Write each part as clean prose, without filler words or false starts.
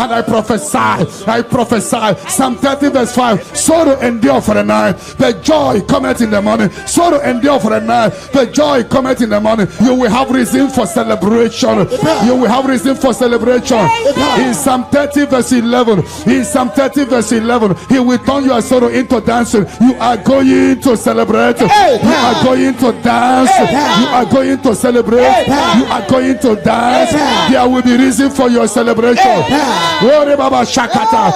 And I prophesy. Psalm 30 verse 5. Sorrow endure for the night, the joy cometh in the morning. Sorrow endure for the night, the joy cometh in the morning. You will have reason for celebration. You will have reason for celebration. In Psalm 30 verse 11, he will turn your sorrow into dancing. You are going to celebrate. You are going to dance. You are going to celebrate. You are going to dance. There will be reason for your celebration. Glory Baba Shakata.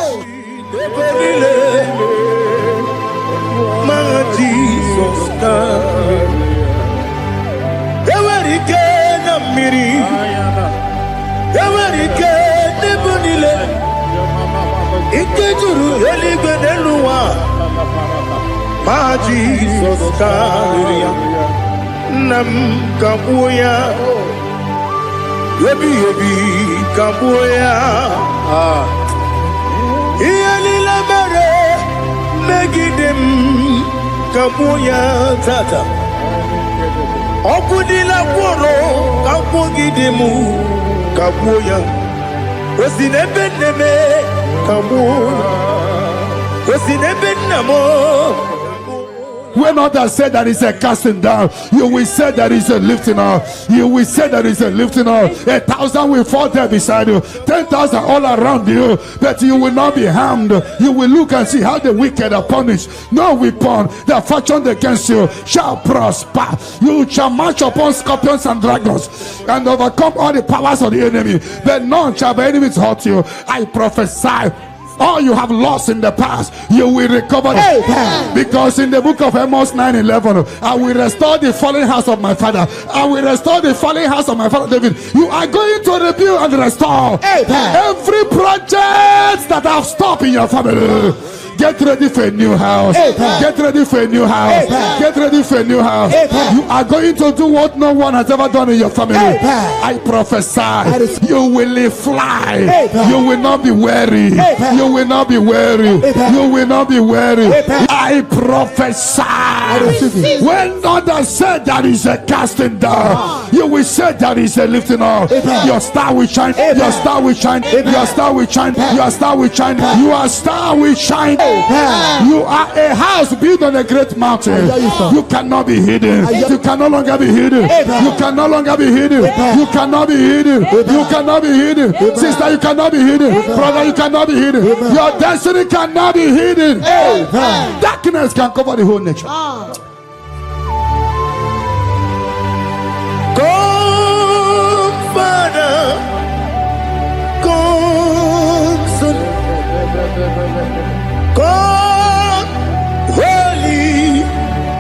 Jesus Nam Kabuya, Yebi Kabuya, Yalila Mare, Megidem Kabuya Tata, Okudila Woro, Kapugidemu Kabuya, was in a beneme Kabuya, was in a benamo. When others say that is a casting down, you will say that is a lifting up. You will say that is a lifting up. 1,000 will fall there beside you, 10,000 all around you, but you will not be harmed. You will look and see how the wicked are punished. No weapon that fashioned against you shall prosper. You shall march upon scorpions and dragons and overcome all the powers of the enemy, but none shall by any means hurt you. I prophesy. All you have lost in the past, you will recover. Because in the book of Amos 9:11, I will restore the fallen house of my father. I will restore the fallen house of my father David. You are going to rebuild and restore every project that have stopped in your family. Get ready for a new house. Get ready for a new house. Get ready for a new house. You are going to do what no one has ever done in your family. I prophesy. You will fly. You will not be weary. You will not be weary. You will not be weary. I prophesy. When others say that is a casting down, you will say that is a lifting up. Your star will shine. Your star will shine. Your star will shine. Your star will shine. Your star will shine. You are a house built on a great mountain. You cannot be hidden. You can no longer be hidden. You can no longer be hidden. You cannot be hidden. You cannot be hidden. Sister, you cannot be hidden. Brother, you cannot be hidden. Your destiny cannot be hidden. Darkness can cover the whole nature. Come, Father. Come, Son. God, Holy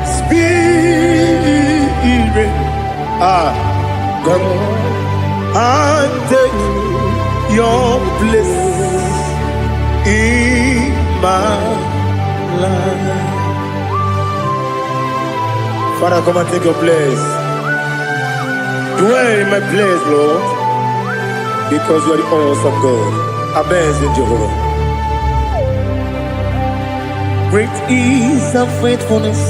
Spirit, come and take your place in my life. Father, come and take your place. Dwell in my place, Lord, because you are the awesome God. Amazing Jehovah. Great is thy faithfulness,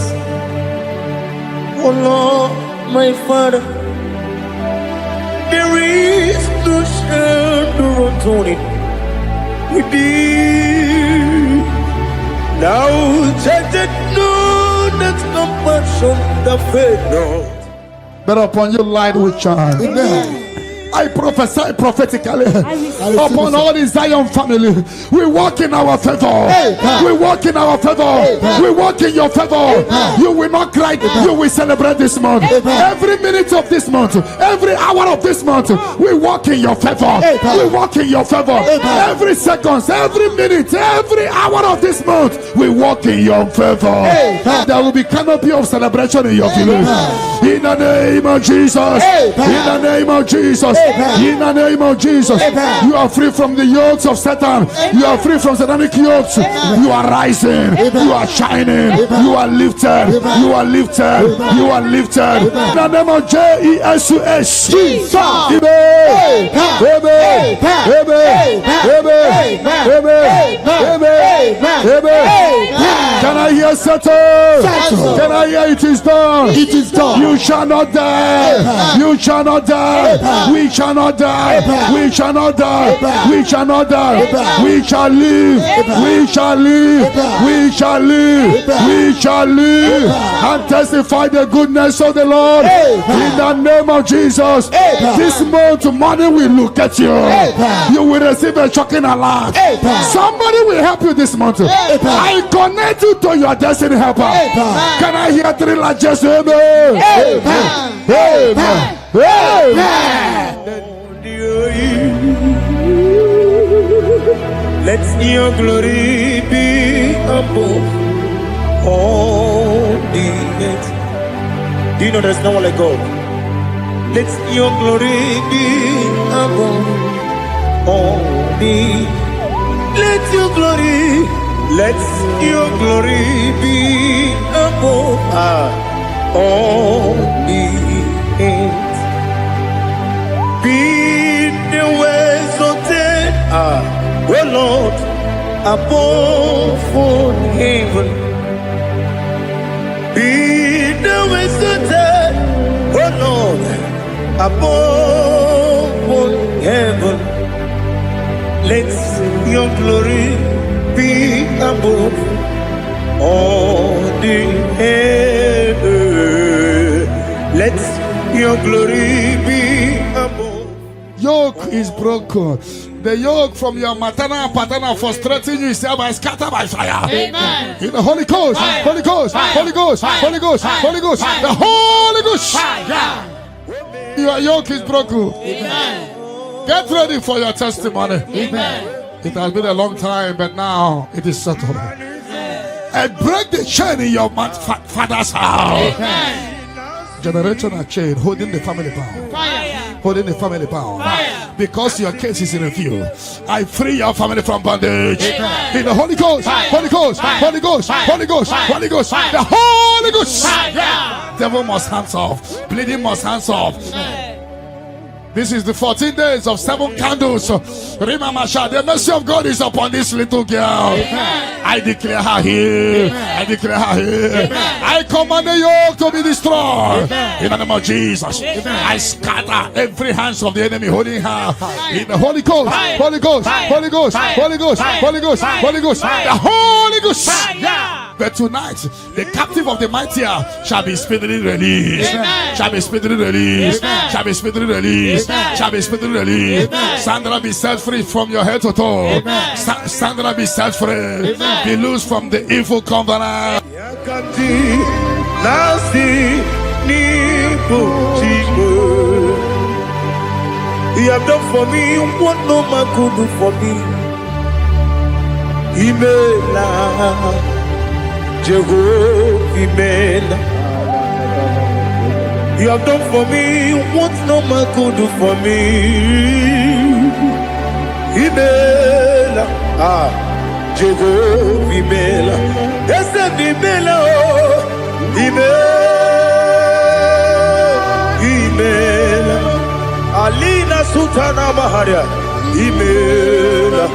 oh Lord, my Father. There is no shadow on it with thee. Now judged no that compassion the faith not. But upon your light will shine. Amen. I prophesy prophetically upon all the Zion family. We walk in our favor. We walk in our favor. We walk in your favor. You will not cry. You will celebrate this month. Every minute of this month, every hour of this month, we walk in your favor. We walk in your favor. Every second, every minute, every hour of this month, we walk in your favor. There will be canopy of celebration in your village. In the name of Jesus. In the name of Jesus. In the name of Jesus, you are free from the yokes of Satan. You are free from satanic yokes. You are rising. You are shining. You are lifted. You are lifted. You are lifted. In the name of Jesus. Jesus. Amen. Amen. Amen. Amen. Amen. Amen. Can I I hear settle? Can I hear it is done? It is done. You shall not die. You shall not die. We shall not die. We shall not die. We shall not die. We shall live. We shall live. We shall live. We shall live and testify the goodness of the Lord in the name of Jesus. This month, money will look at you. You will receive a shocking alarm. Somebody will help you this month. I connect you to your destiny helper. Can I hear three largest amen? Amen. Let your glory be above all the earth. Do you know there's no one like God? Let your glory be above all the. Let your glory be above all the earth. Be the ways of death, oh Lord, above all heaven. Be the ways of death, oh Lord, above all heaven. Let your glory be above all the earth. Let your glory be above. Yoke is broken. The yoke from your maternal and paternal frustrating you is hereby scattered by fire. Amen. In the Holy Ghost, Holy Ghost, Holy Ghost, Holy Ghost, Holy Ghost, the Holy Ghost. Your yoke is broken. Amen. Get ready for your testimony. Amen. It has been a long time, but now it is settled. And break the chain in your father's house. Amen. Generational chain holding the family bound. Fire. Holding the family bound. Fire. Because your case is in review, I free your family from bondage. Amen. In the Holy Ghost, Holy Ghost, Holy Ghost, Holy Ghost, Holy Ghost, the Holy Ghost. Devil must hands off. Bleeding must hands off. This is the 14 days of 7 candles. Remember, the mercy of God is upon this little girl. Amen. I declare her here. Amen. I declare her here. Amen. I command the yoke to be destroyed. Amen. In the name of Jesus. Amen. I scatter every hands of the enemy holding her. In the Holy Ghost, Fire. Holy Ghost, Fire. Holy Ghost, Fire. Holy Ghost, Fire. Holy Ghost, Fire. Holy Ghost, Fire. the Holy Ghost. Fire. But tonight, the captive of the mightier shall be speedily released. Amen. Shall be speedily released. Amen. Shall be speedily released. Amen. Shall be speedily released. Amen. Sandra, be set free from your head to toe. Amen. Sandra, be set free. Amen. Be loose from the evil covenant. He have done for me what no man could do for me. Imela, Jehovah, Imela. You have done for me what no man could do for me. Imela, Jehovah, Imela. Yes, Imela, Imela. Alina Sultana Maharia, Imela.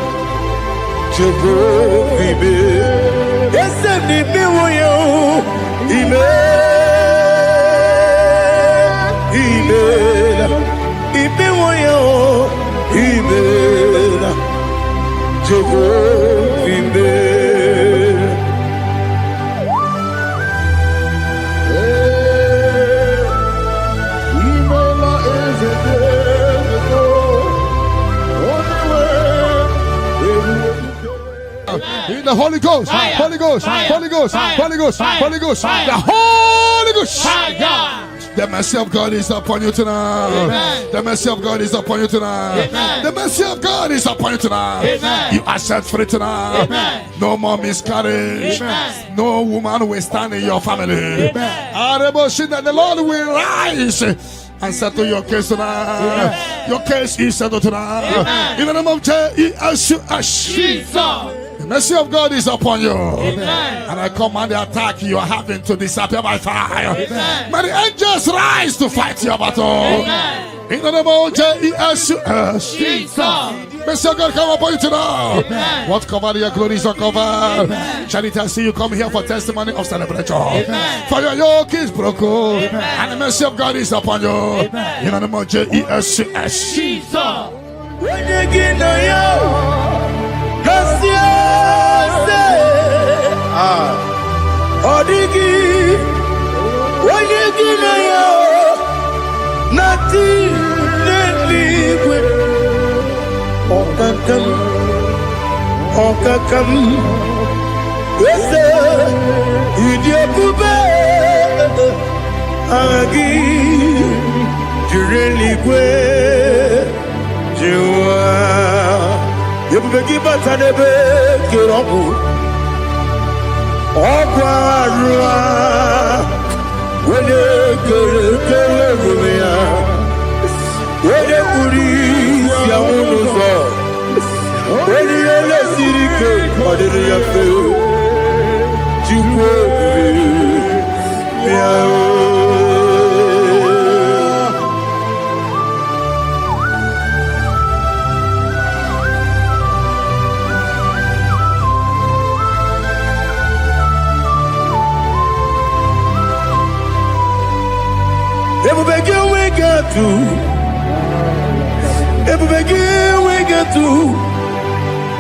Jehovah, Imela. Yes, Imela, Imela. Imela. Jehovah, Imela. In the Holy Ghost, Fire. Holy Ghost, Fire. Holy Ghost, Fire. Holy Ghost, Fire. Holy Ghost, Fire. the Holy Ghost. Fire. The mercy of God is upon you tonight. Amen. The mercy of God is upon you tonight. Amen. The mercy of God is upon you tonight. Amen. You are set free tonight. Amen. No more miscarriage. Amen. No woman will stand in your family. Amen. That the Lord will rise and settle your case tonight. Amen. Your case is settled tonight. Amen. In the name of Jesus. Jesus. The mercy of God is upon you. Amen. And I command the attack you are having to disappear by fire. Amen. May the angels rise to fight your battle. Amen. In the name of Jesus. Jesus. Mr. God, come upon you tonight. What cover your glory is uncovered. Charity, I see you come here for testimony of celebration. For your yoke is broken. And the mercy of God is upon you. In the name of Jesus. When you get no Odigi, when you get no nothing liquid. Okakam, yes, EBUKA, Agi, Jureligwe, Jua, Yubeki Batanebe, Kiroku, Okwarua, when you when you when you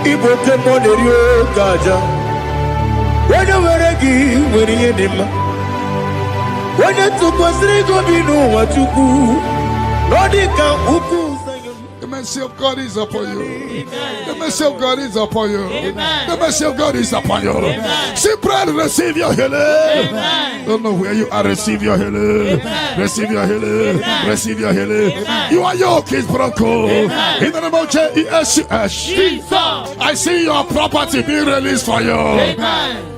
Ibote monerio kaja. When you were when you did when you took was Rigobino, what you do, Nodika Uku. The mercy of God is upon you. The mercy of God is upon you. The mercy of God is upon you. Simply receive your healing. Don't know where you are. Receive your healing. Receive your healing. Receive your healing. Your yoke is broken. In the name of Jesus. I see your property being released for you.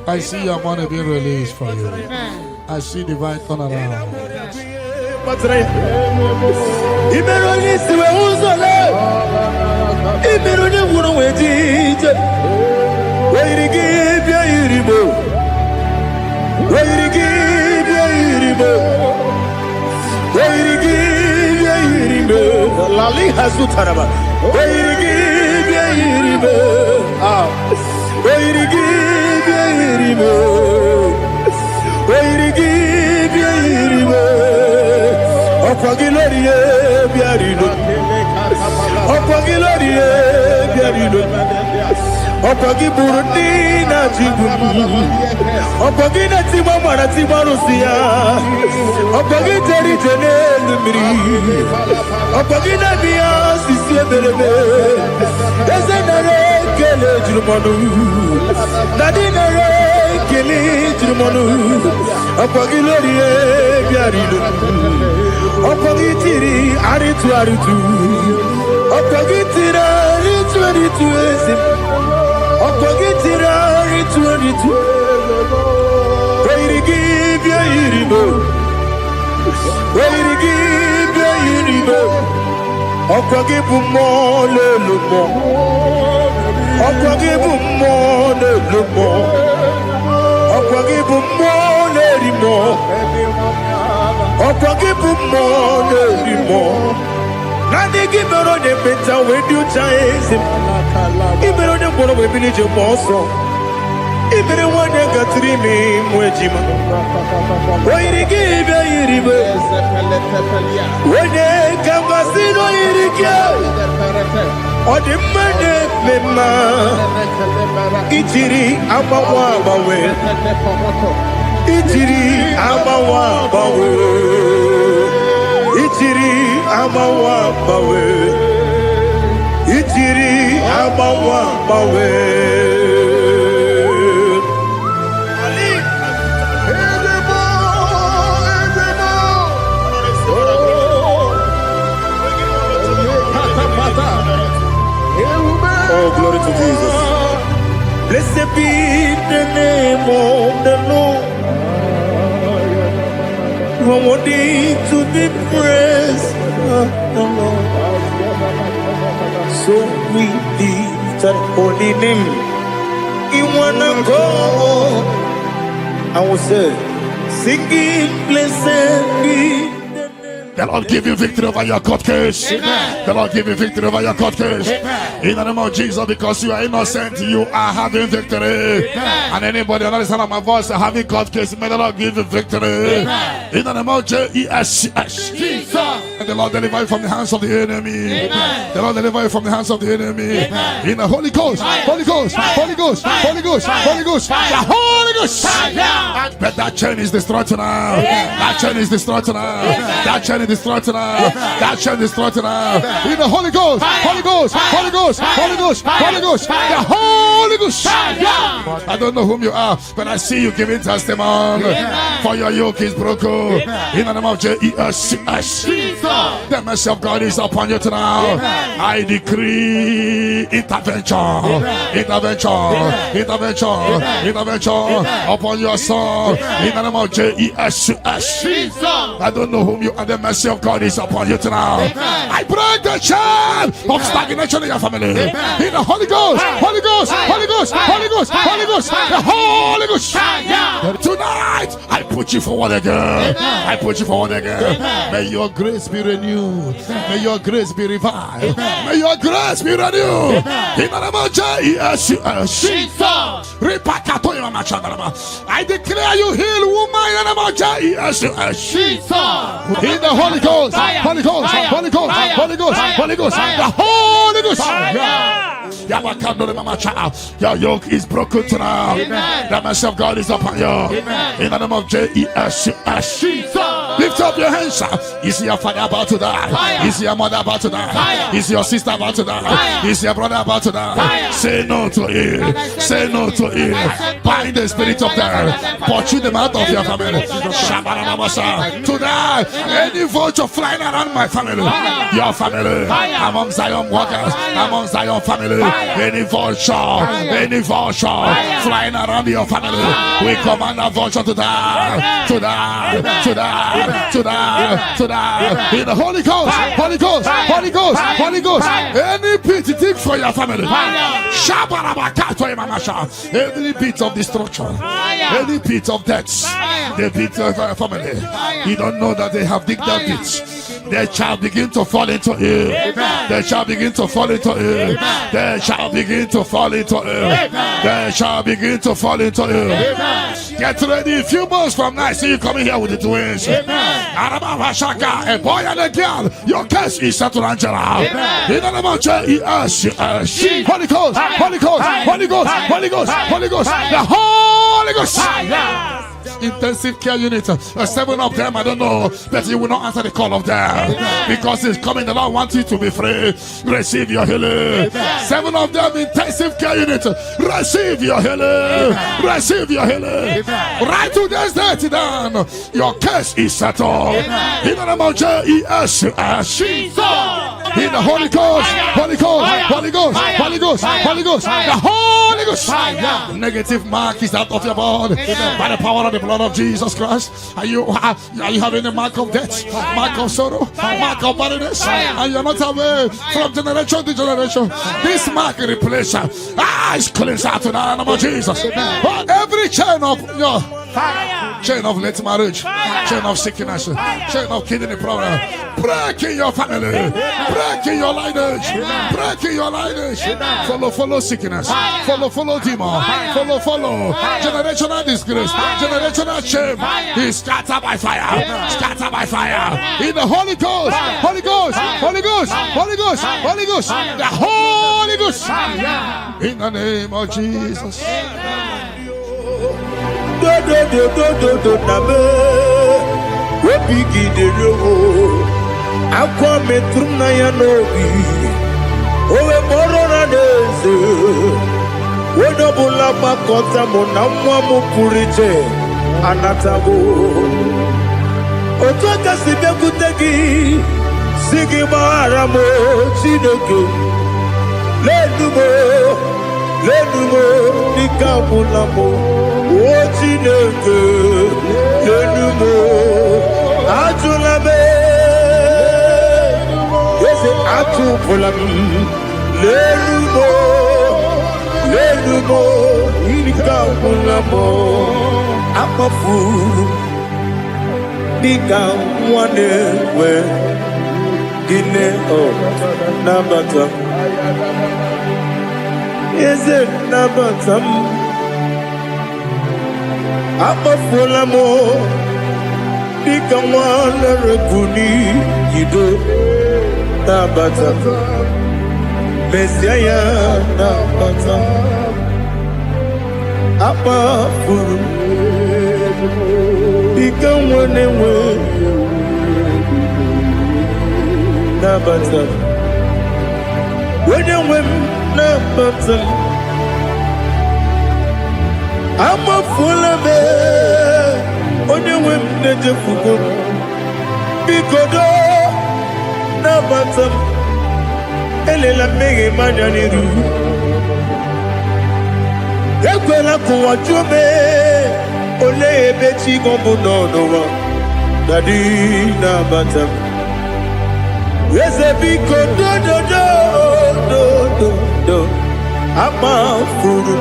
I see your money being released for you. I see divine turnaround. Opagi Burundina Jibu, Opagina Timamara Timarusia, Opagi Terry Jenelmi, Opagina Mia Sisia Belebe, Desenare Kele Jumanu, Nadina Kele Jumanu, Opagi Lorie Biarido, Opagi Tiri Aritu Aritu, Opagi Tira Aritu Aritu. Opagitira itu where you give your iribo, where you give your iribo. Opagibu mo le lumo, opagibu mo le lumo, opagibu mo le rimo, opagibu mo le rimo. Nadi gibero de beta when you chase him. Ibero de bono we village moso. Ibero one got 3 me mwejima. Why you give your iribe? When they come casino irike. Or the money mema. Ichiri abawa bawe. Ichiri abawa bawe. Ichiri abawa bawe. Ichiri abawa bawe. Oh, glory to Jesus. Blessed be the name of the Lord. Worthy to be praised, the Lord. So we lift that holy name. You wanna go? I will say, singing, blessed be the name. The Lord give you victory over your court case. Amen. The Lord give you victory over your court case. Amen. In the name of Jesus, because you are innocent, you are having victory. Amen. And anybody under the sound of my voice having court case, may the Lord give you victory. Amen. In the name of Jesus. Jesus. And the Lord deliver you from the hands of the enemy. Amen. The Lord deliver you from the hands of the enemy. Amen. In the Holy Ghost, Holy Ghost, Holy Ghost, Holy Ghost, Holy Ghost, the Holy Ghost. But that chain is destroyed tonight. That chain is destroyed tonight. That chain is destroyed tonight. That chain is destroyed tonight. In the Holy Ghost, Holy Ghost, Holy Ghost, Holy Ghost, Holy Ghost, the Holy Ghost. I don't know whom you are, but I see you giving testimony. For your yoke is broken. In the name of Jesus. The mercy of God is upon you tonight. I decree intervention, intervention, intervention, intervention upon your soul. In the name of Jesus. I don't know whom you are. The mercy of God is upon you tonight. I break the chain of stagnation in your family. In the Holy Ghost, Holy Ghost, Holy Ghost, Holy Ghost, Holy Ghost, the Holy Ghost. Tonight, I put you forward again. I put you forward again. May your grace be renewed. May your grace be revived. May your grace be renewed. In the name of Jesus. I declare you heal, woman. In the name of Jesus. In the Holy Ghost, Holy Ghost, Holy Ghost, Holy Ghost, Holy Ghost, the Holy Ghost. Your yoke is broken tonight. The mercy of God is upon you. In the name of Jesus. Lift up your hands. Is your father about to die? Is your mother about to die? Is your sister about to die? Is your brother about to die? Say no to it. Say no to it. Bind the spirit of death. Pursue them out of your family. Tonight, any vulture flying around my family, your family, among Zion workers, among Zion family, any vulture flying around your family, we command a vulture to die, to die, to die, to die, to die. In the Holy Ghost, Holy Ghost, Holy Ghost, Holy Ghost. Any pity thing for your family, any pit of destruction, any pit of death, the pit of your family. You don't know that they have digged that pit. They shall begin to fall into it. They shall begin to fall into it. They shall begin to fall into it. They shall begin to fall into it. Get ready. A few months from now, I see you coming here with the twins. A boy and a girl. Your case is settled, Angela. In the name of Jesus. Holy Ghost, Holy Ghost, Holy Ghost, Holy Ghost, Holy Ghost, the Holy Ghost. Intensive care unit, 7 of them, I don't know, but you will not answer the call of them because it's coming. The Lord wants you to be free. Receive your healing. 7 of them, intensive care unit, receive your healing. Receive your healing. Right to this day, down. Your case is settled. In the name of Jesus. In the Holy Ghost, Holy Ghost, Holy Ghost, Holy Ghost, Holy Ghost, the Holy Ghost. Negative mark is out of your body by the power of the blood of Jesus Christ. Are you having a mark of death, mark of sorrow, mark of barrenness, and you're not away from generation to generation? This mark replace is cleansed out in the name of Jesus. Every chain of your chain of late marriage, chain of sickness, chain of kidney problem, break in your family, break in your lineage, break in your lineage. Follow sickness, follow demon, follow generational disgrace, generational shame. Is scattered by fire, scattered by fire. In the Holy Ghost, Holy Ghost, Holy Ghost, Holy Ghost, Holy Ghost, the Holy Ghost. In the name of Jesus. Anatago Otoka Sibekutegi Sigibaramo Chineke Lenumo Nikabulamo O Chineke Lenumo Ajulabe Yes, Atupulam Lenumo Nikabulamo I'm a fool. Dika one where Guinea oh Nabata. Is it Nabatam? I'm a full amor. Dika one Rekuni Yido Nabata. Messiah Nabata. Apa furu become one way Nabata when you win Nabata I'm a full of it when you win the Jefuko Bikodo Nabata Elela Mege Mananiru Ekwela kuwa jume Ole bechi gombu no Dadi na batam Weze biko do Ama furu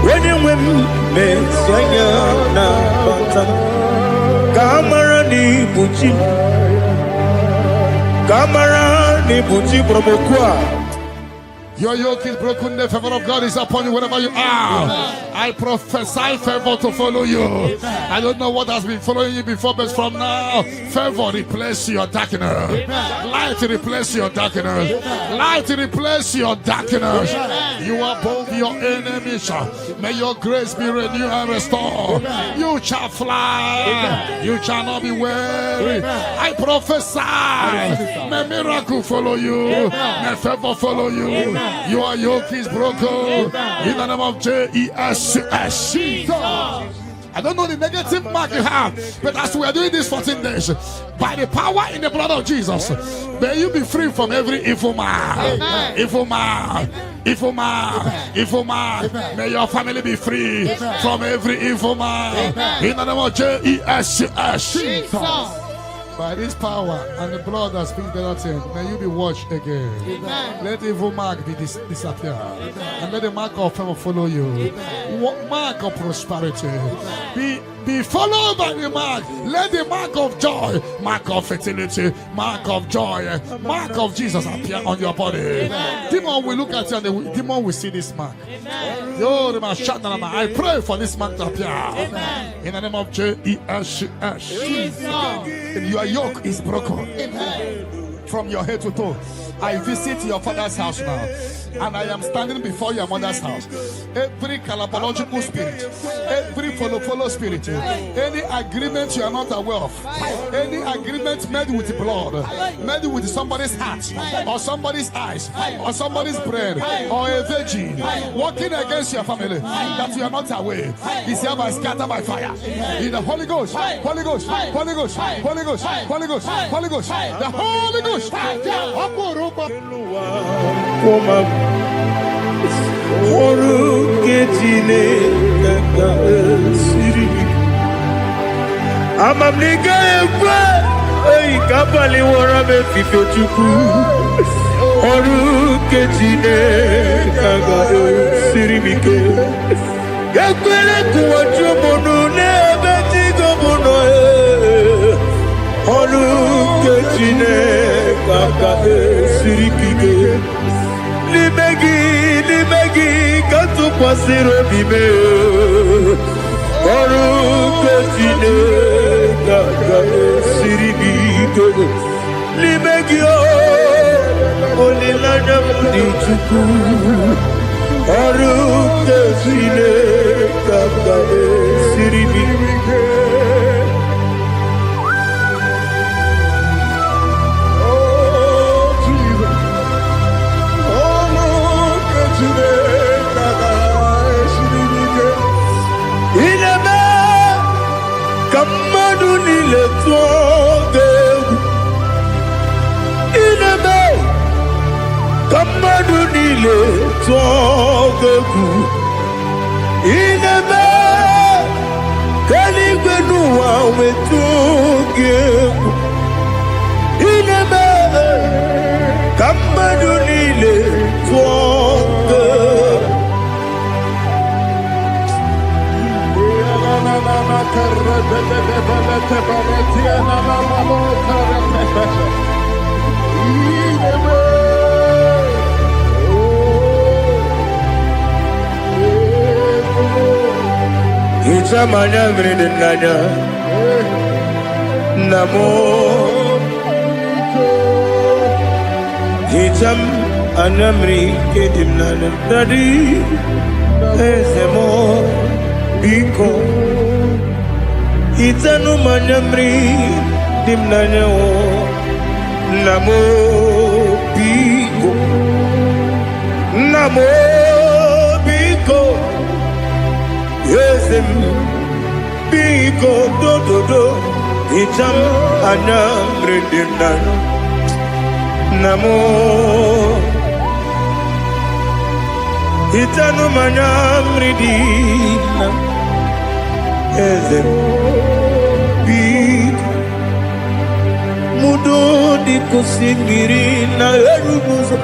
When you win me Sianya na batam Kamara ni buchi Kamara ni buchi promokwa. Your yoke is broken, the favor of God is upon you wherever you are. I prophesy favor to follow you. I don't know what has been following you before, but from now, favor replace your darkness. Light replace your darkness. Light replace your darkness. You are above your enemies. May your grace be renewed and restored. You shall fly. You shall not be weary. I prophesy. May miracle follow you. May favor follow you. Your yoke is broken in the name of Jesus. I don't know the negative mark you have, but as we are doing this 14 days, by the power in the blood of Jesus, may you be free from every evil man. Evil man. Evil man. Evil man. May your family be free from every evil man. In the name of Jesus. By this power and the blood that speaks better things, may you be washed again. Amen. Let the evil mark be disappear. And let the mark of favor follow you. Mark of prosperity. Be followed by the mark. Let the mark of joy, mark of fertility, mark of joy, mark of Jesus appear on your body. Demon will look at you and the demon will see this mark. I pray for this mark to appear. In the name of Jesus. Your yoke is broken. From your head to toe. I visit your father's house now, and I am standing before your mother's house. Every calabological spirit, every follow spirit, any agreement you are not aware of, any agreement made with blood, made with somebody's heart, or somebody's eyes, or somebody's brain, or a virgin, working against your family that you are not aware, is hereby scattered by fire. In the Holy Ghost, Holy Ghost, Holy Ghost, Holy Ghost, Holy Ghost, Holy Ghost, the Holy Ghost. Amamniga ekwe ei kabali wora me fife chuku oru kejine kaga sirimike ekwele kuwacho monu ne betigo mono oru kejine kaga sirikike limegi katu pasiro bime oru kejine kaga sirikike limegi olilanya mdichuku oru kejine kaga sirikike. Come Itamanya mridinanya Namo Itam anamri kedimnana Dadi Ezemo Biko Itanu manyamri dimnanya Namo Biko Namo Biko Yesem Biko do do do Itam anamri dimnanya Namo Itanu manyamri dimnanya Ezem Biko Mudo di kusimiri na erumuzo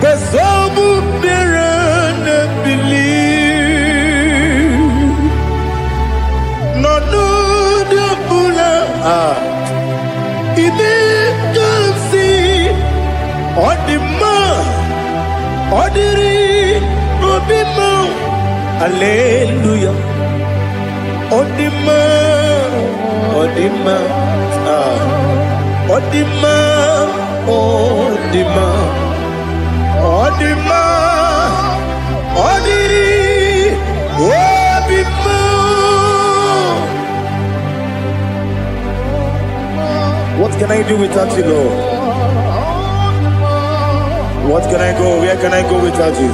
Kasabu berana believe No no de bula Ibe kansi Odima Odiri Obima Hallelujah Odima Odima Odima Odima Odima Odiri Obima. What can I do without you, Lord? What can I go? Where can I go without you?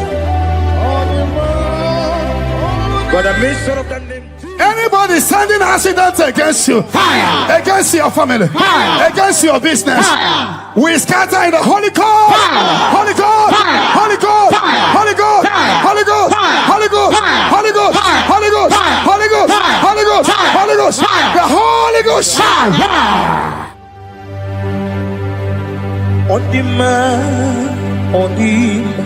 But I made sure of that name. Anybody sending accidents against you, fire. Against your family, fire. Against your business, fire. We scatter in the Holy Ghost, Holy Ghost, Holy Ghost, Holy Ghost, Holy Ghost, Holy Ghost, Holy Ghost, Holy Ghost, Holy Ghost, Holy Ghost, Holy Ghost, the Holy Ghost. Odima, Odima,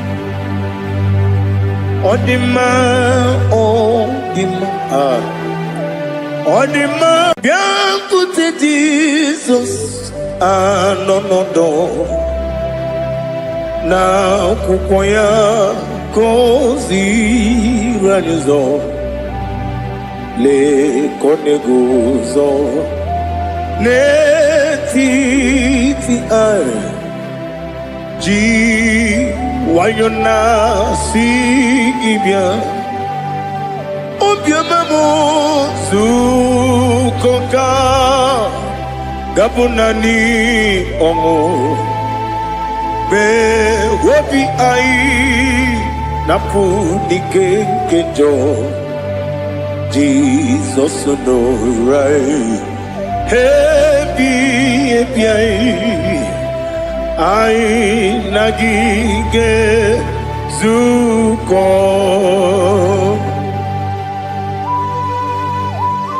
Odima, Odima, Odima, bien écoutez Jesus, no, na kukoya kozi ranizo, le koneguzo, ne titi ay. Ji wayona si ibia Obia mamo Zukoka Gabunani omo Be wobi ai Napu nike kejo Jesus no rai Hebi ebi I nagige zuko.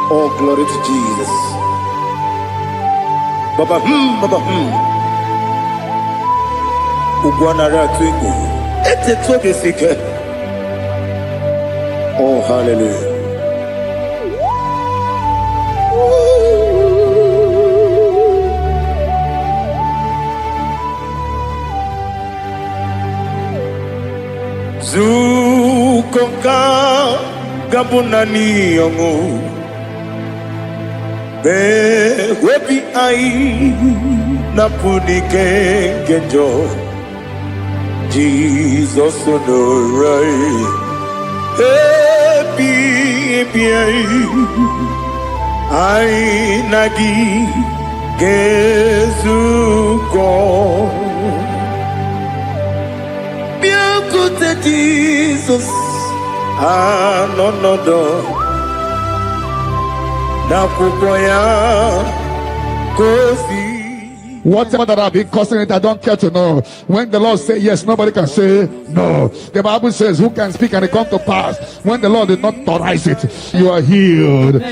Oh, glory to Jesus. Baba Baba Ugwanara twingu. Ete toke sike. Oh, hallelujah. Zukoka gabunani yongo Be webi ai Napunike genjo Jesus no rai Happy ai Ai nagi gezuko Jesus, no, whatever that I've been causing it, I don't care to know. When the Lord says yes, nobody can say no. The Bible says, who can speak and it come to pass? When the Lord did not authorize it, you are healed.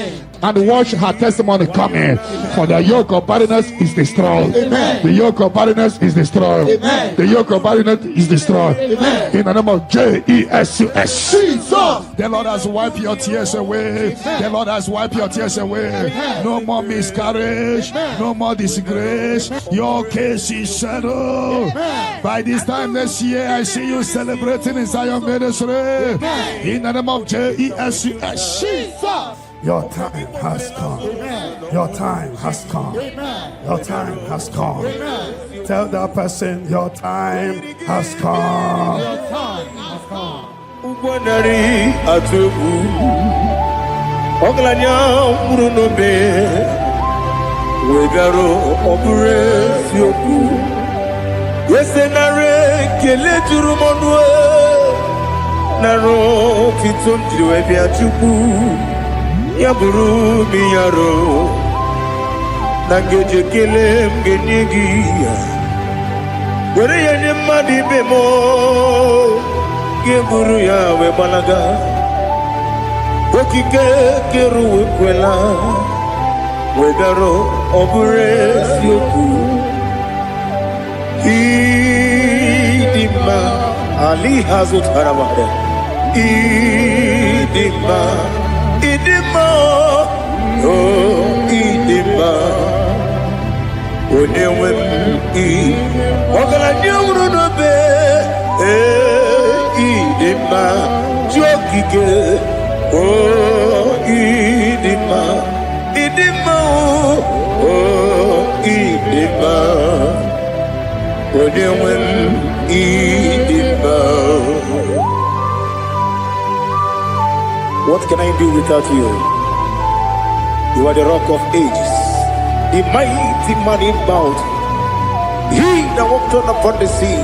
and watch her testimony coming. For the yoke of barrenness is destroyed. Amen. The yoke of barrenness is destroyed. Amen. The yoke of barrenness is destroyed. Amen. In the name of Jesus. Jesus. The Lord has wiped your tears away. The Lord has wiped your tears away. No more miscarriage. No more disgrace. Your case is settled. By this time next year, I see you celebrating in Zion ministry. In the name of Jesus. Jesus. Your time has come. Your time has come. Your time has come. Tell that person, your time has come. Your time has come. Ugwanari atubu Oglanya murunobe Wegaro obure fioku Yesenare kele turumonwe Naro titonjiriwe biachuku Yaburu miyaro Nangeje kele mgenyigi Were yene madibemo Guru Yahweh Balaga Okike Keru Kwela Wegaro Obure Sioku Idima Ali Hazut Haramada Idima Oh Idima Onewem Ogala Nyuru Nobe Idima Jokike Oh Idima Idima Oh Idima Odewem Idima. What can I do without you? You are the rock of ages, the mighty man in mountain, he that walked on upon the sea.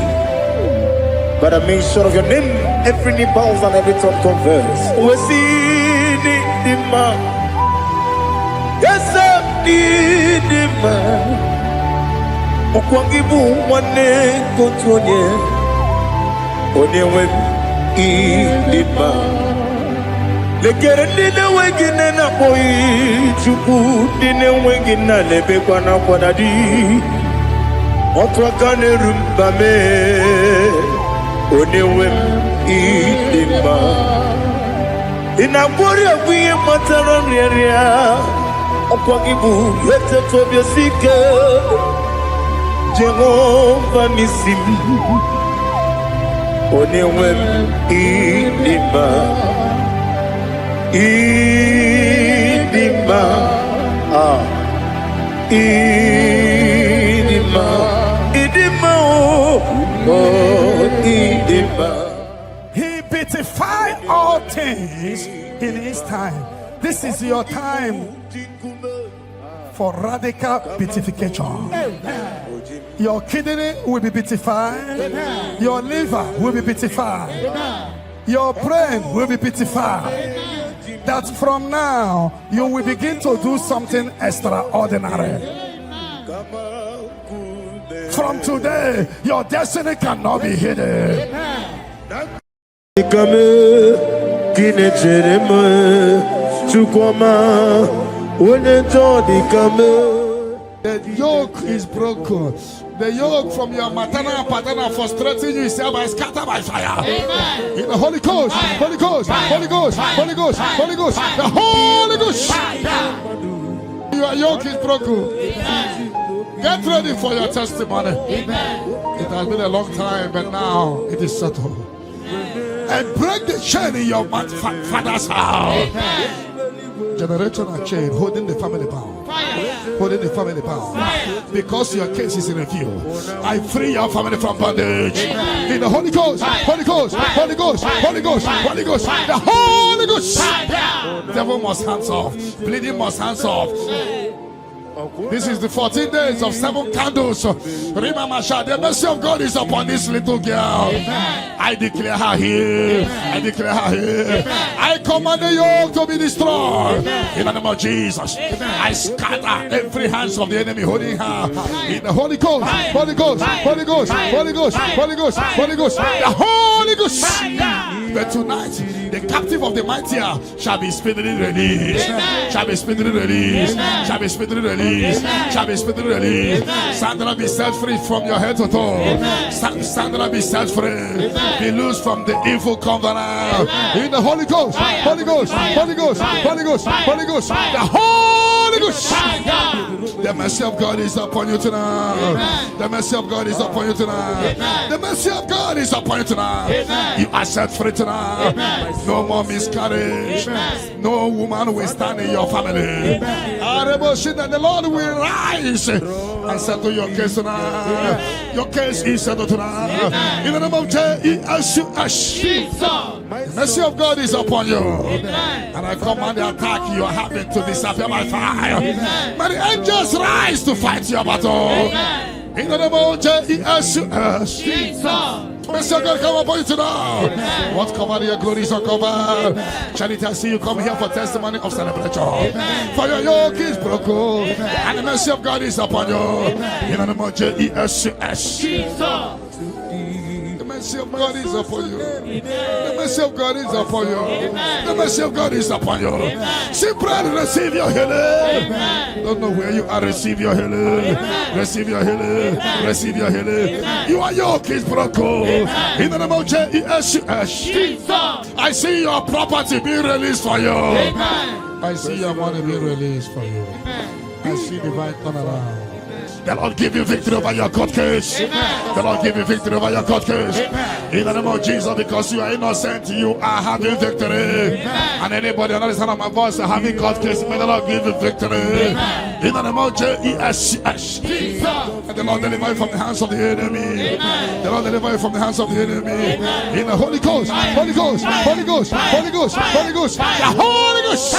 By the mention of your name, every knee bows and every tongue confesses. We see the man. Yes, the man. Okwangibu wane kontonye. Onewe the man. Lekere dine wengine na boy chuku dine wengine lebe kwa na kwadadi. Otwa kane rumbame. Onewem idima Inabori abuye matara riaria Okwagibu yete tobye sike Jehova nisim Onewem idima Idima Idima Idima He beautified all things in his time. This is your time for radical beatification. Your kidney will be beatified. Your liver will be beatified. Your brain will be beatified. That from now you will begin to do something extraordinary. From today, your destiny cannot be hidden. The yoke is broken. The yoke from your maternal and paternal frustrating you is hereby scattered by fire. Amen. In the Holy Ghost, Holy Ghost, Holy Ghost, Holy Ghost, Holy Ghost, the Holy Ghost. Your yoke is broken. Amen. Get ready for your testimony. Amen. It has been a long time, but now it is settled. And break the chain in your father's house. Amen. Generational chain holding the family bound. Holding the family bound. Because your case is in review. I free your family from bondage. Amen. In the Holy Ghost, Holy Ghost, Holy Ghost, Holy Ghost, Holy Ghost, the Holy Ghost. Devil must hands off. Bleeding must hands off. This is the 14 days of 7 candles. Remember, the mercy of God is upon this little girl. Amen. I declare her here. Amen. I declare her here. Amen. I command the yoke to be destroyed. Amen. In the name of Jesus. Amen. I scatter every hands of the enemy holding her. In the Holy Ghost, Holy Ghost, Holy Ghost, Holy Ghost, Holy Ghost, Holy Ghost, the Holy Ghost. But tonight, the captive of the mightier shall be speedily released. Shall be speedily released. Shall be speedily released. Shall be speedily released. Sandra, be set free from your head to toe. Sandra, be set free. Be loose from the evil covenant. In the Holy Ghost. Holy Ghost. Holy Ghost. Holy Ghost. Holy Ghost. The Holy Ghost. The mercy of God is upon you tonight. The mercy of God is upon you tonight. The mercy of God is upon you tonight. You are set free tonight. No more miscarriage. No woman will stand in your family. The Lord will rise and settle your case tonight. Your case is settled tonight. In the name of Jesus. The mercy of God is upon you. And I command the attack you are having to disappear by fire. May the angels rise to fight your battle. In the name of Jesus. Mercy of God come upon you tonight. What covered your glory is uncovered. Charity, I see you come here for testimony of celebration. For your yoke is broken. And the mercy of God is upon you. In the name of Jesus. The mercy of God is upon you. The mercy of God is upon you. The mercy of God is upon you. Simply receive your healing. Don't know where you are. Receive your healing. Receive your healing. Receive your healing. Your yoke is broken. In the name of Jesus. I see your property being released for you. I see your money being released for you. I see divine turnaround. The Lord give you victory over your court case. The Lord give you victory over your court case. In the name of Jesus, because you are innocent, you are having victory. And anybody under the sound of my voice having court case, may the Lord give you victory. In the name of Jesus. And the Lord deliver you from the hands of the enemy. The Lord deliver you from the hands of the enemy. In the Holy Ghost, Holy Ghost, Holy Ghost, Holy Ghost, Holy Ghost, the Holy Ghost.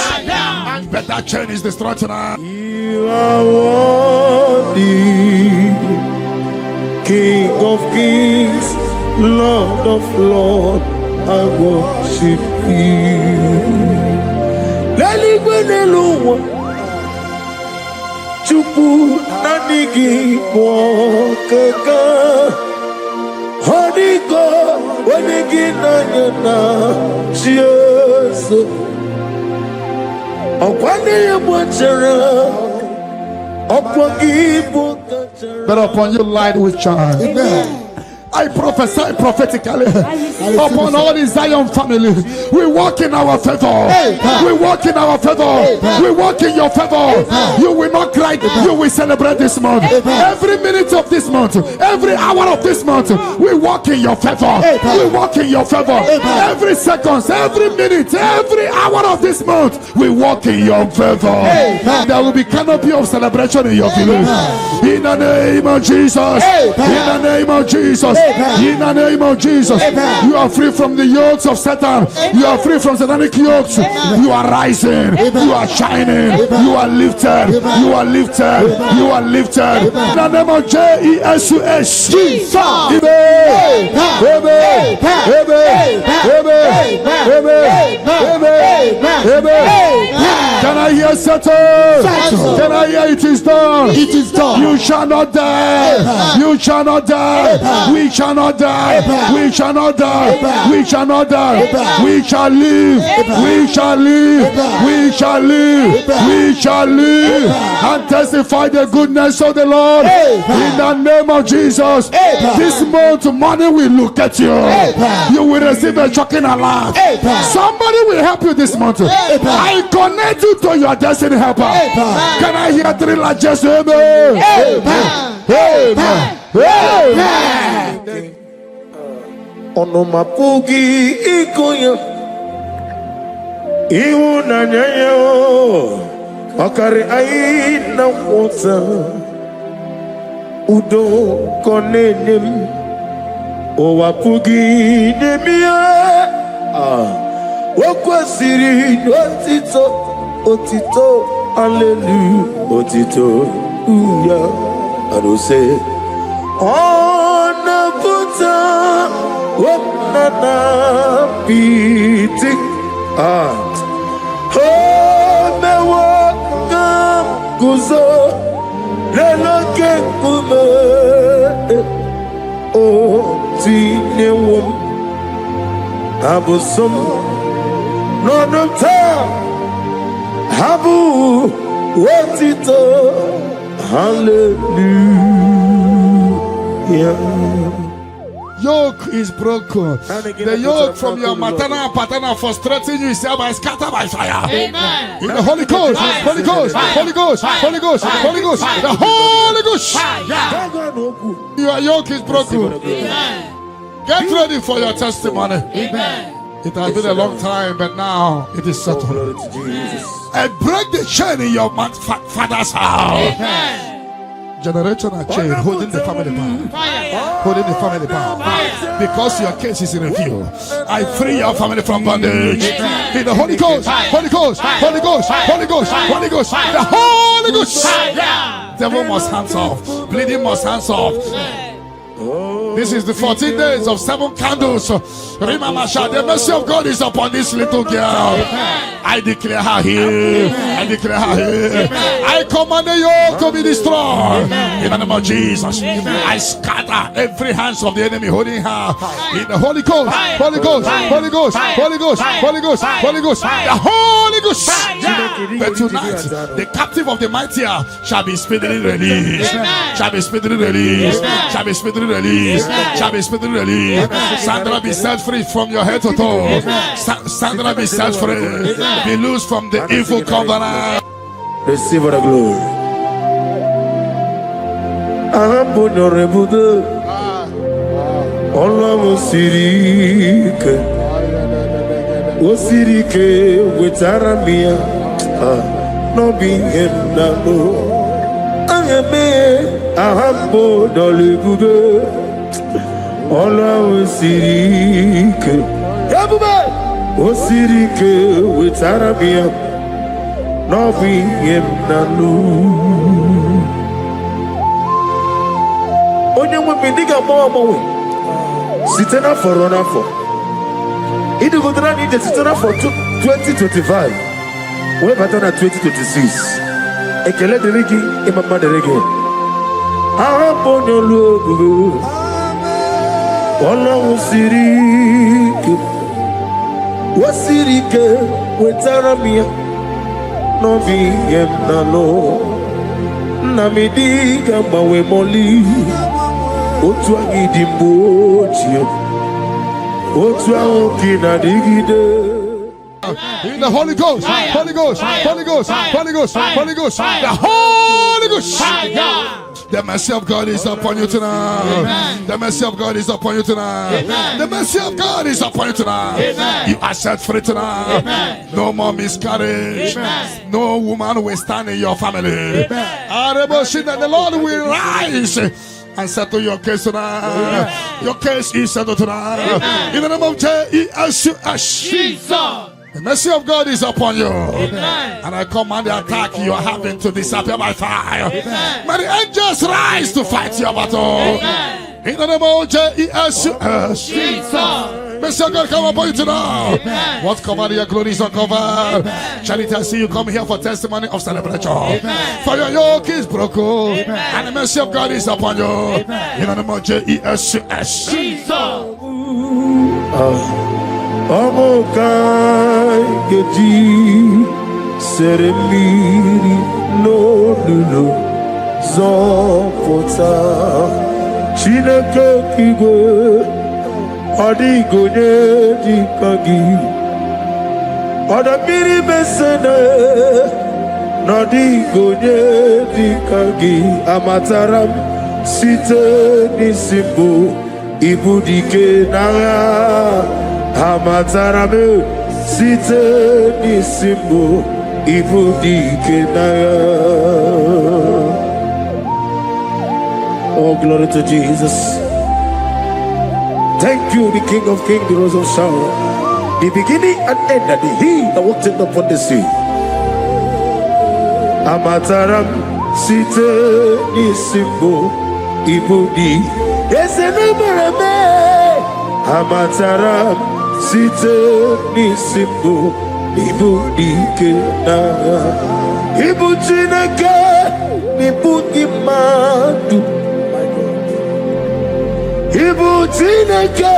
But that chain is destroyed tonight. You are worthy, King of kings, Lord of lords, I worship you. Laligwenelua, Chupu nanigi mwokeka, Honigo, wenigi nanyana, Jesus. Okwani mwachara. But upon you light will shine. Amen. I prophesy prophetically upon all the Zion family. We walk in our favor. We walk in our favor. We walk in your favor. You will not cry. You will celebrate this month. Every minute of this month, every hour of this month, we walk in your favor. We walk in your favor. Every second, every minute, every hour of this month, we walk in your favor. There will be canopy of celebration in your village. In the name of Jesus. In the name of Jesus. In the name of Jesus, you are free from the yokes of Satan. You are free from satanic yokes. You are rising. You are shining. You are lifted. You are lifted. You are lifted. In the name of Jesus. Jesus. Can I hear settle? Can I hear it is done? It is done. You shall not die. You shall not die. We shall not die. We shall not die. We shall not die. We shall live. We shall live. We shall live. We shall live and testify the goodness of the Lord. In the name of Jesus. This month money will look at you. You will receive a shocking alarm. Somebody will help you this month. I connect you to your destiny helper. Can I hear three largest amen? Amen. Onomapugi ikoya iwu na nyayo okari aina wota udo konenem owapugi nemia wokwasiri otito hallelujah otito uya arose ona puta wonana piti mewo kam kuzo leloke kume o tinewum Abusum Nonota Habu Wotito Hallelujah. Yoke is broken. The yoke from your maternal paternal frustrating you is hereby scattered by fire. Amen. In the Holy Ghost, Holy Ghost, Holy Ghost, Holy Ghost, Holy Ghost, the Holy Ghost. Your yoke is broken. Amen. Get ready for your testimony. Amen. It has been a long time, but now it is settled. And break the chain in your father's house. Amen. Generational chain holding the family bound. Holding the family bound. Because your case is in review. I free your family from bondage. In the Holy Ghost, Holy Ghost, Holy Ghost, Holy Ghost, Holy Ghost, the Holy Ghost. Devil must hands off. Bleeding must hands off. This is the 14 days of 7 candles. Remember, the mercy of God is upon this little girl. I declare her healed. I declare her healed. I command the yoke to be destroyed. In the name of Jesus. I scatter every hands of the enemy holding her. In the Holy Ghost, Holy Ghost, Holy Ghost, Holy Ghost, Holy Ghost, Holy Ghost, the Holy Ghost. But tonight, the captive of the mightier shall be speedily released. Shall be speedily released. Shall be speedily released. Shall be speedily released. Sandra, be set free from your head to toe. Sandra, be set free. Be loose from the evil covenant. Receive the glory. Ahabunorebudo. Allah Sirike. Osirike wetaramia. No be him na no. Ayame ahabunorebudo. Allah Sirike. Osirike wetaramia. No be him na no. Onye nwe bidiga mwa sitena for run for. It go down in the sitena for 2025. We better na 2026. Ekele derigi imama derigi. Ahaponyo logo. Ọlọ́run sirike. Wasirike wetaramia. No be him na no. Na midiga mawe moli. Otu agidi mbochi. Otu aokina digide. In the Holy Ghost, Holy Ghost, Holy Ghost, Holy Ghost, Holy Ghost, the Holy Ghost. The mercy of God is upon you tonight. The mercy of God is upon you tonight. The mercy of God is upon you tonight. You are set free tonight. No more miscarriage. No woman will stand in your family. The Lord will rise and settle your case tonight. Your case is settled tonight. In the name of Jesus. The mercy of God is upon you. And I command the attack you are having to disappear by fire. May the angels rise to fight your battle. In the name of Jesus. Mercy of God come upon you tonight. What's covered, your glory is uncovered. Charity, I see you come here for testimony of celebration. For your yoke is broken. And the mercy of God is upon you. In the name of Jesus. Omokai geji seremiri no lulo zopota Chineke kigwe odigonye dikagi odamiri besene nodigonye dikagi amataram site nisimbu ibudike naya Amatarame site nisimbo ibudike naya. Oh, glory to Jesus. Thank you, the King of Kings, the Rose of Sharon, the beginning and end, and the He that walked upon the sea. Amataram site nisimbo ibudi. Yes, Amataram site nisimbo ibudike na ibu Chineke nibudi madu ibu Chineke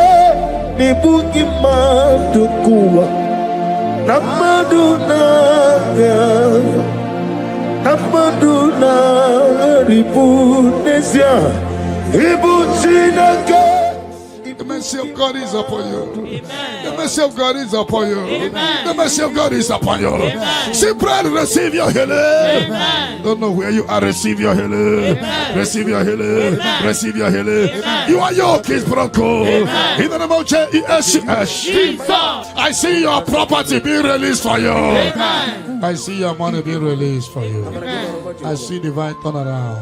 nibuki madukuwa na maduna ribunesia ibuchinake. The mercy of God is upon you. The mercy of God is upon you. The mercy of God is upon you. Simply receive your healing. Don't know where you are. Receive your healing. Receive your healing. Receive your healing. Your yoke is broken. In the name of Jesus, I see your property being released for you. I see your money being released for you. I see divine turnaround.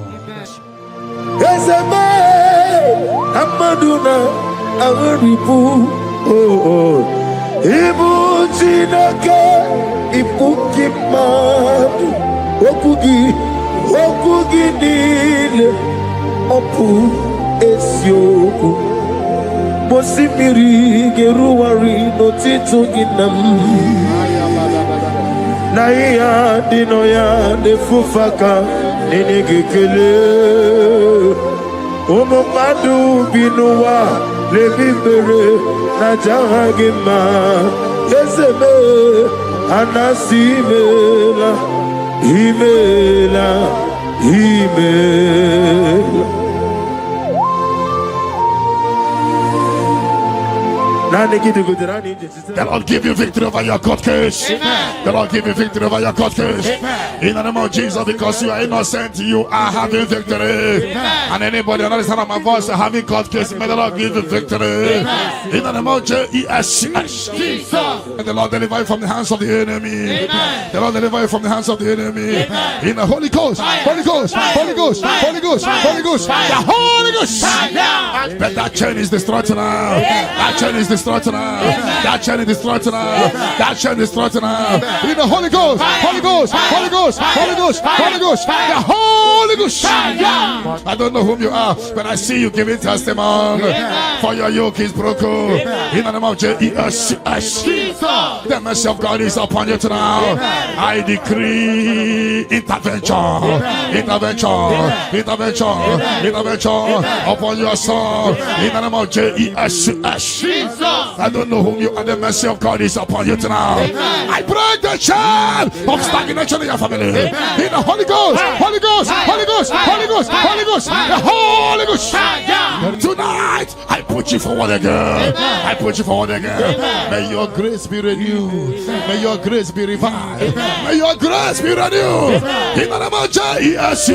Amaduna Agaribu, Ibu Chinaka, Ibuki Madu, Okugi Nile, Opu Esyoku, Mosimiri, Geruari, Notito Ginam, Naya, Dinoya, Nefufaka, Nenegekele. Omomadu binuwa lebibere na jahagima ezeme anasimela imela. The Lord give you victory over your court case. The Lord give you victory over your court case. In the name of Jesus, because you are innocent, you are having victory. And anybody on the side of my voice having court case, may the Lord give you victory. In the name of Jesus. And the Lord deliver you from the hands of the enemy. The Lord deliver you from the hands of the enemy. In the Holy Ghost, Holy Ghost, Holy Ghost, Holy Ghost, Holy Ghost, the Holy Ghost. But that chain is destroyed now. That chain is destroyed now. That chain is destroyed now. That chain is destroyed now. In the Holy Ghost, Holy Ghost, Holy Ghost, Holy Ghost, Holy Ghost, the Holy Ghost. I don't know whom you are, but I see you giving testimony. For your yoke is broken. In the name of Jesus, the mercy of God is upon you tonight. I decree intervention, intervention, intervention, intervention upon your soul. In the name of Jesus. I don't know whom you are. The mercy of God is upon you tonight. I break the chain of stagnation in your family. In the Holy Ghost, Holy Ghost, Holy Ghost, Holy Ghost, Holy Ghost, the Holy Ghost. Tonight, I put you forward again. I put you forward again. May your grace be renewed. May your grace be revived. May your grace be renewed. In the name of Jesus.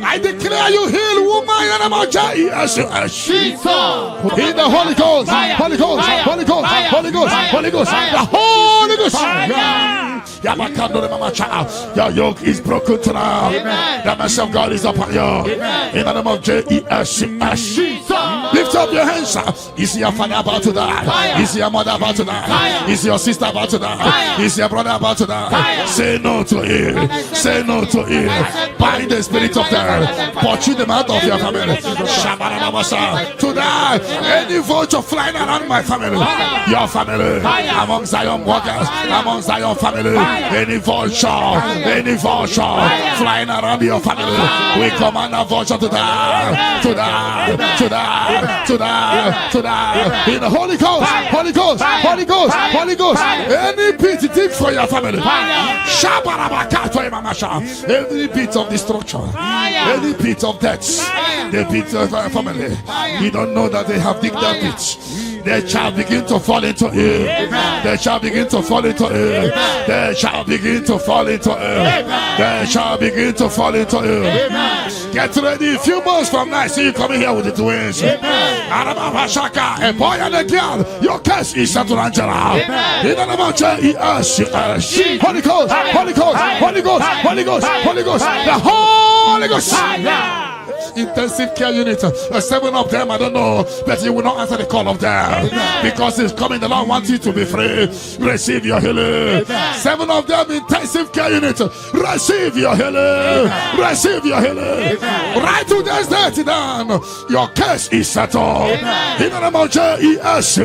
I declare you heal, woman. In the name of Jesus. In the Holy Ghost, Holy Ghost, Holy Ghost, Holy Ghost, Holy Ghost, the Holy Ghost. Your yoke is broken tonight. The mercy of God is upon you. In the name of Jesus. Lift up your hands. Is your father about to die? Is your mother about to die? Is your sister about to die? Is your brother about to die? Say no to it. Say no to it. Bind the spirit of death. Pursue them out of your family. Tonight, any vulture flying around my family, your family, among Zion walkers, among Zion family, any vulture flying around your family, we command a vulture to die, to die, to die, to die, to die. In the Holy Ghost, Holy Ghost, Holy Ghost, Holy Ghost, any pit deep for your family, any pit of destruction, any pit of death, the pit of our family, you don't know that they have digged that pit. They shall begin to fall into it. They shall begin to fall into it. They shall begin to fall into it. They shall begin to fall into it. Get ready. A few months from now, I see you coming here with the twins. A boy and a girl. Your case is settled, Angela. In the name of Jesus. Holy Ghost, Holy Ghost, Holy Ghost, Holy Ghost, Holy Ghost, the Holy Ghost. Intensive care unit, 7 of them, I don't know, but you will not answer the call of them because it's coming. The Lord wants you to be free. Receive your healing. 7 of them, intensive care unit. Receive your healing. Receive your healing. Right to this day down. Your case is settled. In the name of Jesus.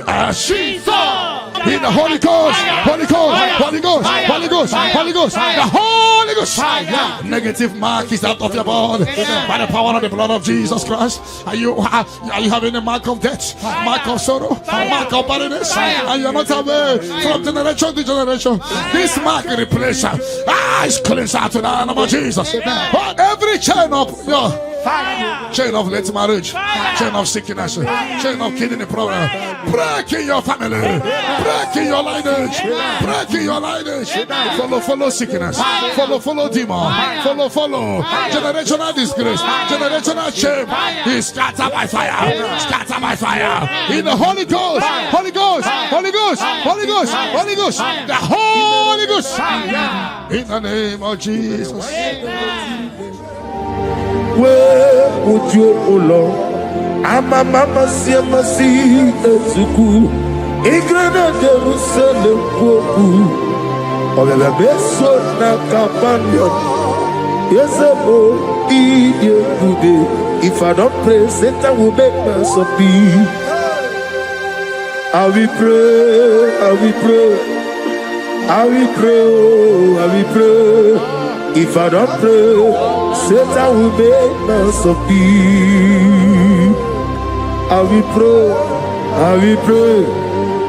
In the Holy Ghost, Holy Ghost, Holy Ghost, Holy Ghost, Holy Ghost, the Holy Ghost. Negative mark is out of your body by the power of the blood of Jesus Christ. Are you having a mark of death, mark of sorrow, mark of barrenness, and you're not aware from generation to generation? This mark replace is cleansed out to the name of Jesus. Every chain of chain of late marriage, chain of sickness, chain of kidney problem, break in your family, break in your lineage, break in your lineage. Follow sickness, follow demon, follow generational disgrace, generational shame. He scattered by fire, scattered by fire. In the Holy Ghost, Holy Ghost, Holy Ghost, Holy Ghost, Holy Ghost, the Holy Ghost. In the name of Jesus. Where would you, O Lord? Ama mama siama si etuku. Igrana Jerusalem koku. Obebe beso na kapanyo. Yesebo idye kude. If I don't pray, Satan will make us a peace. I will pray, I will pray, I will pray, I will pray. If I don't pray, Satan will make us a peace. I will pray, I will pray,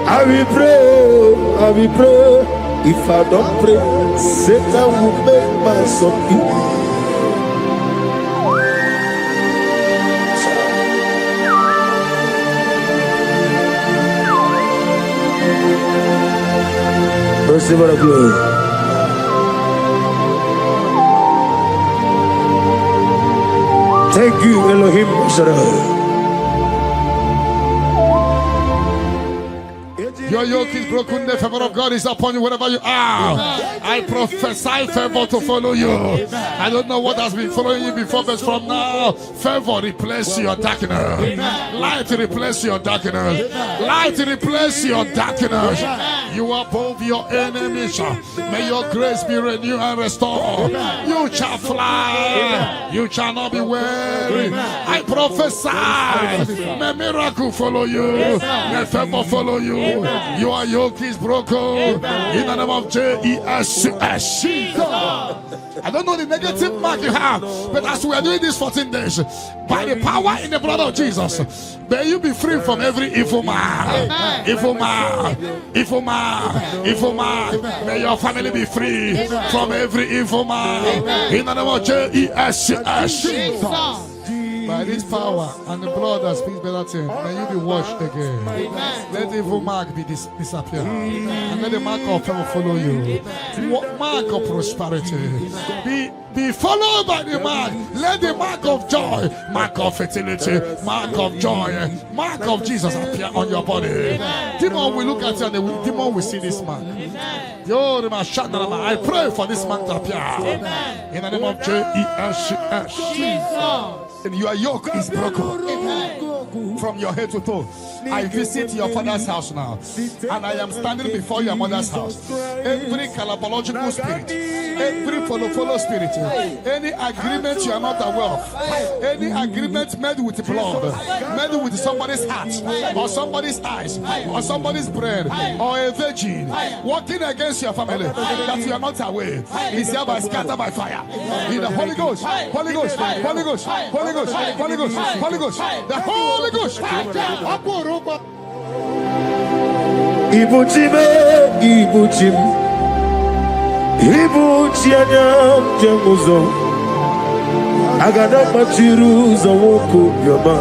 I will pray, I will pray. If I don't pray, Satan will make us a peace. Receive our glory. Thank you, Elohim Shaddai. Your yoke is broken, the favor of God is upon you wherever you are. I prophesy favor to follow you. I don't know what has been following you before, but from now, favor replace your darkness. Light replace your darkness. Light replace your darkness. You are above your enemies. May your grace be renewed and restored. You shall fly. You shall not be weary. I prophesy. May miracle follow you. May favor follow you. Your yoke is broken in the name of Jesus. I don't know the negative mark you have, but as we are doing this 14 days, by the power in the blood of Jesus, may you be free from every evil man. Evil man, evil man, evil man. May your family be free from every evil man in the name of Jesus. By this power and the blood that speaks better things, may you be washed again. Let the evil mark be disappear. And let the mark of favor follow you. Mark of prosperity. Be followed by the mark. Let the mark of joy, mark of fertility, mark of joy, mark of Jesus appear on your body. Demon will look at you and the demon will see this mark. I pray for this mark to appear. In the name of Jesus. And your yoke is broken from your head to toe. I visit your father's house now, and I am standing before your mother's house. Every calabological spirit, every follow spirit, any agreement you are not aware of, any agreement made with blood, made with somebody's heart, or somebody's eyes, or somebody's brain, or a virgin, working against your family that you are not aware, is hereby scattered by fire. In the Holy Ghost, Holy Ghost, Holy Ghost, Holy Ghost, Holy Ghost, Holy Ghost, the Holy Ghost. Ibuchime, Ibuchim, Ibuchianyam Jamuzo, Agada Machiruza Woko Yama,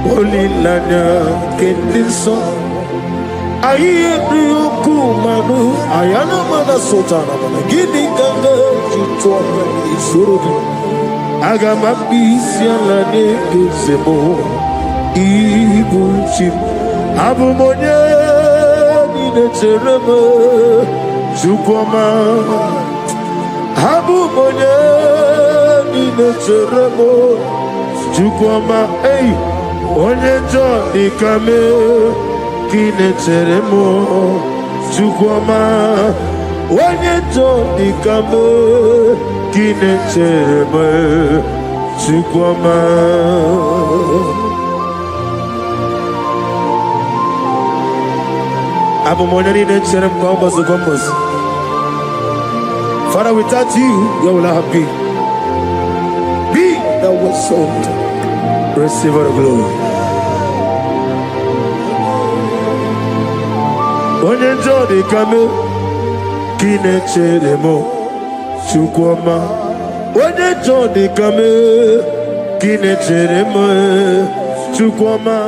Holy Lanya Kendinson, Ayuku Manu, Ayana Mana Sotana, Gini Ganga, Chitwa, Isuru, Agamapisia Lane Gizemo, Ibuchim, Abumonia. Terema Chukoma Abu Monya Nina Teremo Chukoma Hey Onyenjo Nikame Kine Teremo Chukoma Onyenjo Nikame Kine Teremo Chukoma. Father, without you, you will not be. Be that was sold. Receive all the glory. When you enjoy the camel, kineche demo, chukwama. When you enjoy the camel, kineche demo, chukwama.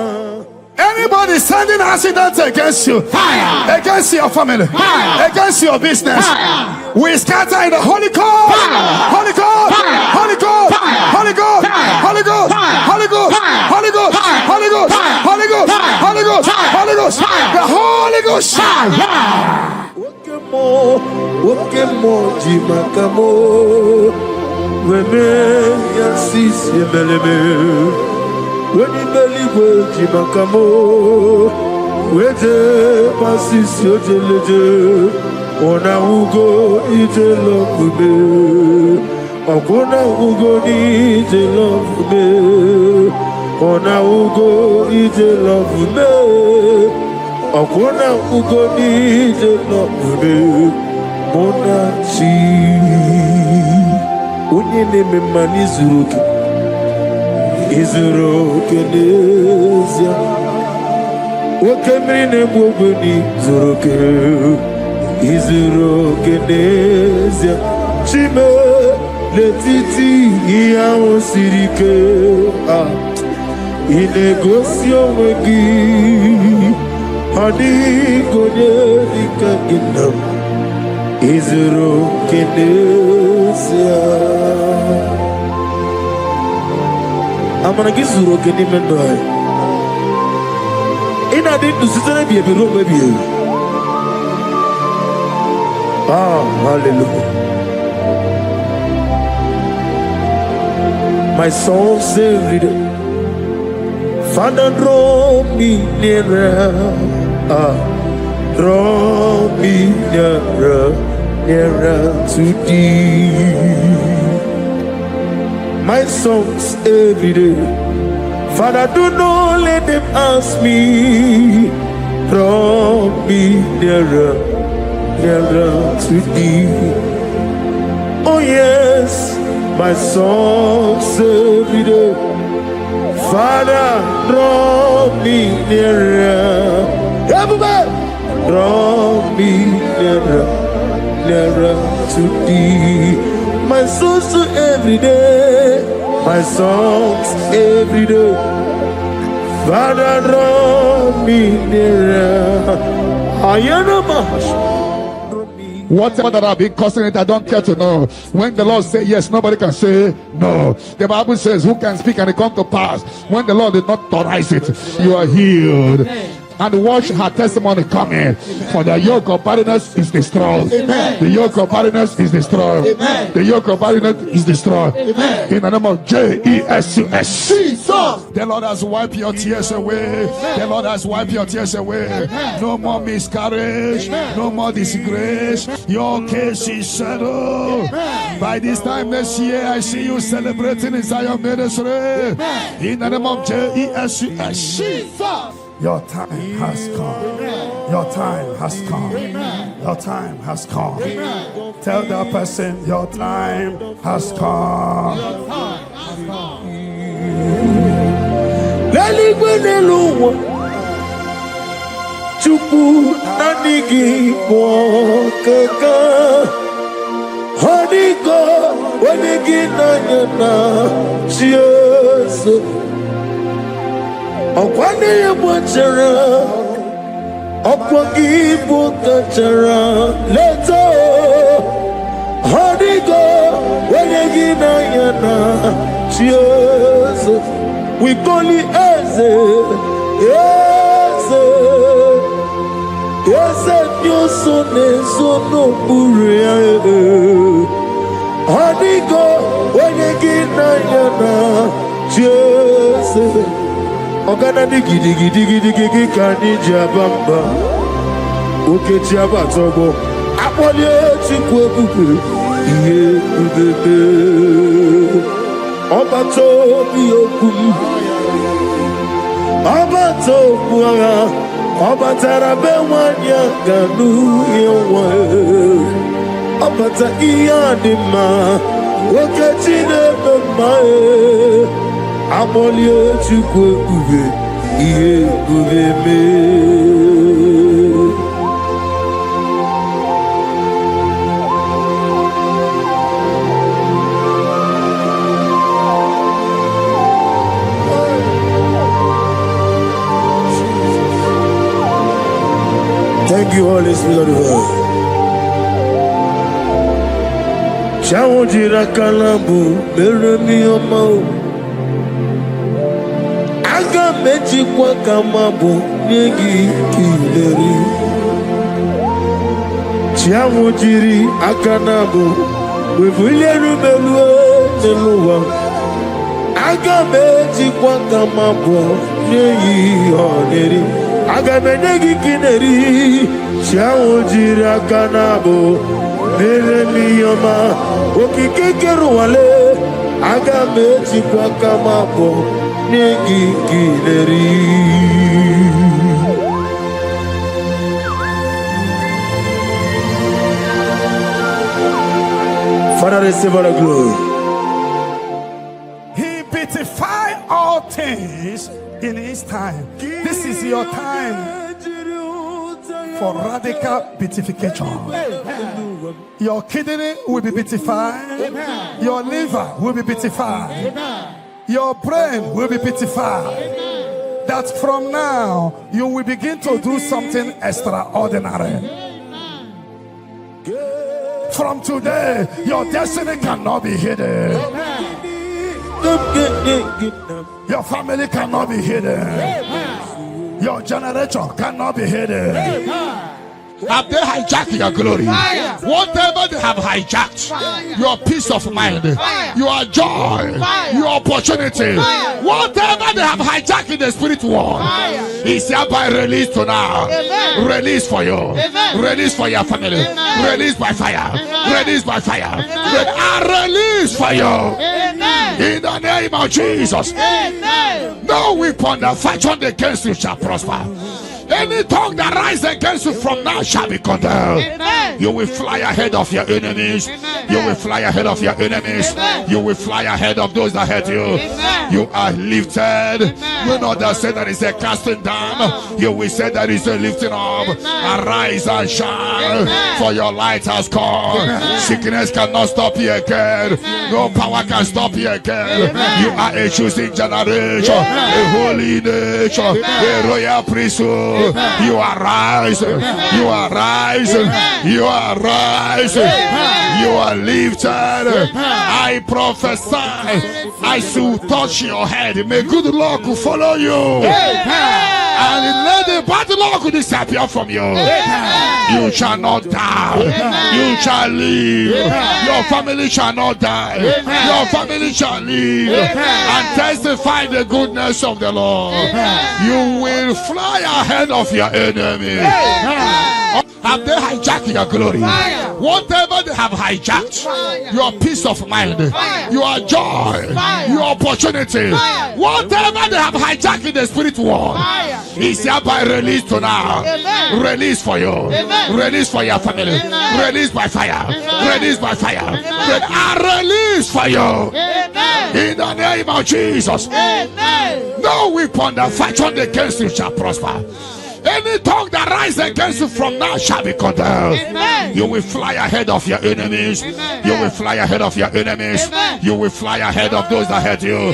Anybody sending accidents against you, fire. Against your family, fire. Against your business, fire. We scatter in the Holy Ghost, Holy Ghost, Holy Ghost, Holy Ghost, Holy Ghost, Holy Ghost, Holy Ghost, Holy Ghost, Holy Ghost, Holy Ghost, Holy Ghost, the Holy Ghost. Wakemo, jimakamo, weme yasis yemeleme. When you believe with Jimakamo, with the passes your jelly, Ona Ugo, eat a love with me. Ona Ugo, eat a love with me. Ona Ugo, eat a love with me. Ona Ugo, eat a love with me. Mona Chi, Unye name Manizuki. Izuro kenezia Wakemrine bwogoni zuroke Izuro kenezia Chime letiti iya osirike Inegosio wegi Hani gonye dikagina Izuro kenezia I'm gonna get Zuro can even buy. In I didn't do something be a room maybe. Ah, hallelujah. My soul saved it. Father, draw me nearer. Draw me nearer, nearer to thee. My songs every day. Father, do not let them ask me. Draw me nearer, nearer to thee. Oh yes, my songs every day. Father, draw me nearer. Everybody, draw me nearer, nearer to thee. My songs every day, my songs every day. Father, draw me nearer. Whatever that I've been causing it, I don't care to know. When the Lord says yes, nobody can say no. The Bible says, who can speak and it come to pass? When the Lord did not authorize it, you are healed. And watch her testimony coming. For the yoke of barrenness is destroyed. Amen. The yoke of barrenness is destroyed. Amen. The yoke of barrenness is destroyed. Amen. In the name of Jesus. The Lord has wiped your tears away. Amen. The Lord has wiped your tears away. Amen. No more miscarriage. Amen. No more disgrace. Your case is settled. Amen. By this time next year, I see you celebrating in Zion ministry. Amen. In the name of Jesus. Your time has come. Amen. Your time has come. Amen. Your time has come. Amen. Tell that person, your time has come. Your time has come. Chupu nanigi mwokaka Honigo wanigi nanyana Chiesu Okwane ye mwachara Okwangi bukachara Leto Honigo wanigi nanyana Chiesu We call it Eze Eze Eze Nyoso Nezono Buria Honigo wanigi nanyana Chiesu Ogana di gidi kani jabamba Oke jaba togo Apoli chikwe bubu Iye ubebe Obato bi okum Obato buara Obatara be wanya ganu yewa. Obata iya dima. Okechine be mae. Amolie chukwe ube. Iye ube me. Thank you, Holy Spirit of God. Shawojira kalambu meremi omo. Aga meji kwa kamabu negi kileri. Shawojiri akanabu wevuleru melue neluwa. Aga meji kwa kamabu negi oneri. Aga menegi kineri. Shawojira kanabo meremi yoma okikekeru wale aga meji kwa kamabo negi kineri. Father, receive all the glory. He beautified all things in his time. This is your time for radical beatification. Your kidney will be beatified. Your liver will be beatified. Your brain will be beatified. That from now you will begin to do something extraordinary. From today, your destiny cannot be hidden. Your family cannot be hidden. Your generation cannot be hidden. Have they hijacked your glory? Whatever they have hijacked, your peace of mind, your joy, your opportunity, whatever they have hijacked in the spirit world, is hereby released to now. Release for you, release for your family, release by fire, release by fire, release for you. In the name of Jesus. No weapon that fashioned against you shall prosper. Any tongue that rises against you from now shall be condemned. You will fly ahead of your enemies. You will fly ahead of your enemies. You will fly ahead of those that hurt you. You are lifted. You know that say that is a casting down. You will say that is a lifting up. Arise and shine, for your light has come. Sickness cannot stop you again. No power can stop you again. You are a choosing generation, a holy nation, a royal priesthood. You are rising, you are rising, you are rising, you are lifted. I prophesy, I should touch your head. May good luck follow you. And let the bad luck disappear from you. You shall not die. You shall live. Your family shall not die. Your family shall live and testify the goodness of the Lord. You will fly ahead of your enemy. Have they hijacked your glory? Whatever they have hijacked, your peace of mind, your joy, your opportunity, whatever they have hijacked in the spirit world, is hereby released to now. Release for you, release for your family, release by fire, release by fire, release for you. In the name of Jesus. No weapon that fashioned against you shall prosper. Any tongue that rises against you from now shall be condemned. You will fly ahead of your enemies. You will fly ahead of your enemies. You will fly ahead of those that hurt you.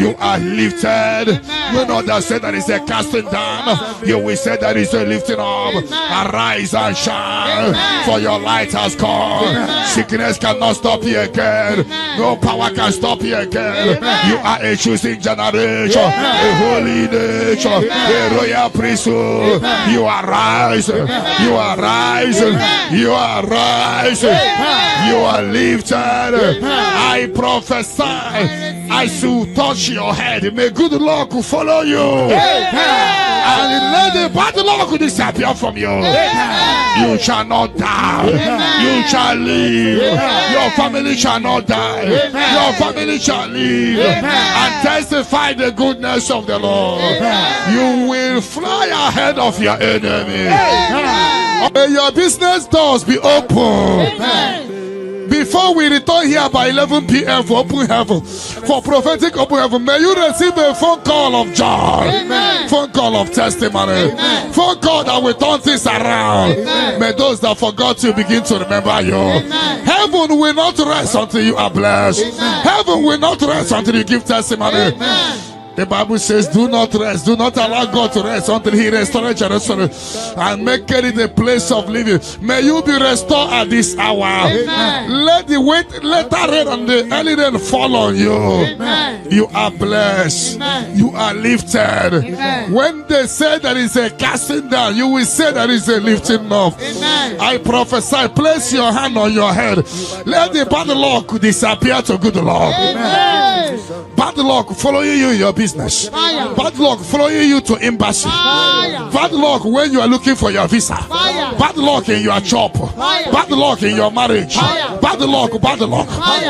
You are lifted. You know that say that is a casting down. You will say that is a lifting up. Arise and shine, for your light has come. Sickness cannot stop you again. No power can stop you again. You are a choosing generation, a holy nation, a royal priesthood. You are rising, you are rising, you are rising, you are lifted. I prophesy, I should touch your head. May good luck follow you. And let the bad luck disappear from you. You shall not die. You shall live. Your family shall not die. Your family shall live and testify the goodness of the Lord. You will fly ahead of your enemy. May your business doors be open. Before we return here by 11 p.m. for open heaven, for prophetic open heaven, may you receive a phone call of joy, phone call of testimony, phone call that will turn things around. May those that forgot you begin to remember you. Heaven will not rest until you are blessed. Heaven will not rest until you give testimony. The Bible says, do not rest, do not allow God to rest until he restores Jerusalem and make it a place of living. May you be restored at this hour. Let the later rain and the early rain fall on you. You are blessed. You are lifted. When they say there is a casting down, you will say there is a lifting up. I prophesy, place your hand on your head. Let the bad luck disappear to good luck. Bad luck following you in your business. Bad luck following you to embassy. Bad luck when you are looking for your visa. Bad luck in your job. Bad luck in your marriage. Bad luck, bad luck.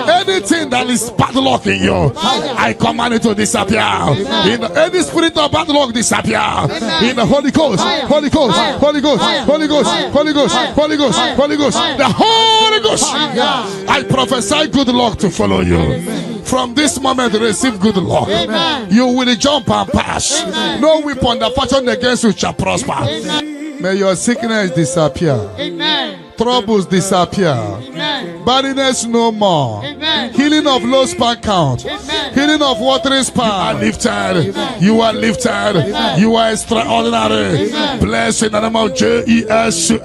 Anything that is bad luck in you, I command it to disappear. In any spirit of bad luck, disappear. In the Holy Ghost, Holy Ghost, Holy Ghost, Holy Ghost, Holy Ghost, Holy Ghost, Holy Ghost, the Holy Ghost. I prophesy good luck to follow you. From this moment, receive good luck. You will jump and pass. No weapon that fashion against you shall prosper. May your sickness disappear. Troubles disappear. Barrenness no more. Healing of low sperm count. Healing of watering sperm. You are lifted. You are lifted. You are extraordinary. Blessed in the name of Jesus.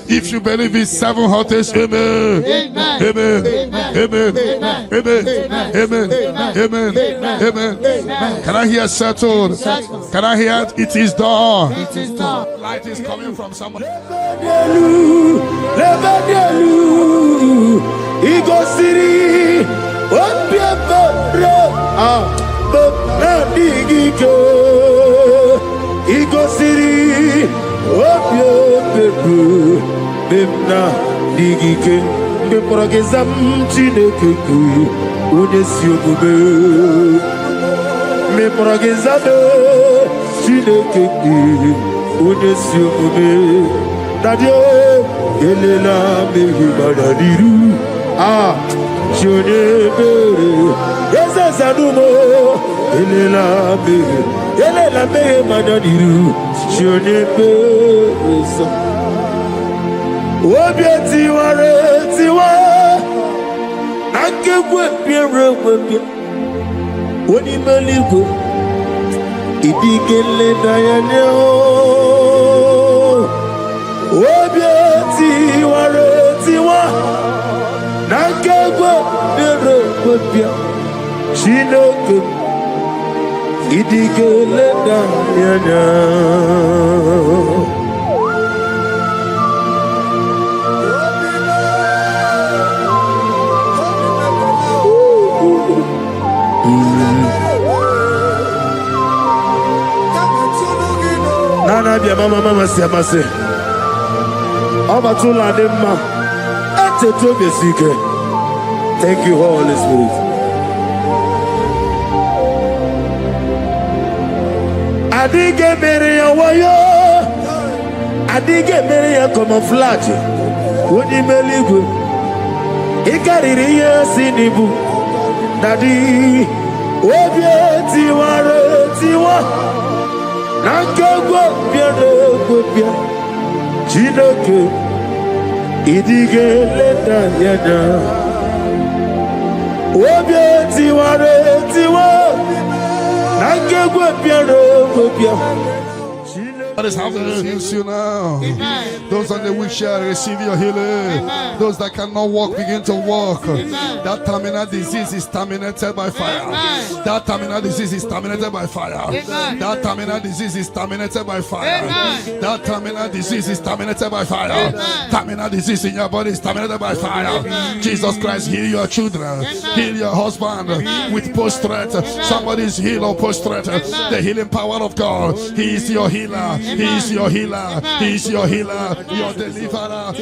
If you believe it, 7 hottest, amen. Amen. Amen. Amen. Amen. Amen. Amen. Can I hear settled? Can I hear it is done? It is done. Light is coming from someone. Ego City, Ego City, Bemna digike beprogezam chineke ku unesiogube me progezado chineke ku unesiogube dadio elela mehi badadiru chonebe ezazanumo elela mehi badadiru chonebe Obieti ware tiwa Nankekwe piere webia Oni meligo Idigele dayane Obieti ware tiwa Nankekwe piere webia Chinoke Idigele dayane Nana bia mama siamase Obatula demma Ete to besike. Thank you, Holy Spirit. Adige mere ya wayo Adige mere ya camouflage Woni meligwe Ikariri ya sinibu Dadi Obieti ware tiwa Nankegwe biere gwebia Chinoke Idige leda yada Obieti ware tiwa Nankegwe biere gwebia That is how to heals you now. Amen. Those on the wheelchair receive your healing. Amen. Those that cannot walk begin to walk. Amen. That terminal disease is terminated by fire. Amen. That terminal disease is terminated by fire. Amen. That terminal disease is terminated by fire. Amen. That terminal disease is terminated by fire. Amen. Terminal disease in your body is terminated by fire. Amen. Jesus Christ, heal your children. Amen. Heal your husband. Amen. With post-threat. Somebody is healed or post-threat. The healing power of God. He is your healer. He's your healer. He's your healer. Your deliverer.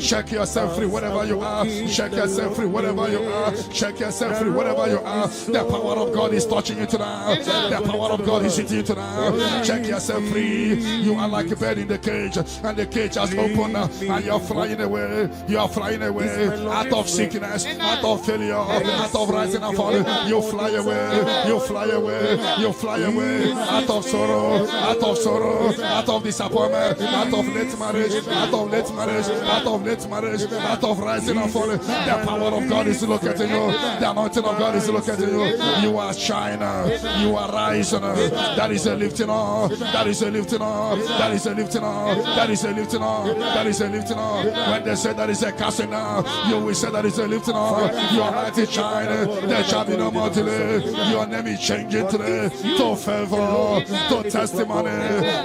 Shake yourself free wherever you are. Shake yourself free wherever you are. Shake yourself free wherever you are. The power of God is touching you tonight. The power of God is hitting you tonight. Shake yourself free. You are like a bird in the cage, and the cage has opened, and you're flying away. You are flying away out of sickness, out of failure, out of rising and falling. You fly away. You fly away. You fly away out of sorrow, out of sorrow, out of disappointment, out of late marriage, out of late marriage, out of late marriage, out of rising and falling. The power of God is locating you. The anointing of God is locating you. You are shining. You are rising. That is a lifting up. That is a lifting up. That is a lifting up. That is a lifting up. That is a lifting up. When they say that is a casting down, you will say that is a lifting up. Your light is shining. There shall be no more delay. Your name is changing today to favor, to testimony,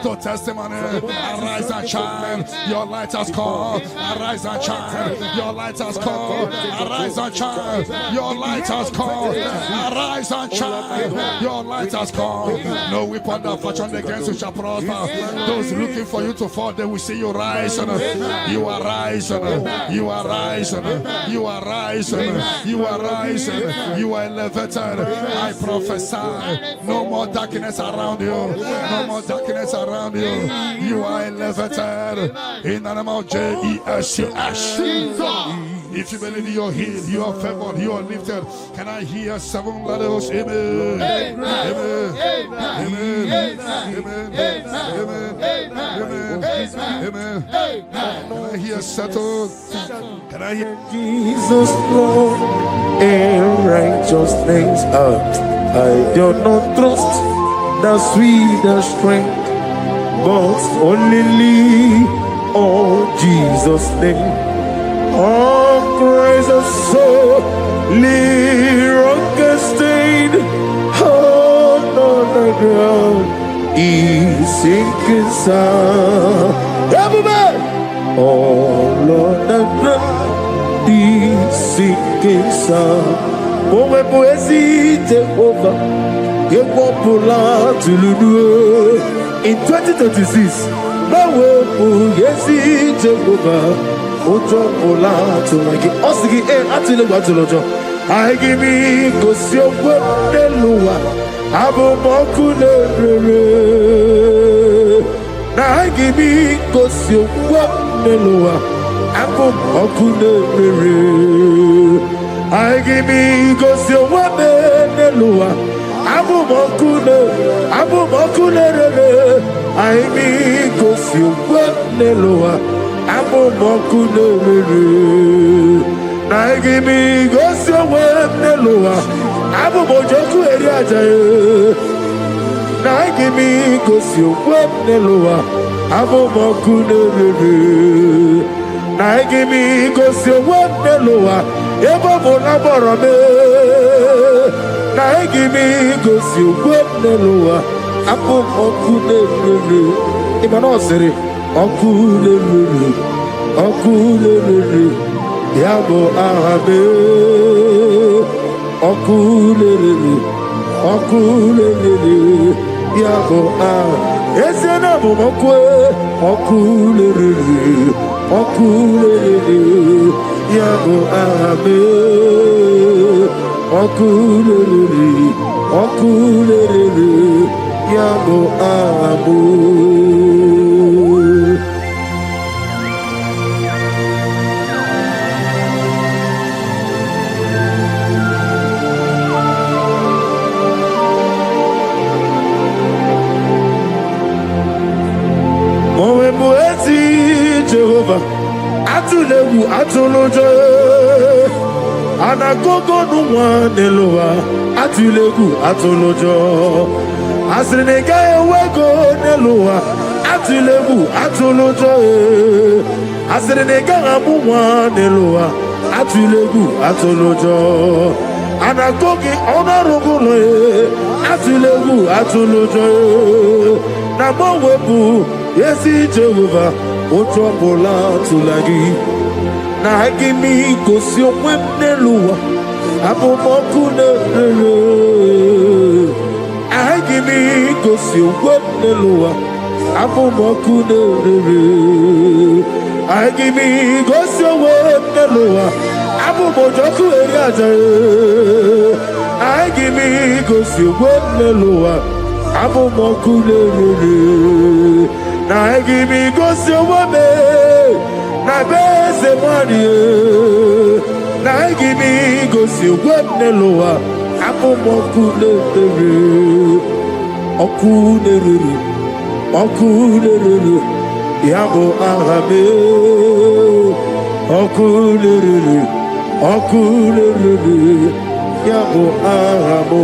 to testimony. Arise and shine. Your light has come. Arise and shine. Your light has come. Arise and shine. Your light has come. Arise and shine. Your light has come. No weapon that fashion against you shall prosper. Those looking for you to fall, they will see you rise. You are rising. You are rising. You are rising. You are rising. You are elevated. I prophesy. No more darkness around you. No more darkness around you. You are elevated. In the name of Jesus. If you believe you are healed, you are favored, you are lifted. Can I hear 7 letters? Amen. Amen. Amen. Amen. Amen. Amen. Can I hear settled? Can I hear Jesus Lord and righteousness? I do not trust the sweetest strength, but only on Jesus' name. Oh, praise the soul, rock stain. Oh, no, the ground is sinking sound. Everybody! Oh, Lord, the ground is sinking sound. Oh, my poesy take over. It won't pull out to Lulu. In 2036, no way, poesy take over. Ojo ola to like osigi atile gba to lojo I give me go si ogbo deluwa abo moku le rere na I give me go si ogbo deluwa abo moku le rere I give me go si ogbo deluwa abo moku le rere I me go si ogbo deluwa Abo moku nerere, na igimi gosi owe neluwa. Abo mojoku eri ajaye, na igimi gosi owe neluwa. Abo moku nerere, na igimi gosi owe neluwa. Ebo monaboro me, na igimi gosi owe neluwa. Abo moku nerere, imano sere. Okulele, yabo ahabe. Okulele, yabo ah. Esena mokwe. Okulele, yabo ahabe. Okulele, yabo ahabu. Jehovah, atulewu atulojo, anagogo nuwa nelowa, atulewu atulojo, asrinega ewego nelowa, atulewu atulojo, asrinega amuwa nelowa, atulewu atulojo, anagogi onarugulo, atulewu atulojo, namowebu yesi Jehovah. Otropola tulagi na agimi kosi omweneluwa abomoku nerere give me go see what the lower. I give me go see what the lower. I give me go see what the lower. I give me go see what na best money. I give me go see what the lower. Okulere, yabo arabe. Okulere, yabo arabo.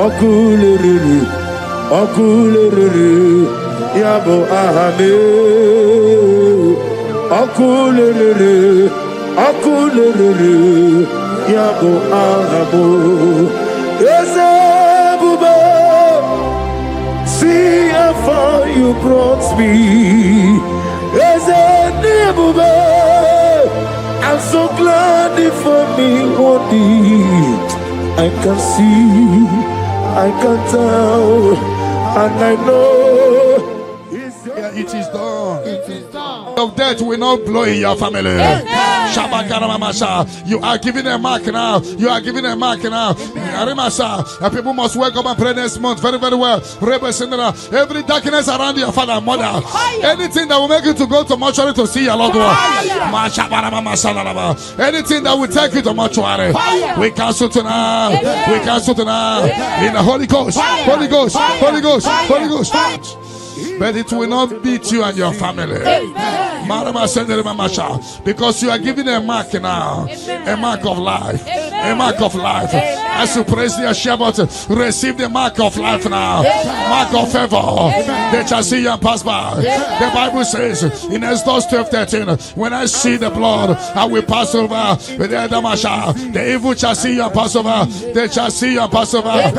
Okulere, yabo arabe. Okulere, yabo arabo. Ezebuba. See how far you brought me. As a neighbor, I'm so glad for me one day. I can see, I can tell, and I know. It is done. Of death will not blow in your family. You are giving a mark now. You are giving a mark now. People must wake up and pray next month very, very well. Every darkness around your father and mother, anything that will make you to go to mortuary to see your loved one, anything that will take you to mortuary, we cancel tonight. We cancel tonight in the Holy Ghost. Holy Ghost. Holy Ghost. Holy Ghost. But it will not beat you and your family. Because you are giving a mark now, a mark of life, a mark of life. As you praise the Shabbat, receive the mark of life now, mark of favor. They shall see you and pass by. The Bible says in Exodus 12:13, when I see the blood, I will pass over. The evil shall see you and pass over. They shall see you and pass over.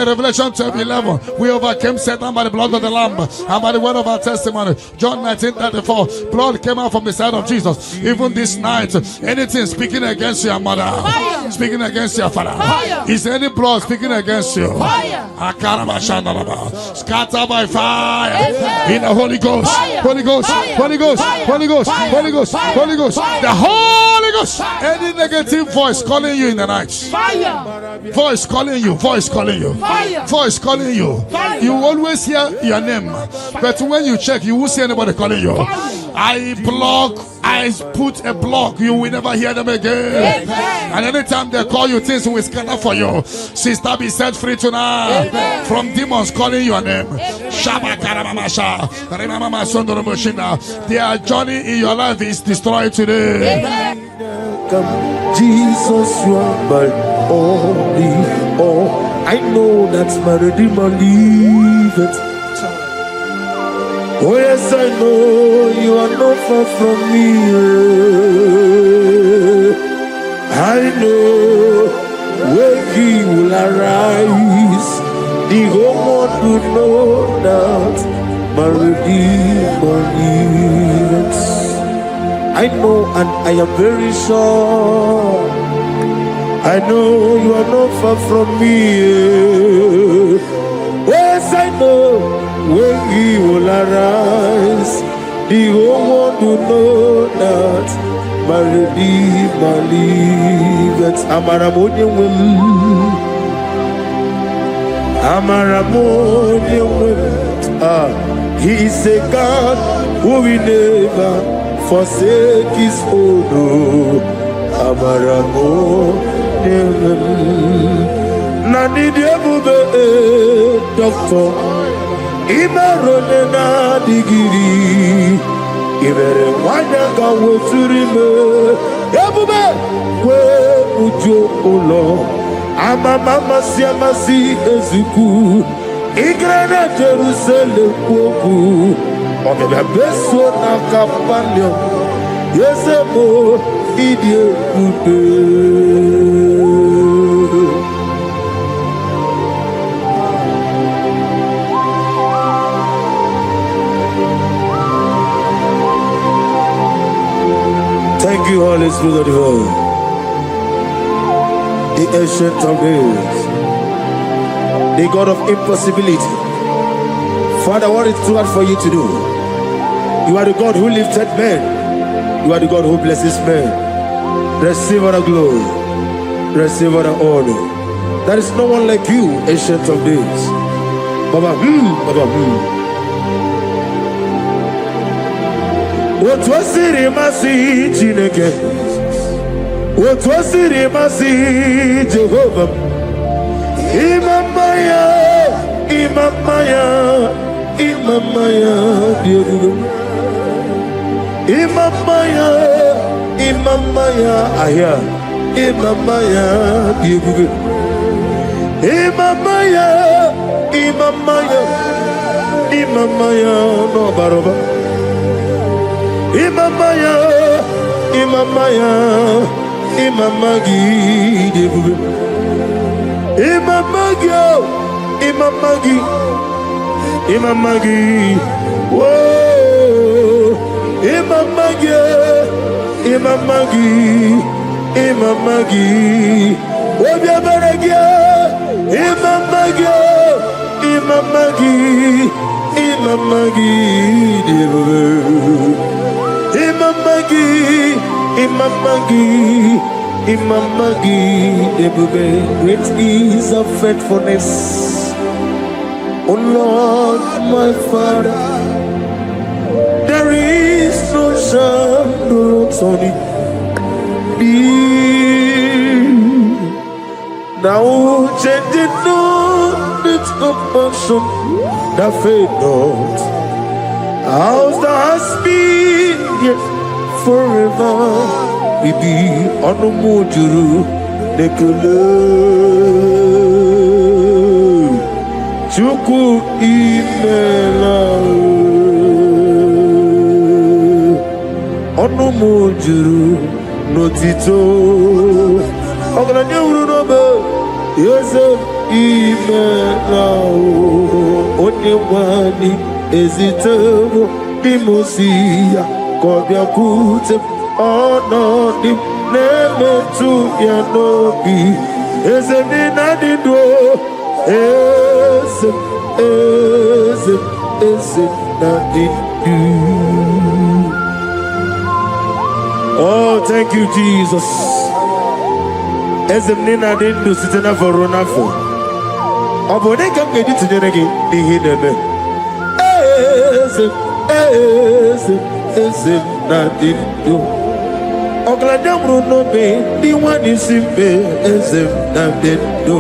Revelation 12:11, we overcame Satan by the blood of the Lamb and by the word of our testimony. John 19:34, blood came out from the side of Jesus. Even this night, anything speaking against your mother, speaking against your father, is there any blood speaking against you? Scatter by fire in the Holy Ghost. Holy Ghost. Holy Ghost. Holy Ghost. Holy Ghost. Holy Ghost. The Holy Ghost. Any negative voice calling you in the night, voice calling you, voice calling you, voice calling you. You always hear your name, but when you check, you won't see anybody calling you. I put a block. You will never hear them again. And anytime they call you, things will scatter for you. Sister, be set free tonight from demons calling your name. Their journey in your life is destroyed today. Jesus, you are my only all. I know that's my Redeemer liveth. Oh yes, I know you are not far from me. I know when he will arise, the whole world will know that my Redeemer lives. I know and I am very sure. I know you are not far from me. Yes, I know when he will arise, the whole world will know that my Redeemer liveth. He is a God who will never forsake his own. Nani diabube doctor Imerone na digiri Ibere wanyanga weturime Yabube kwe ujo ulo Ama mama siamasi eziku Igrana Jerusalem kwoku Omebe beso na kapalyo Yesebo idie kude. Thank you, Holy Spirit of the world, the ancient of days, the God of impossibility. Father, what is too hard for you to do? You are the God who lifted men. You are the God who blesses men. Receive all the glory. Receive all the honor. There is no one like you, ancient of days. Baba, Baba, What was it, Masi Chineke? What was it, Masi Jehovah? Imamaya, Imamaya, Imamaya, Imamaya, Imamaya, Aya, Imamaya, Imamaya, Imamaya, Imamaya, no baroba. Imamaya, Imamaya, Imamagi, Imamagi, Imamagi, Imamagi, whoa, Imamagi, Imamagi, Imamagi, Obiabaragi, Imamagi, Imamagi, Imamagi, Imamagi, Imamagi, Imamagi, great is of faithfulness. Oh Lord, my Father, there is no shadow on it. Now changing not its compassion that fade not. How's the husband yet forever? We be on the mojuru nekele chuku imela on the mojuru notito ogana nyuru no be yese imela onye wani ezitebo bimosia kobia kute ono dim nemetu ya nobi ezeni nadido eze nadido. Oh, thank you, Jesus. Ezeni nadido sitena vorona for obone kam gedi tunyenegi di hidebe eze nadido ogladamru no be di wani simbe eze nadido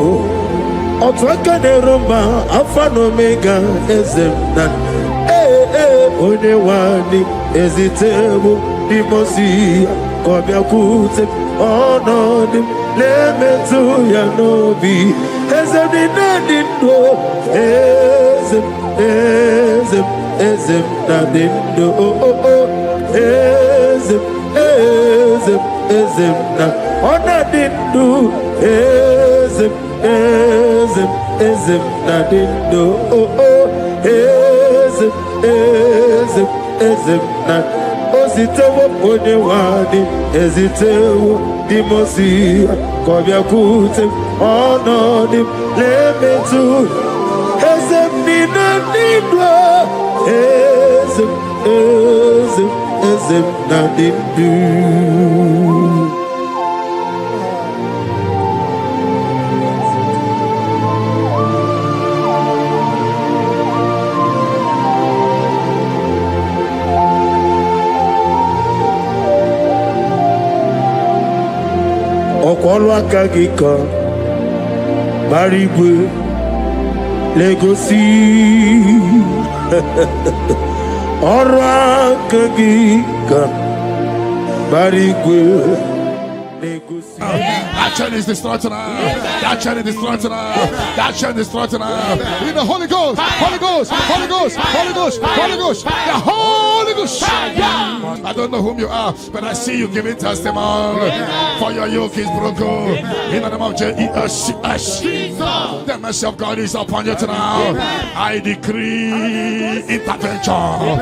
otwaka de romba alpha no omega eze nad onye wani ezitebo di mosi kobia kute onodi lemetu ya nobi eze nadido eze nadido eze na onadido eze nadido eze na ositewo onye wadi ezitewo dimosi kobia kute onodi lemetu eze nadido eze nadido. Ọkwọlụ aka gị ka gbara igwe legosi ọrụ aka gị ka gbara igwe legosi. That chain is destroyed tonight. That chain is destroyed tonight. That chain is destroyed tonight. In the Holy Ghost, Holy Ghost, Holy Ghost, Holy Ghost, Holy Ghost, the Holy Ghost. I don't know whom you are, but I see you giving testimony. For your yoke is broken. In the name of Jesus. The mercy of God is upon you tonight. I decree intervention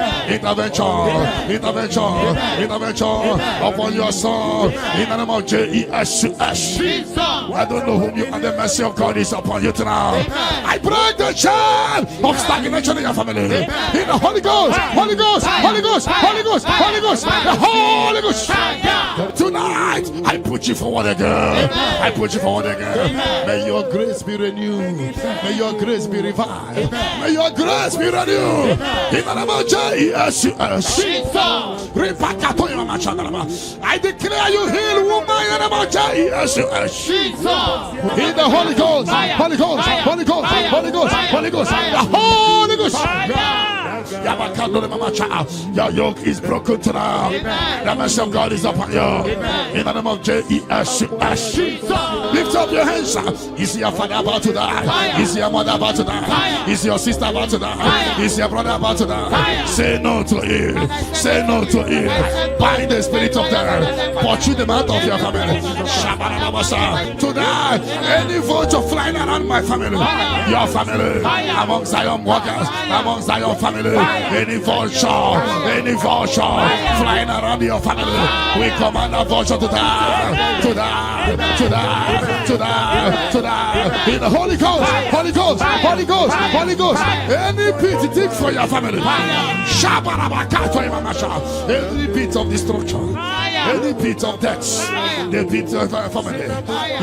upon your soul. In the name of Jesus. I don't know whom you are. The mercy of God is upon you tonight. I break the chain of stagnation in your family. In the Holy Ghost, Holy Ghost, Holy Ghost, Holy Ghost, Holy Ghost, the Holy Ghost. Tonight, I put you forward again. I put you forward again. May your grace be renewed. May your grace be revived. May your grace be renewed. In the name of Jesus. I declare you heal, woman. In the name of Jesus. In the Holy Ghost, Holy Ghost, Holy Ghost, Holy Ghost, Holy Ghost, the Holy Ghost. Your yoke is broken tonight. The mercy of God is upon you. In the name of Jesus. Lift up your hands. Is your father about to die? Is your mother about to die? Is your sister about to die? Is your brother about to die? Say no to it. Say no to it. Bind the spirit of death. Pursue them out of your family. Tonight, any vulture flying around my family, your family, among Zion walkers, among Zion family, any vulture flying around your family, we command a vulture to die, to die, to die, to die, to die. In the Holy Ghost, Holy Ghost, Holy Ghost, Holy Ghost. Any pit dig for your family. Any pit of destruction, any pit of death, the pit of your family.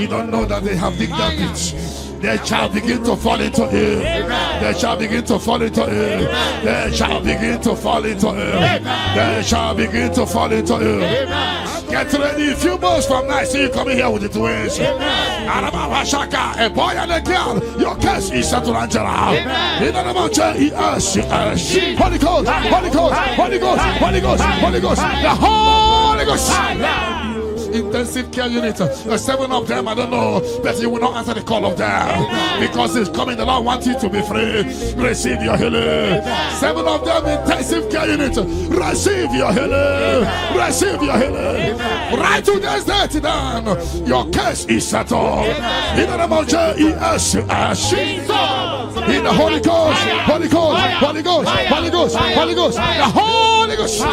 You don't know that they have digged that pit. They shall begin to fall into it. They shall begin to fall into it. They shall begin to fall into it. They shall begin to fall into it. Get ready. A few months from now, see you coming here with the twins. A boy and a girl. Your case is settled, Angela. In the name of Jesus. Holy Ghost, Holy Ghost, Holy Ghost, Holy Ghost, Holy Ghost, the Holy Ghost. Intensive care unit, 7 of them, I don't know, but you will not answer the call of them because it's coming. The Lord wants you to be free. Receive your healing. 7 of them, intensive care unit, receive your healing. Receive your healing. Right to this day, down. Your case is settled. In the name of Jesus. In the Holy Ghost, Holy Ghost, Holy Ghost, Holy Ghost, Holy Ghost, the Holy Ghost.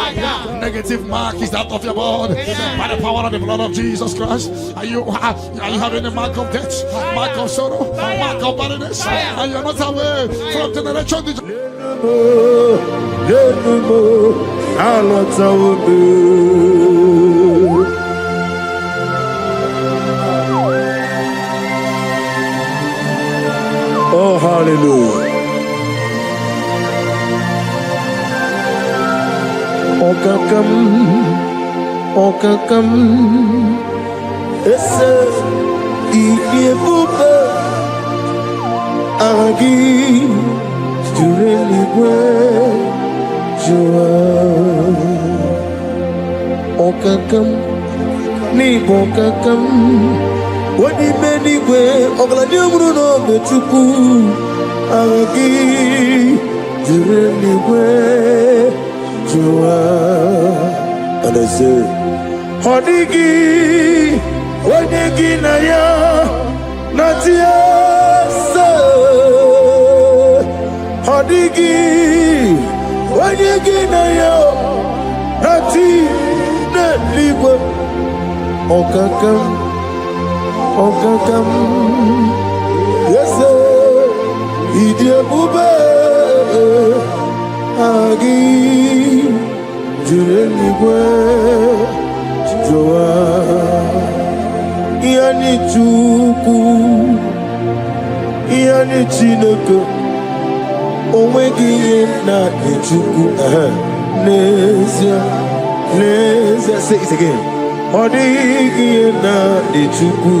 Negative mark is out of your body by the power of the blood of Jesus Christ. Are you having a mark of death, mark of sorrow, mark of barrenness, and you're not away from generation to generation? Oh, hallelujah. Okakam, esse EBUKA, Aragi, Jureligwe, Joa. Okakam, ni bokakam, wadi benigwe, ogladi bruno betuku, Aragi, Jureligwe, Joa. And I say, Hodigi, Wadigi Naya, Natia, Hodigi, Wadigi Naya, Nati, Netliwa, Okakam, yes, Idiabube, Agi. Jureligwe, Joa, Yani Chuku, Yani Chinoko, Omegi na Chuku, Nezia, say it again. Odigi na Chuku,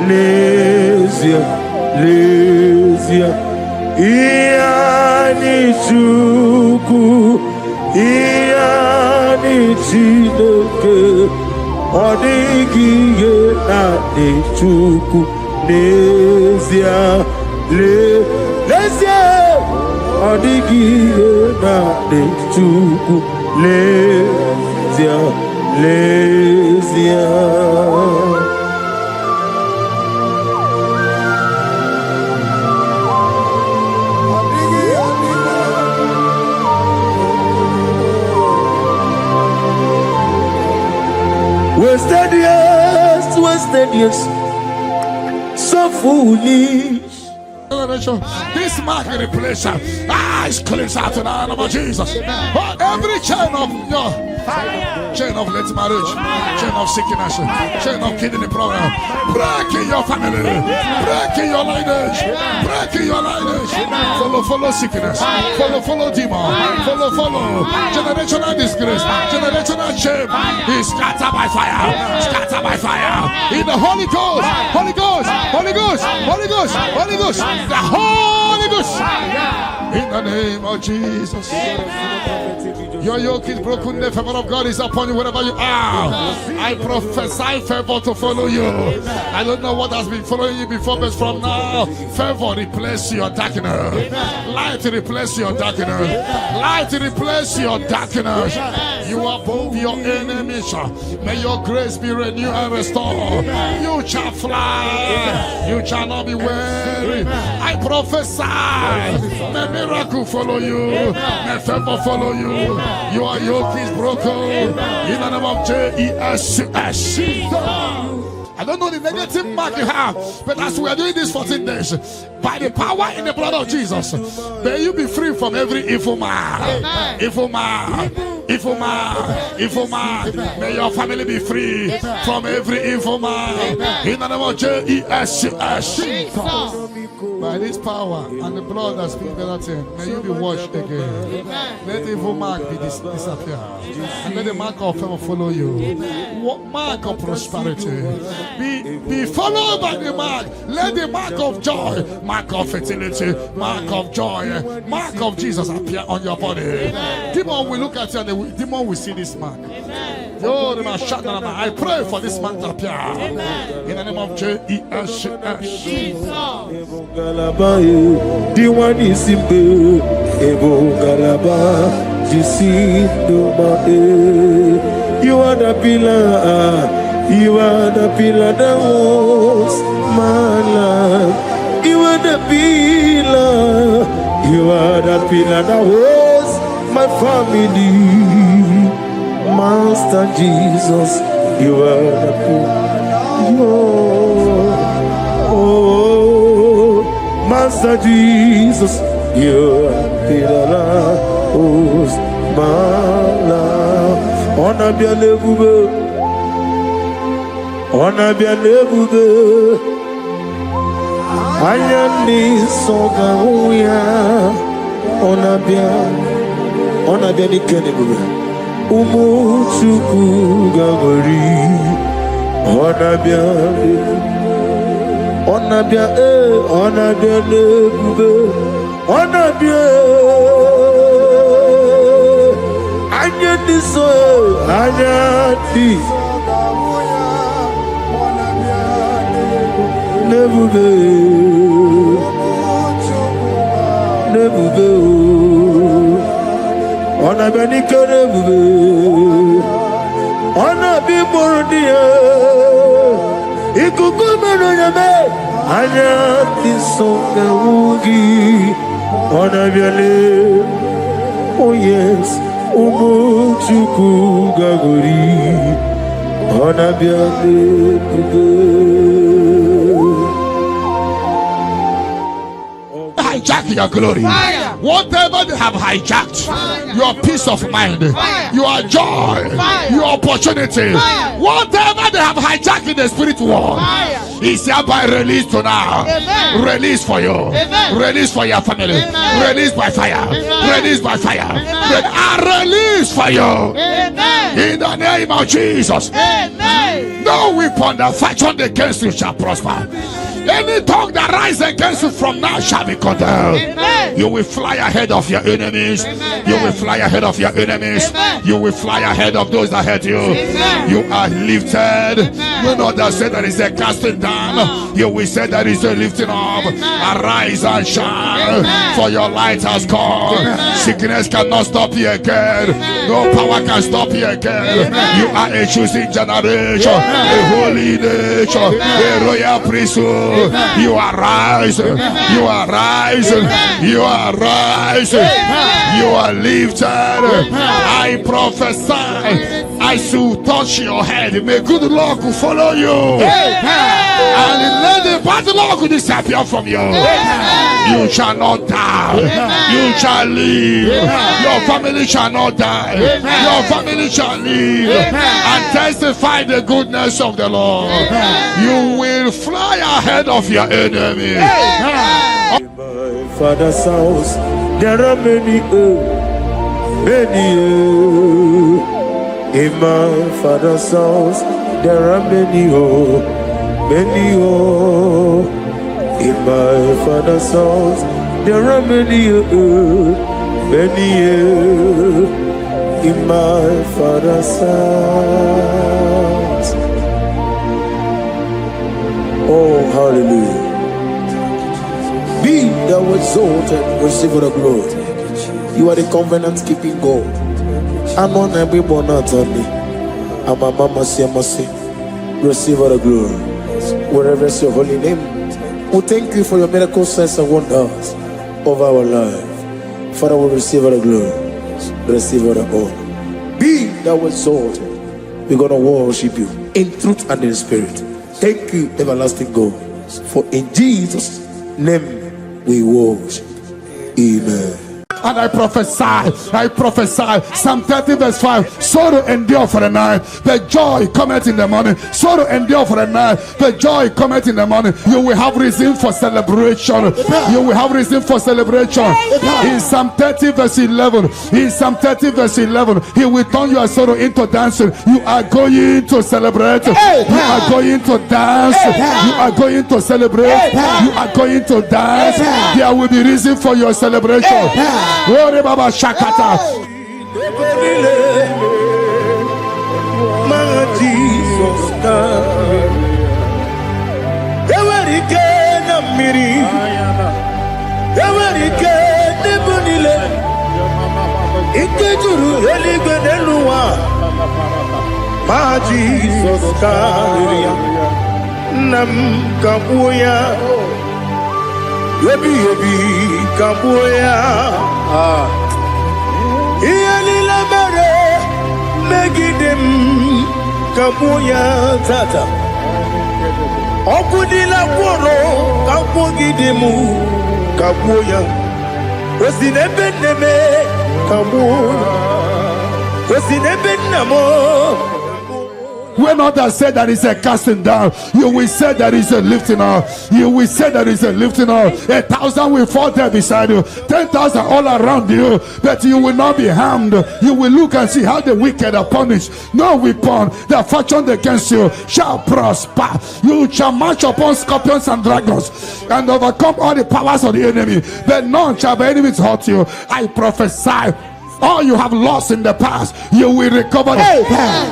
Nezia, Yani Chuku. Yani Chineke, Odigiye na Chuku, Nezia, Odigiye na Chuku, Wasted years, so foolish. This mark replace eyes cleanse out in the name of Jesus. But every chain of your chain of late marriage, chain of sickness, chain of kidney problem, break in your family, break in your lineage, break in your lineage. Follow sickness, follow demon, follow generational disgrace, generational shame. Be scattered by fire, scattered by fire. In the Holy Ghost, Holy Ghost, Holy Ghost, Holy Ghost, Holy Ghost, the Holy Ghost. In the name of Jesus. Your yoke is broken, the favor of God is upon you wherever you are. I prophesy favor to follow you. I don't know what has been following you before, but from now, favor replace your darkness. Light replace your darkness. Light replace your darkness. You are above your enemies. May your grace be renewed and restored. You shall fly. You shall not be weary. I prophesy. May miracle follow you. May favor follow you. Your yoke is broken. In the name of Jesus. I don't know the negative mark you have, but as we are doing this 14 days, by the power in the blood of Jesus, may you be free from every evil man. Evil man. Evil man, evil man. May your family be free from every evil man. In the name of Jesus. By this power and the blood that speaks better thing, may you be washed again. Let the evil mark be disappear. And let the mark of favor follow you. Mark of prosperity. Be followed by the mark. Let the mark of joy, mark of fertility, mark of joy, mark of Jesus appear on your body. Demon will look at you and the demon will see this mark. I pray for this mark to appear. In the name of Jesus. The one is simple. You are the pillar. You are the pillar that holds my life. You are the pillar. You are the pillar that holds my family. Master Jesus, you are the pillar. Oh, Master Jesus, you are the pillar that holds my life. On a bien levé. On a bien évolué, Ayani Songaouya, on a bien évolué, Umuchuku Gabori, on a bien évolué, on a bien évolué, on a bien Ayani So, Ayani. Nebuve, on a bien nebuve, on a bien mordia, ikukumenonyame, anya tisonga ugi, on a bien oh yes, umuchuku gagori, on a bien nebuve. Hijack your glory. Fire. Whatever they have hijacked, fire. Your peace of mind, fire. Your joy, fire. Your opportunity, fire. Whatever they have hijacked in the spirit world, fire. Is hereby released to now. Amen. Release for you. Amen. Release for your family. Amen. Release by fire. Amen. Release by fire. Release for you. Amen. In the name of Jesus. Amen. No weapon that fashioned against you shall prosper. Any tongue that rises against you from now shall be condemned. Amen. You will fly ahead of your enemies. Amen. You will fly ahead of your enemies. Amen. You will fly ahead of those that hurt you. Amen. You are lifted. Amen. You know that said that is a casting down. You will say that is a lifting up. Arise and shine, for your light has come. Sickness cannot stop you again. No power can stop you again. You are a choosing generation, a holy nation, a royal priesthood. You are rising. You are rising. You are rising. You are lifted. I prophesy. I should touch your head. May good luck follow you. And let the bad luck disappear from you. You shall not die. You shall live. Your family shall not die. Your family shall live and testify the goodness of the Lord. You will fly ahead of your enemy. In my father's house, there are many, many. In my father's house, there are many, many. In my father's house, there are many, many. In my father's house. Oh, hallelujah. Be thou exalted, receive the glory. You are the covenant keeping God. I'm on every born out on me. I'm a mama, say, receive the glory. Wherever is your holy name, we thank you for your miracle signs and wonders over our life. Father, we receive the glory, receive the honor. Be thou exalted. We're going to worship you in truth and in spirit. Thank you, everlasting God, for in Jesus' name we worship. Amen. And I prophesy, Psalm 30 verse 5, sorrow endure for the night, but joy cometh in the morning. Sorrow endure for the night, but joy cometh in the morning. You will have reason for celebration. You will have reason for celebration. In Psalm 30 verse 11, in Psalm 30 verse 11, he will turn your sorrow into dancing. You are going to celebrate. You are going to dance. You are going to celebrate. You are going to dance. There will be reason for your celebration. Glory Baba Shakata. My Jesus God. My Jesus God. Nam Kabuya. Yebi Kabuya. Iyalila bare megidem Kabuya tata. Okudila kworo Kabugidemu Kabuya. Osinebendeme Kabuya. Osinebenamo. When others say that is a casting down, you will say that is a lifting up. You will say that is a lifting up. 1,000 will fall there beside you, 10,000 all around you, but you will not be harmed. You will look and see how the wicked are punished. No weapon that fashioned against you shall prosper. You shall march upon scorpions and dragons and overcome all the powers of the enemy, but none shall by any means hurt you. I prophesy. All you have lost in the past, you will recover.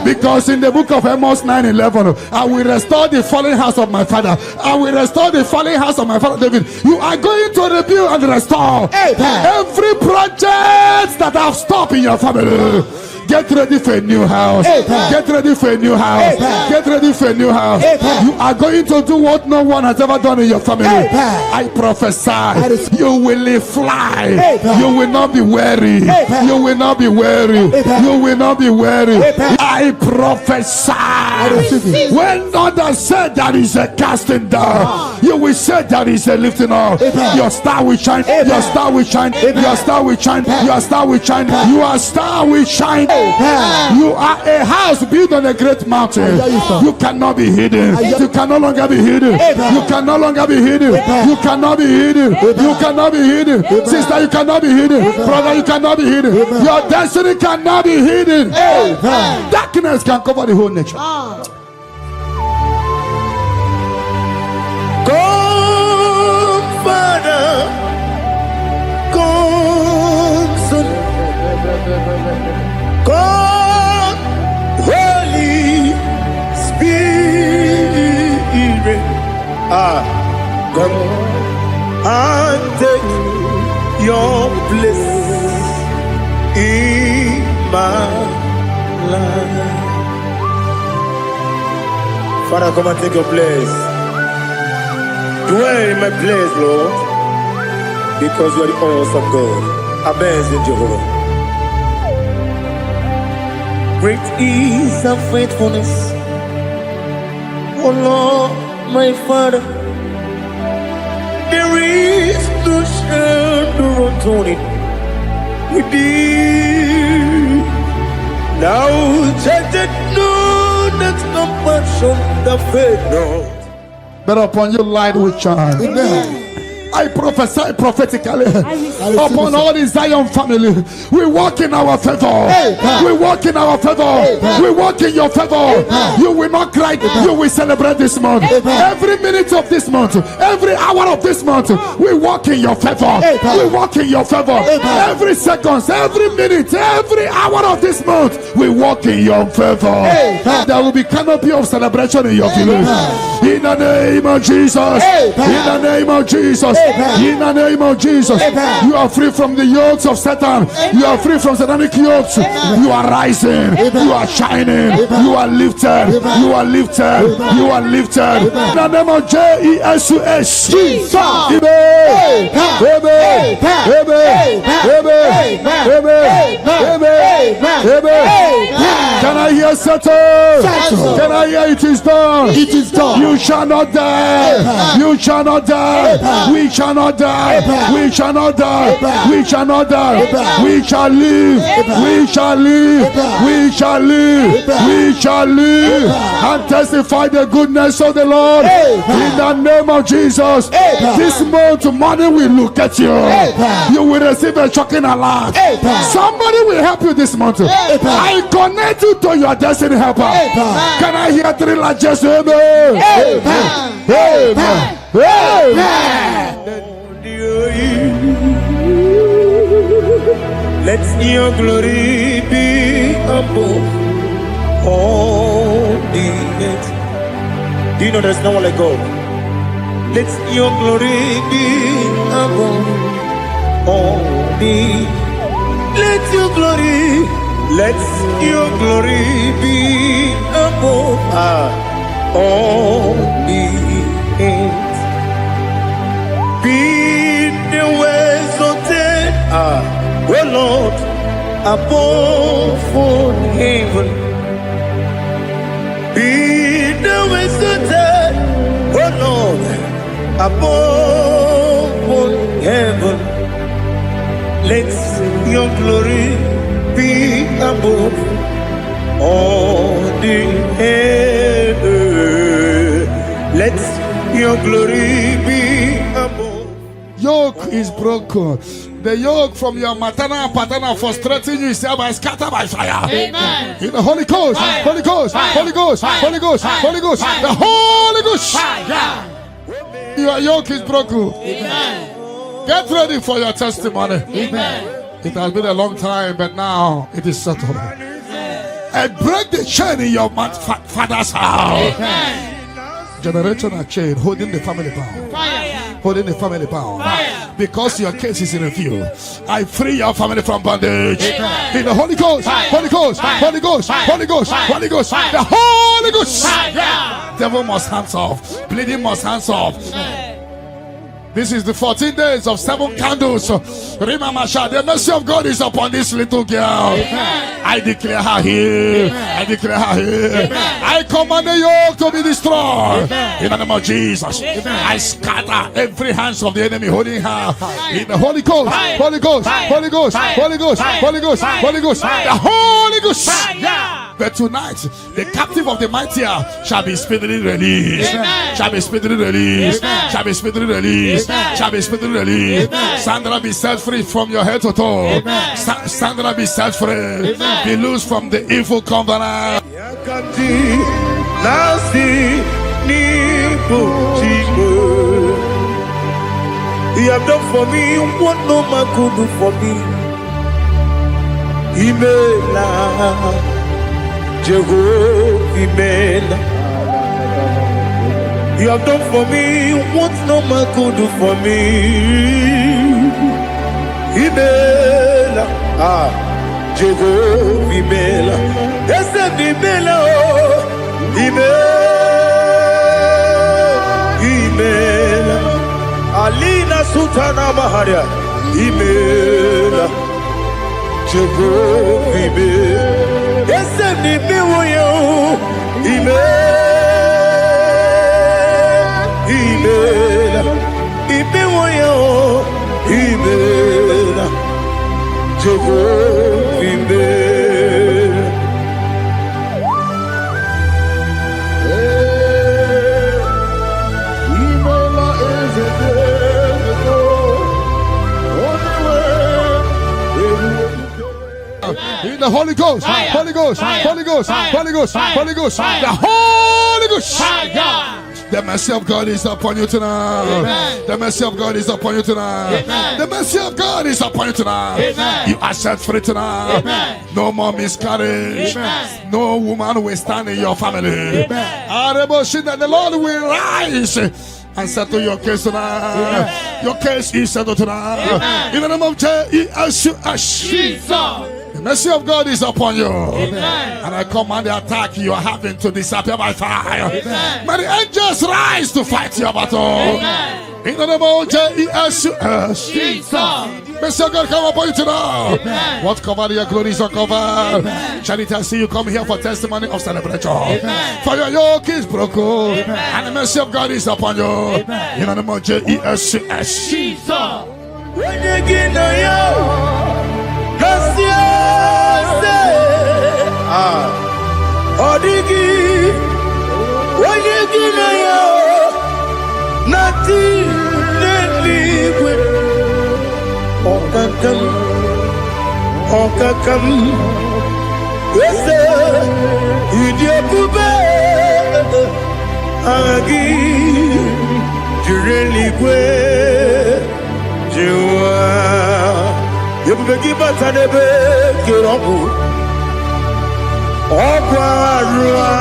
Because in the book of Amos 9:11, I will restore the fallen house of my father. I will restore the fallen house of my father David. You are going to rebuild and restore every project that have stopped in your family. Get ready for a new house. Get ready for a new house. Get ready for a new house. You are going to do what no one has ever done in your family. I prophesy. You will fly. You will not be weary. You will not be weary. You will not be weary. I prophesy. When others say that is a casting down, you will say that is a lifting up. Your star will shine. Your star will shine. Your star will shine. Your star will shine. Your star will shine. You are a house built on a great mountain. You cannot be hidden. You can no longer be hidden. You can no longer be hidden. You cannot be hidden. You cannot be hidden. Sister, you cannot be hidden. Brother, you cannot be hidden. Your destiny cannot be hidden. Darkness can cover the whole nature. Come, Father. Come, Son. Come, Holy Spirit. Come and take your place in my life. Father, come and take your place. Dwell in my place, Lord, because you are the awesome God. Amazing Jehovah. Great is thy faithfulness, oh Lord, my Father. There is no shadow on it with thee. Now judged no that compassion the faith not. But upon your light will shine. Amen. I prophesy prophetically upon all the Zion family. We walk in our favor. We walk in our favor. We walk in your favor. You will not cry. You will celebrate this month. Every minute of this month, every hour of this month, we walk in your favor. We walk in your favor. Every second, every minute, every hour of this month, we walk in your favor. There will be canopy of celebration in your village. In the name of Jesus. In the name of Jesus. In the name of Jesus, you are free from the yokes of Satan. You are free from satanic yokes. You are rising. You are shining. You are lifted. You are lifted. You are lifted. In the name of Jesus. Jesus. Amen. Amen. Amen. Amen. Can I hear Satan? Can I hear it is done? It is done. You shall not die. You shall not die. We shall not die. We shall not die. We shall not die. We shall live. We shall live. We shall live. We shall live and testify the goodness of the Lord in the name of Jesus. This month, money will look at you. You will receive a shocking alert. Somebody will help you this month. I connect you to your destiny helper. Can I hear three largest amen? Amen. Amen. Let your glory be above all the earth. Do you know there's no one like God? Let your glory be above all the. Let your glory be above all the earth. Be the ways of death, oh Lord, above all heaven. Be the ways of death, oh Lord, above all heaven. Let your glory be above all the earth. Let your glory be above. Yoke is broken. The yoke from your maternal and paternal frustrating you is hereby scattered by fire. Amen. In the Holy Ghost, Fire. Holy Ghost, Fire. Holy Ghost, Fire. Holy Ghost, Fire. Holy Ghost, Fire. the Holy Ghost. Fire. Your yoke is broken. Amen. Get ready for your testimony. Amen. It has been a long time, but now it is settled. And break the chain in your father's house. Amen. Generational chain holding the family bound. Fire. Holding the family bound. Fire. Because your case is in review, I free your family from bondage. Amen. In the Holy Ghost, Fire. Holy Ghost, Fire. Holy Ghost, Fire. Holy Ghost, Fire. Holy Ghost, Fire. the Holy Ghost. Fire. Devil must hands off. Bleeding must hands off. This is the 14 days of 7 candles. Remember, the mercy of God is upon this little girl. Amen. I declare her here. Amen. I declare her here. Amen. I command the yoke to be destroyed. Amen. In the name of Jesus. Amen. I scatter every hands of the enemy holding her. In the Holy Ghost, Fire. Holy Ghost, Fire. Holy Ghost, Fire. Holy Ghost, Fire. Holy Ghost, Fire. Holy Ghost, Fire. the Holy Ghost. Fire. But tonight, the captive of the mightier shall be speedily released. Amen. Shall be speedily released. Amen. Shall be speedily released. Amen. Shall be speedily released. Amen. Sandra, be set free from your head to toe. Amen. Sandra, be set free. Amen. Be loose from the evil covenant. Yakati nasi nipo chigo. He have done for me what no man could do for me. Imela Jehovah Imela You have done for me what no man could do for me. Ibela, Jehovah Ibela, yes, Ibela, Ibela, Alina Sultana Maharia, Ibela, Jehovah Ibela, yes, Ibela, Ibela. Imela, Jehovah Imela. Imela is a in the Holy Ghost, Fire. Holy Ghost, Fire. Holy Ghost, Fire. Holy Ghost, Fire. Holy Ghost, Fire. the Holy Ghost. Fire. The mercy of God is upon you tonight. Amen. The mercy of God is upon you tonight. Amen. The mercy of God is upon you tonight. Amen. You are set free tonight. Amen. No more miscarriage. Amen. No woman will stand in your family. Amen. That the Lord will rise and settle your case tonight. Amen. Your case is settled tonight. Amen. In the name of Jesus. Jesus. The mercy of God is upon you. Amen. And I command the attack you are having to disappear by fire. Amen. May the angels rise to fight your battle. Amen. In the name of Jesus. Jesus. Mercy of God come upon you tonight. Amen. What covered your glory is uncovered. Charity, I see you come here for testimony of celebration. Amen. For your yoke is broken. Amen. And the mercy of God is upon you. Amen. In the name of Jesus. Jesus. When you get no yo, Odigi, when you get no yo, nothing liquid. Okakam, yes, Idiabube, Agi, Jureligwe, Jua, Yabugaki Batanebe, Kirobu, Okwarua,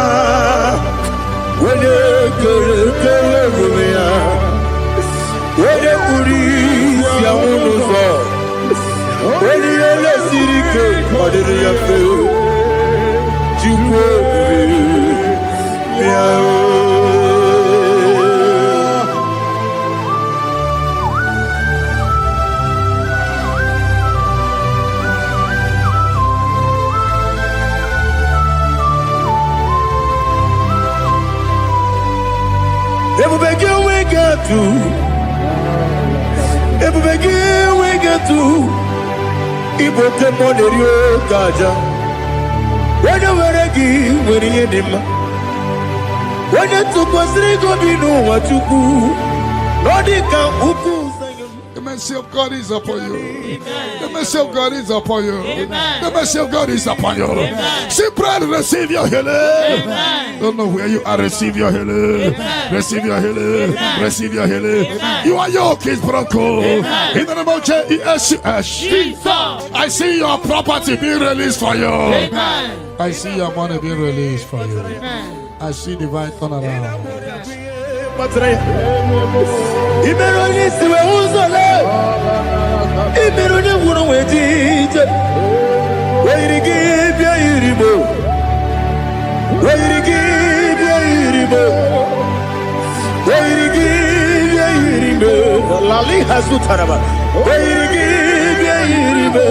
when you go, when you police, Yamuno, when you let Sirike, what did you feel? EBUKA monerio kaja. When you were again, when you did, when you took us, they go be no what you do. Nodika uku. The mercy of God is upon you. Amen. The mercy of God is upon you. Amen. The mercy of God is upon you. Amen. Simply receive your healing. Amen. Don't know where you are. Receive your healing. Amen. Receive your healing. Amen. Receive your healing. Amen. You are yoke is broken. Amen. In the name of Jesus. Jesus. I see your property being released for you. Amen. I see your money being released for you. Amen. I see divine turnaround. Imeroni siwe uzole. Imeroni wunu wejije. Weirigi bia iribo. Weirigi bia iribo. Weirigi bia iribo. Lali hazutaraba. Weirigi bia iribo.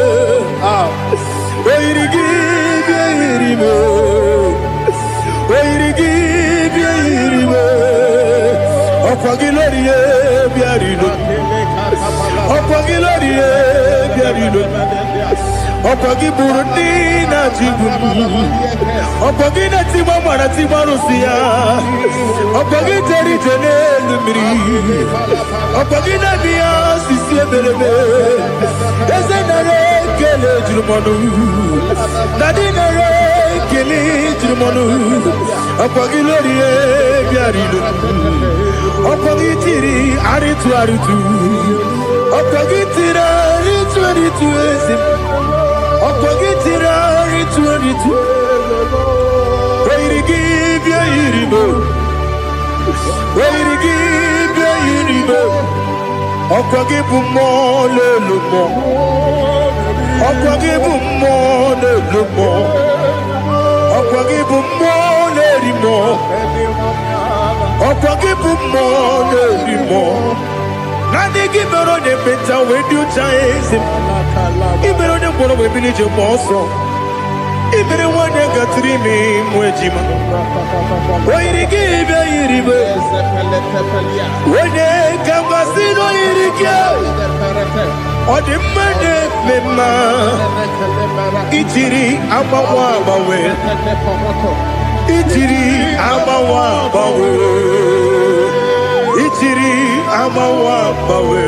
Weirigi bia iribo. Weirigi bia iribo. Opagiloriye biarino. Opagiloriye biarino. Opagi Burundi na Jibuti. Opagi na Timama na Timarusia. Opagi Teri Tenelumiri. Opagi na Nia Sisi Belebe. Ezenare Kele Jumanu. Nadinare Kele Jumanu. Opagi Lorie biarino. Opagi Tiri Aritu Aritu. Opagi Tira Aritu Aritu Esim. Opagitira Aritu. Where you give your iribo. Where Okwagibu mo lelumo. Okwagibu mo lelumo. Okwagibu mo lerimo. Okwagibu mo lerimo. Nani gibero de beta with you chase. Ibero de bono we village moso. Ibero one got 3 me mwejima. Why give ya iribe? When Kambasino irike. O de mane mema. Itiri abawa bawe. Itiri abawa bawe. Itiri abawa bawe.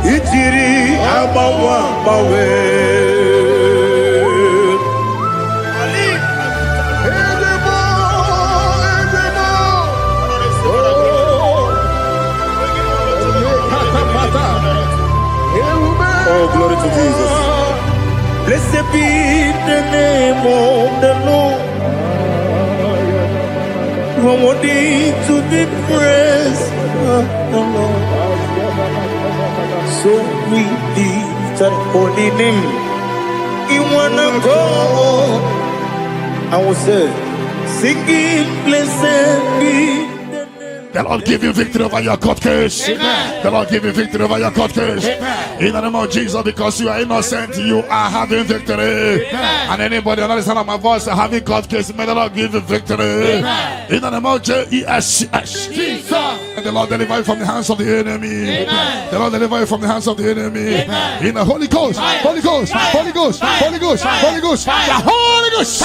Itiri abawa bawe. Oh, glory to Jesus. Blessed be the name of the Lord. Worthy to be praised. So we lift that holy name. You wanna go? I will say, singing, blessed be. The Lord give you victory over your court case. Amen. The Lord give you victory over your court case. Amen. In the name of Jesus, because you are innocent, you are having victory. Amen. And anybody under the sound of my voice having court case, may the Lord give you victory. Amen. In the name of Jesus. And the Lord deliver you from the hands of the enemy. Amen. The Lord deliver you from the hands of the enemy. Amen. In the Holy Ghost, Holy Ghost, Holy Ghost, Holy Ghost, Holy Ghost, the Holy Ghost.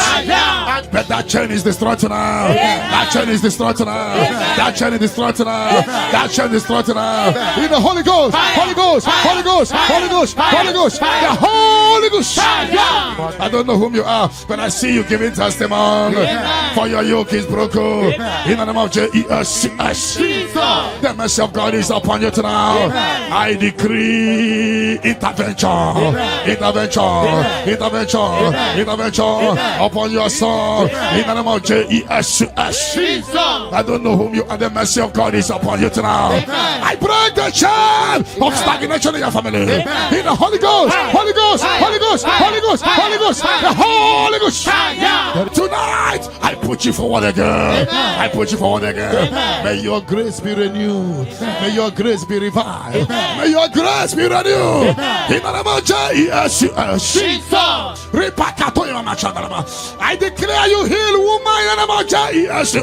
But that chain is destroyed tonight. That chain is destroyed tonight. That chain is destroyed tonight. That chain is destroyed tonight. In the Holy Ghost, Holy Ghost, Holy Ghost, Holy Ghost, Holy Ghost, the Holy Ghost. I don't know whom you are, but I see you giving testimony. For your yoke is broken. In the name of Jesus. The mercy of God is upon you tonight. I decree intervention, intervention, intervention, intervention upon your soul. In the name of Jesus. I don't know whom you are. The mercy of God is upon you tonight. I break the chain of stagnation in your family. In the Holy Ghost, Holy Ghost, Holy Ghost, Holy Ghost, Holy Ghost, the Holy Ghost. Tonight, I put you forward again. I put you forward again. May your grace be renewed. May your grace be revived. May your grace be renewed. In the name of Jesus. I declare you heal, woman. In the name of Jesus.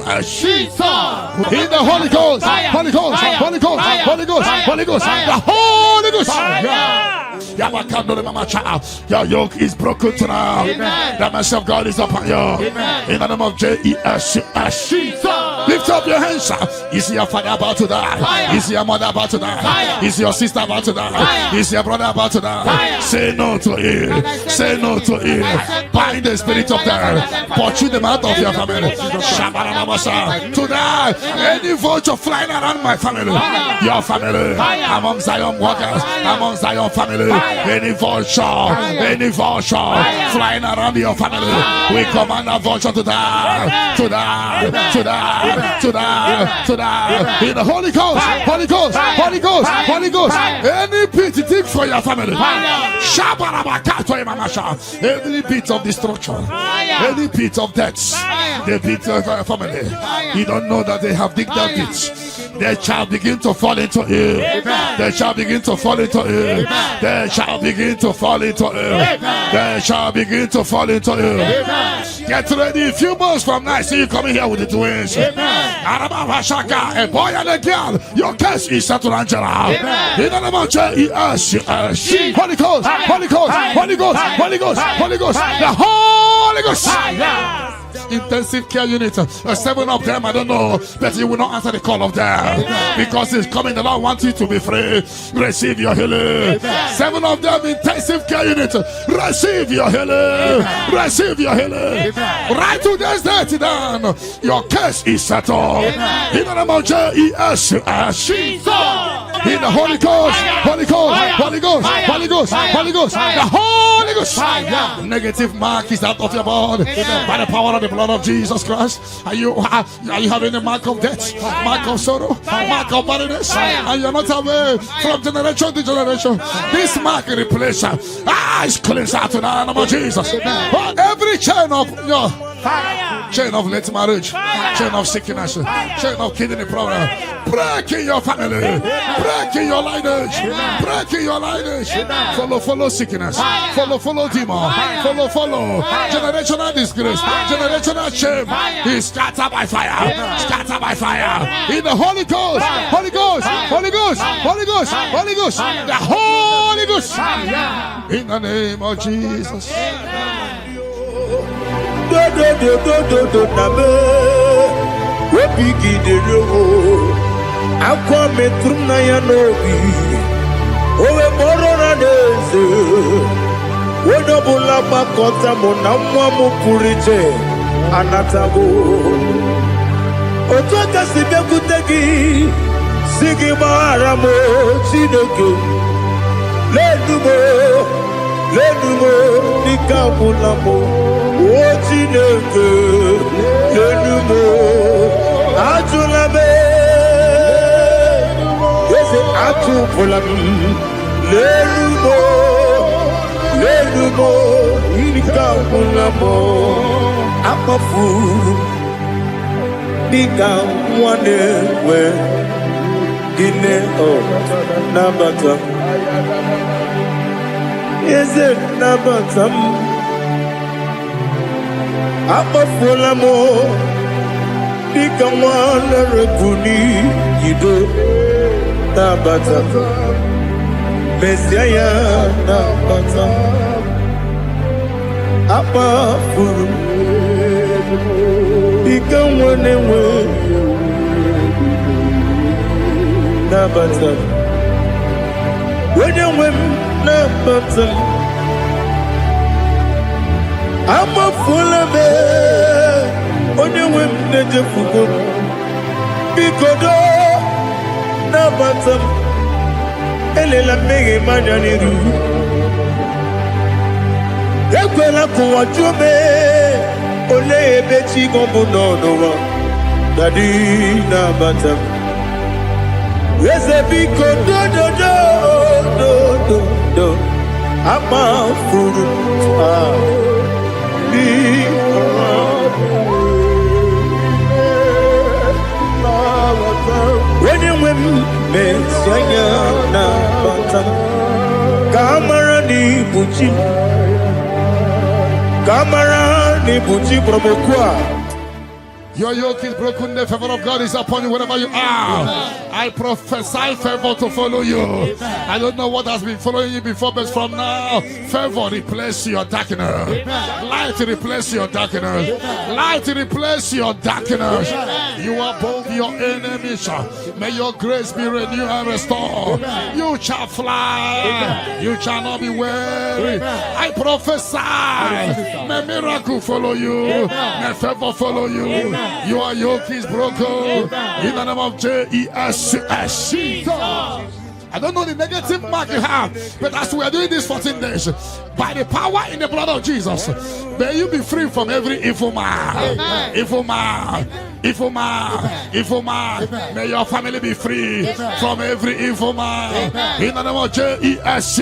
In the Holy Ghost, Holy Ghost, Holy Ghost, Holy Ghost, Holy Ghost, the Holy Ghost. Your yoke is broken tonight. The mercy of God is upon you. In the name of Jesus. Lift up your hands. Is your father about to die? Is your mother about to die? Is your sister about to die? Is your brother about to die? Say no to it. Say no to it. Bind the spirit of death. Pursue them out of your family. Tonight, any vulture flying around my family, your family, among Zion workers, among Zion family, any vulture flying around your family, we command a vulture to die, to die, to die, to die, to die. In the Holy Ghost, Holy Ghost, Holy Ghost, Holy Ghost. Any pity thing for your family, every bit of destruction, any bit of death, the bit of your family. You don't know that they have digged that pit. They shall begin to fall into it. They shall begin to fall into it. They shall begin to fall into it. They shall begin to fall into it. Get ready. A few months from now, see you coming here with the twins. A boy and a girl. Your case is settled, Angela. In the name of Jesus. Holy Ghost, Holy Ghost, Holy Ghost, Holy Ghost, Holy Ghost, the Holy Ghost. Intensive care unit, 7 of them, I don't know, but you will not answer the call of them because it's coming. The Lord wants you to be free. Receive your healing. 7 of them, intensive care unit, receive your healing. Receive your healing. Right to this day, down. Your case is settled. In the name of Jesus. In the Holy Ghost, Holy Ghost, Holy Ghost, Holy Ghost, Holy Ghost, the Holy Ghost. Ghost. Fire. Negative mark is out of your body. By the power of the blood of Jesus Christ. Are you having a mark of death? Mark of sorrow? Mark of barrenness? And you're not away from generation to generation. This mark replace it's cleansed out in the name of Jesus. Every chain of your chain of late marriage, chain of sickness, chain of kidney problem, break in your family, break in your lineage, break in your lineage. Follow sickness, follow demon, follow generational disgrace, generational shame. He's scattered by fire, scattered by fire. In the Holy Ghost, Holy Ghost, Holy Ghost, Holy Ghost, Holy Ghost, the Holy Ghost. In the name of Jesus. Do nabe wopigi de roho akwa metrum na ya nobi owe moro na neze wodo bula makota mo na mwa mo purije anatago otoka sibe kutegi sigi mara mo chineke lenumo nikabula mo Chineke, lenumo, atulabe, ese atupulam, lenumo, nikabulamo, amafu, nikamwanewe, dine nabata, ese nabatam. Amafulamo Nikamwana Rekuni Yido Nabata Messiah Nabata Amafulu Nikamwana Nabata When you win Nabata I'm a full of it. On your women, the Jefugo. Because Nabatam Elela Mege Mananiru. Equela Kuajume Ole Bechi Gombuno. Daddy Nabatam. Yes, a biko do. I'm a fool. When you win, Messiah, Kamara ni Buchi Promokwa. Your yoke is broken, the favor of God is upon you wherever you are. I prophesy favor to follow you. I don't know what has been following you before, but from now, favor replace your darkness. Light replace your darkness. Light replace your darkness. You are above your enemies. May your grace be renewed and restored. You shall fly. You shall not be weary. I prophesy. May miracle follow you. May favor follow you. Your yoke is broken in the name of Jesus. I don't know the negative mark you have, but as we are doing this 14 days, by the power in the blood of Jesus, may you be free from every evil man. Evil man. Evil man. Evil man. May your family be free from every evil man. In the name of Jesus.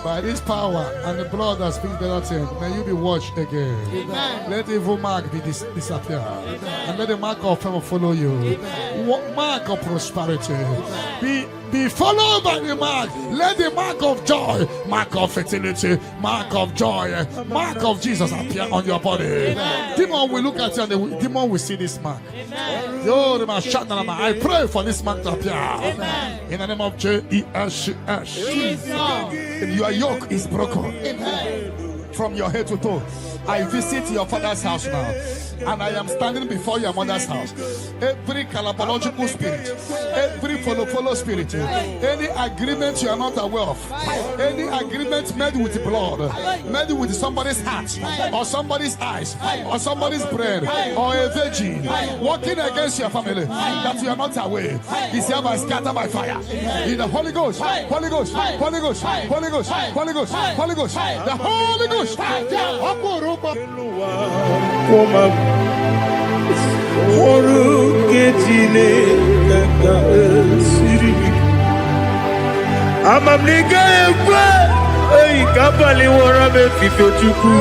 By this power and the blood that speaks better things, may you be washed again. Amen. Let the evil mark be disappear. And let the mark of favor follow you. Mark of prosperity. Be followed by the mark. Let the mark of joy, mark of fertility, mark of joy, mark of Jesus appear on your body. Demon will look at you and the demon will see this mark. I pray for this mark to appear. In the name of Jesus. Your yoke is broken from your head to toe. I visit your father's house now, and I am standing before your mother's house. Every calabological spirit, every follow spirit, any agreement you are not aware of, any agreement made with blood, made with somebody's heart, or somebody's eyes, or somebody's brain, or a virgin, working against your family that you are not aware, is hereby scattered by fire. In the Holy Ghost, Holy Ghost, Holy Ghost, Holy Ghost, Holy Ghost, Holy Ghost, the Holy Ghost. Kapali warabe fifechuku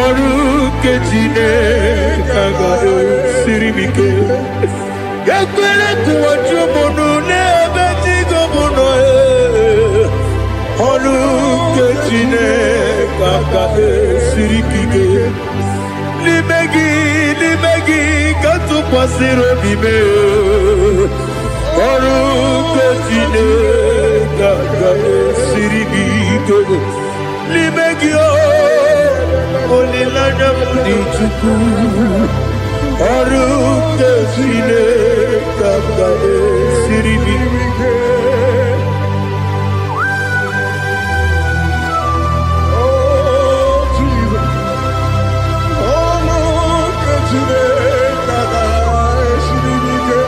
oru kejine kaga siribike yakwele kuwacho monu nebe tigo mono oru kejine kaga siribike limegi katu pasiro bime oru kejine kaga siribike limegio olilanya mdichuku aruke sine kaka siribike. Oh Jesus, aruke sine kaka siribike.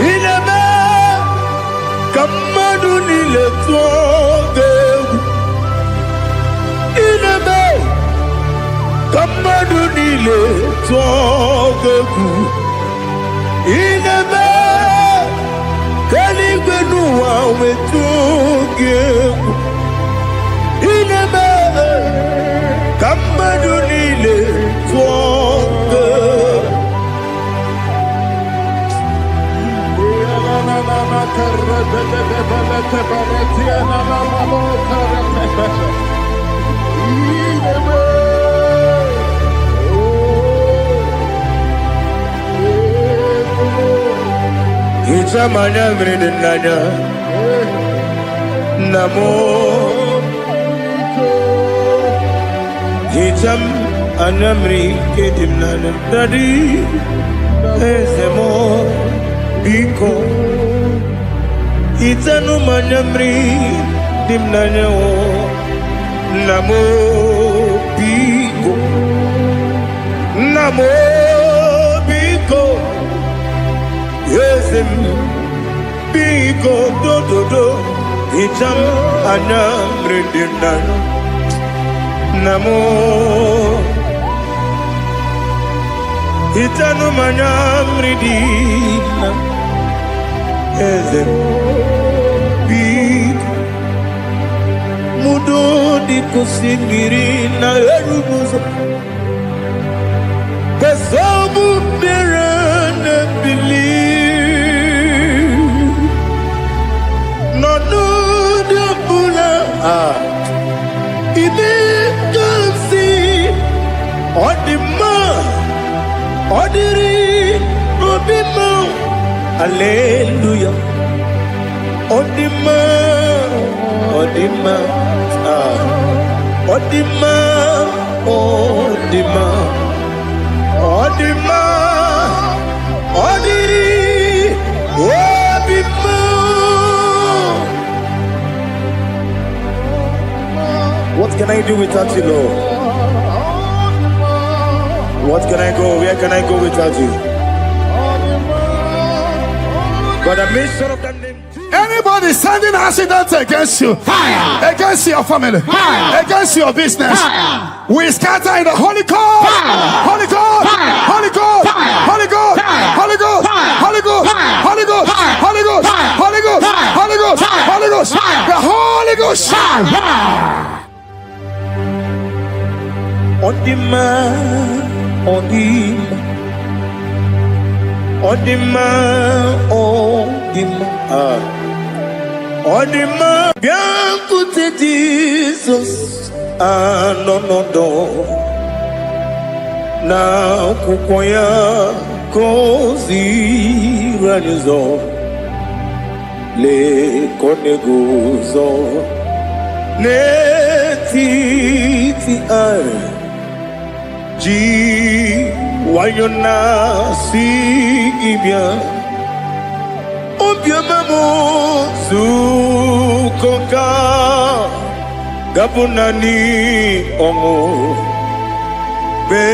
Ineme kamadu nile tuoge. Kamadu nile togeku inebe kaligwenu wa wetugeku inebe kamadu nile togeku Itamanya mridinanya namo Itam anamri kedimnana dadi ezemo biko Itanu manyamri dimnanya o namo biko namo biko Yesem biko do itam anamri dimnanya namo Itanu manyamri dimnanya Ezem big mudo di kusigiri na erubuzo Kasabu berana believe no de bula Ibe kansi odima odiri obima Hallelujah. Odima, Odima, Odima, Odima, Odima, Odiri, Odima. What can I do without you, Lord? What can I go? Where can I go without you? But I made sure of that name. Anybody sending accidents against you, fire. Against your family, fire. Against your business, fire. We scatter in the Holy Ghost, Holy Ghost, Holy Ghost, Holy Ghost, Holy Ghost, Holy Ghost, Holy Ghost, Holy Ghost, Holy Ghost, Holy Ghost, Holy Ghost, the Holy Ghost. Odima, Odima. Odima, Odima, Odima, bien écoutez Jesus, no, na kukoya kozi ranizo, le koneguzo, ne titi ai ji wayona si ibia obiamamu sukoka gabunani omo be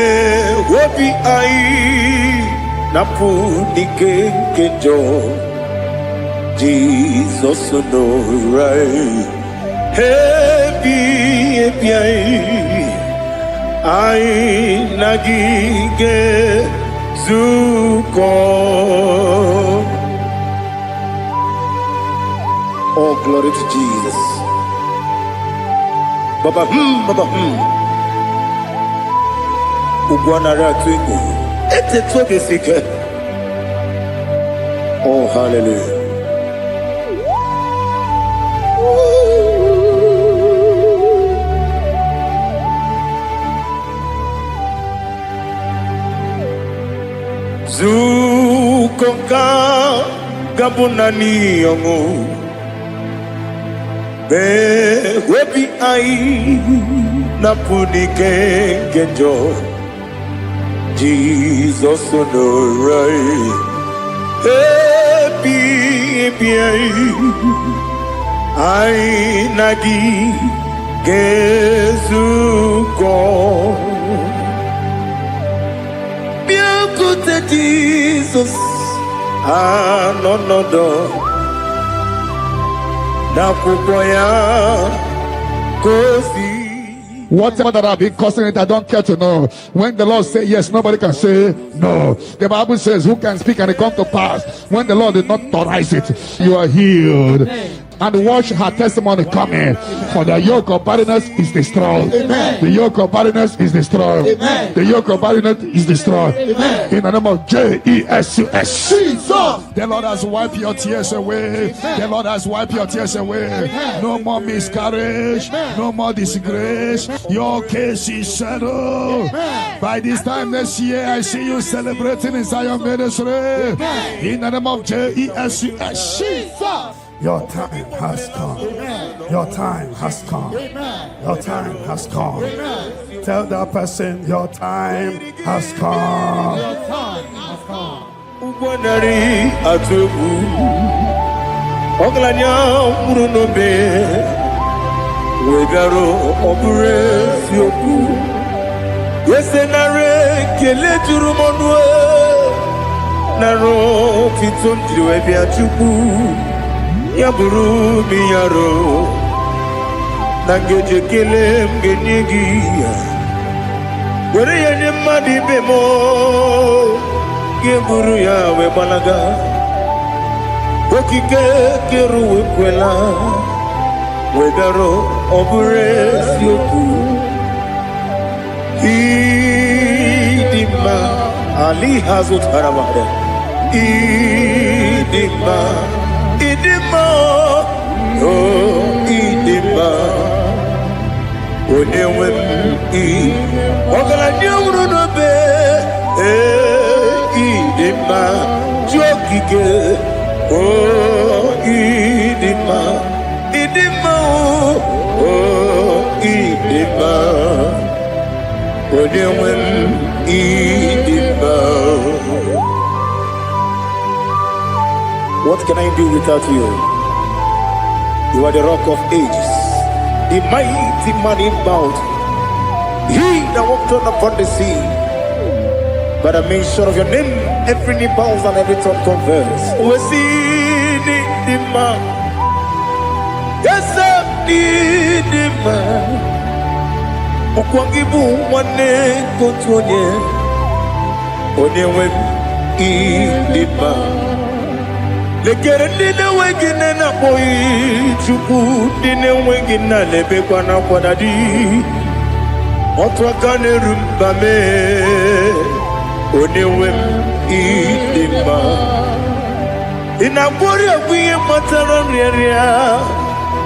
wobi ai napu dike kejo Jesus no right happy ai nagige zuko. Oh, glory to Jesus. Baba Baba Ugwanara twingo ete toke sike. Oh, hallelujah. Zukonka gabunani yongo be webi ai napuni kenjo Jesus no right happy ai nagi gezuko Jesus, no. Whatever that I've been causing it, I don't care to know. When the Lord says yes, nobody can say no. The Bible says, who can speak and it come to pass? When the Lord did not authorize it, you are healed. And watch her testimony coming. For the yoke of barrenness is destroyed. Amen. The yoke of barrenness is destroyed. Amen. The yoke of barrenness is destroyed. Amen. In the name of Jesus. The Lord has wiped your tears away. Amen. The Lord has wiped your tears away. Amen. No more miscarriage. Amen. No more disgrace. Your case is settled. Amen. By this time next year, I see you celebrating in Zion ministry. Amen. In the name of Jesus. Your time has come. Amen. Your time has come. Amen. Your time has come. Amen. Tell that person your time has come. Your time has come. Ugwanari atubu oglanya murunobe wegaro obure sioku yesenare kele turumonwe naro titondiwe biachuku Yaburu miyaro nangeje kele mgenyigia were yenye madi bemo yeburu yawe balaga okike keru kwela wedaro obure sioku idima ali hazut haramade idima Idima, oh Idima, Onewem Ogala nyuru be, Idima, Jokike, oh Idima, Idima, oh Idima, Onewem Idima. What can I do without you? You are the rock of ages, the mighty man in bound. He that walked on upon the sea. By the mention of your name, every knee bows and every tongue confesses. We see the man. Yes, I need the man. Okwangibu wane kontonye. Onyewe the man. Lekere dine wengine na boyi chuku dine wengine lebe kwa na kwadadi otwa kane rumbame onewe idima inabori agwiye matara rieria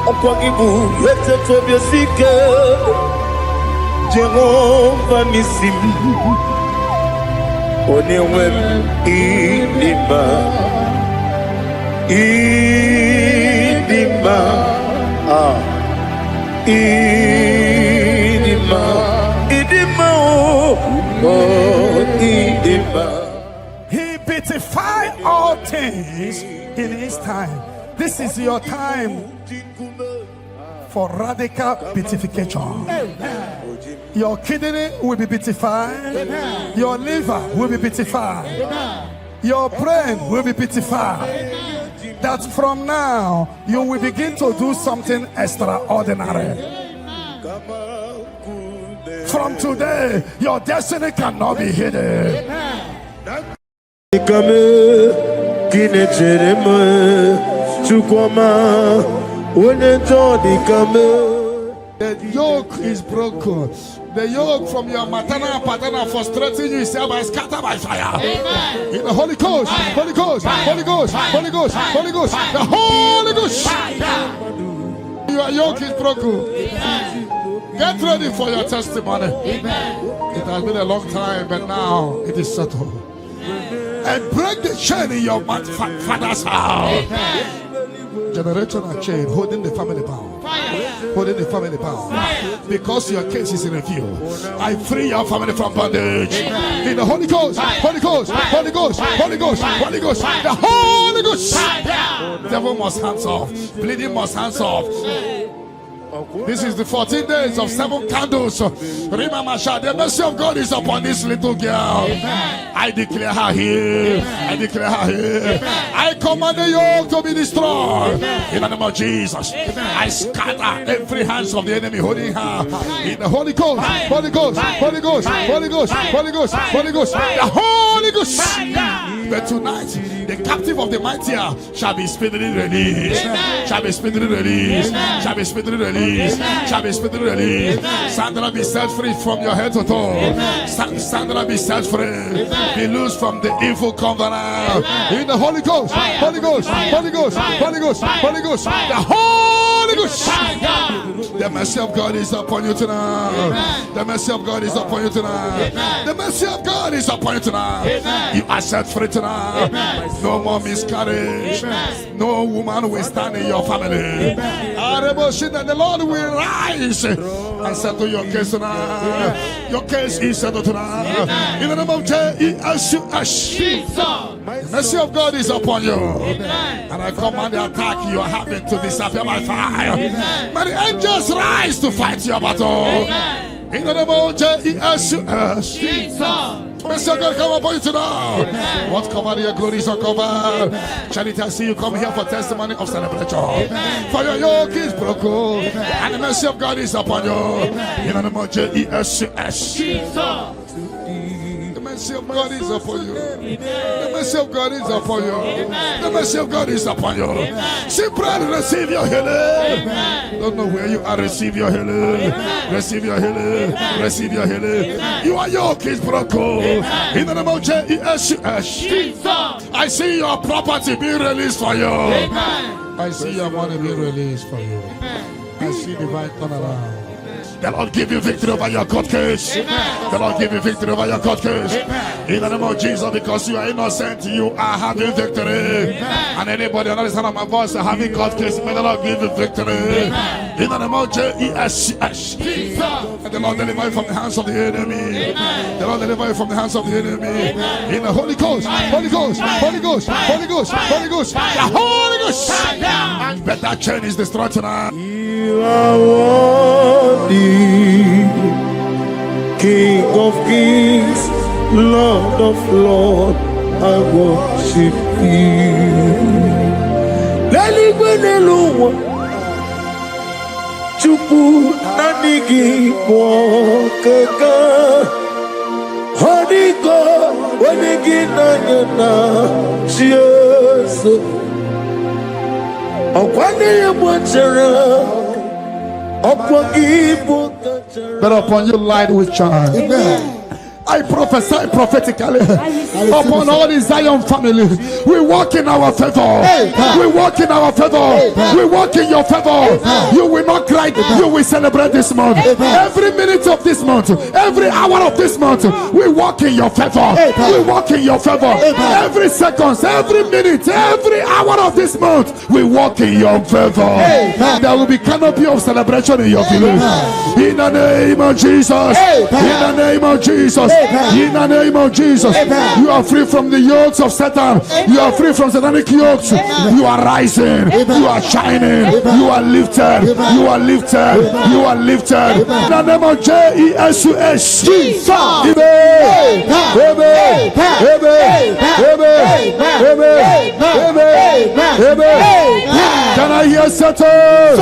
okwagibu yete tobye sike Jehova nisim onewe idima Idima, Idima. He beautified all things in his time. This is your time for radical beatification. Your kidney will be beatified. Your liver will be beatified. Your brain will be beatified. That from now you will begin to do something extraordinary. From today, your destiny cannot be hidden. The yoke is broken. The yoke from your maternal and paternal frustrating you is scattered by fire. Amen. In the Holy Ghost, Holy Ghost, Holy Ghost, Holy Ghost, Holy Ghost, the Holy Ghost. Your yoke is broken. Amen. Get ready for your testimony. Amen. It has been a long time, but now it is settled. And break the chain in your father's house. Amen. Generational chain holding the family bound. Holding the family bound. Because your case is in review. I free your family from bondage. Amen. In the Holy Ghost, Holy Ghost, Holy Ghost, Holy Ghost, Holy Ghost, the Holy Ghost. Devil must hands off. Bleeding must hands off. This is the 14 days of 7 candles. Remember, the mercy of God is upon this little girl. Amen. I declare her healed. I declare her healed. I command the yoke to be destroyed. Amen. In the name of Jesus. Amen. I scatter every hands of the enemy holding her. In the Holy Ghost, Holy Ghost, Holy Ghost, Holy Ghost, Holy Ghost, Holy Ghost, the Holy Ghost. But tonight, the captive of the mighty shall be speedily released. Amen. Shall be speedily released. Amen. Shall be speedily released. Amen. Shall be speedily released. Sandra, be set free from your head to toe. Sandra, be set free. Amen. Be loose from the evil covenant. Amen. In the Holy Ghost, Holy Ghost, Holy Ghost, Holy Ghost, Holy Ghost, the Holy Ghost. The mercy of God is upon you tonight. Amen. The mercy of God is upon you tonight. Amen. The mercy of God is upon you tonight. Amen. You are set free tonight. Amen. No more miscarriage. Amen. No woman will stand in your family. The Lord will rise and settle your case tonight. Amen. Your case is settled tonight. Amen. In the name of Jesus. The mercy of God is upon you. Amen. And I command the attack you are having to disappear by fire. Amen. May the angels rise to fight your battle. Amen. In the name of Jesus. Mercy of God come upon you tonight. Amen. What covered your glory is uncovered. Charity, I see you come here for testimony of celebration. Amen. For your yoke is broken. Amen. And the mercy of God is upon you. Amen. In the name of Jesus. The mercy of God is upon you. The mercy of God is upon you. The mercy of God is upon you. Simply receive your healing. Don't know where you are. Receive your healing. Receive your healing. Receive your healing. Your yoke is broken. In the name of Jesus. I see your property being released for you. I see your money being released for you. I see divine turnaround. The Lord give you victory over your court case. Amen. The Lord give you victory over your court case. Amen. In the name of Jesus, because you are innocent, you are having victory. Amen. And anybody under the sound of my voice having court case, may the Lord give you victory. Amen. In the name of Jesus. And the Lord deliver you from the hands of the enemy. Amen. The Lord deliver you from the hands of the enemy. Amen. In the Holy Ghost, Holy Ghost, Holy Ghost, Holy Ghost, Holy Ghost, the Holy Ghost. But that chain is destroyed tonight. You are worthy, King of kings, Lord of lords, I worship you. Laligwenelua, Chupu nanigi mwokeka, Honiko wanigi nanyana, Jesus. Okwani yamwachara. But upon you light will shine. Amen. I prophesy prophetically upon all the Zion family. We walk in our favor. We walk in our favor. We walk in your favor. You will not cry. You will celebrate this month. Every minute of this month, every hour of this month, we walk in your favor. We walk in your favor. Every second, every minute, every hour of this month, we walk in your favor. There will be canopy of celebration in your village. In the name of Jesus. In the name of Jesus. In the name of Jesus. You are free from the yokes of Satan. You are free from satanic yokes. You are rising. You are shining. You are lifted. You are lifted. You are lifted. In the name of Jesus. Jesus. Amen. Amen. Can I hear settle?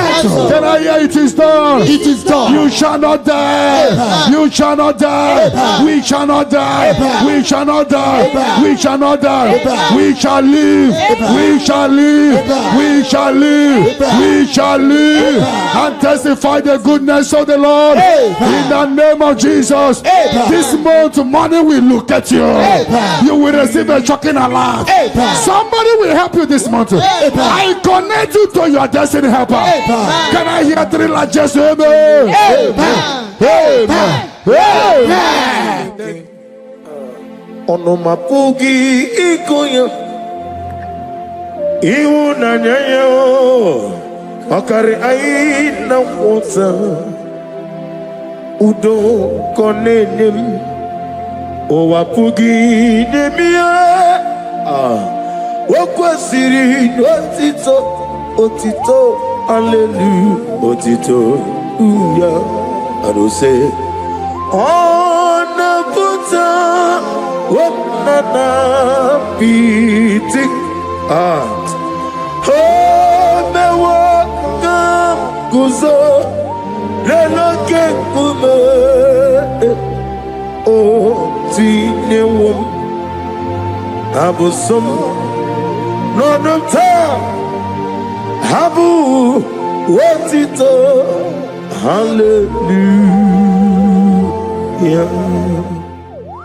Can I hear it is done? It is done. You shall not die. You shall not die. We shall not die. We shall not die. We shall not die. We shall live. We shall live. We shall live. We shall live and testify the goodness of the Lord in the name of Jesus. This month money will look at you. You will receive a shocking alarm. Somebody will help you this month. I connect you to your destiny helper. Can I hear three largest amen? Amen. Amen. Onomapugi ikoya iuna nyayo akari aina wota udo konenem owapugi nemia wakwasiri otito hallelujah otito uya arose onaputa Wonana beating heart. Oh, me walk guzo leloke kume. Oh, tine wom abusum nonota habu wotito hallelujah.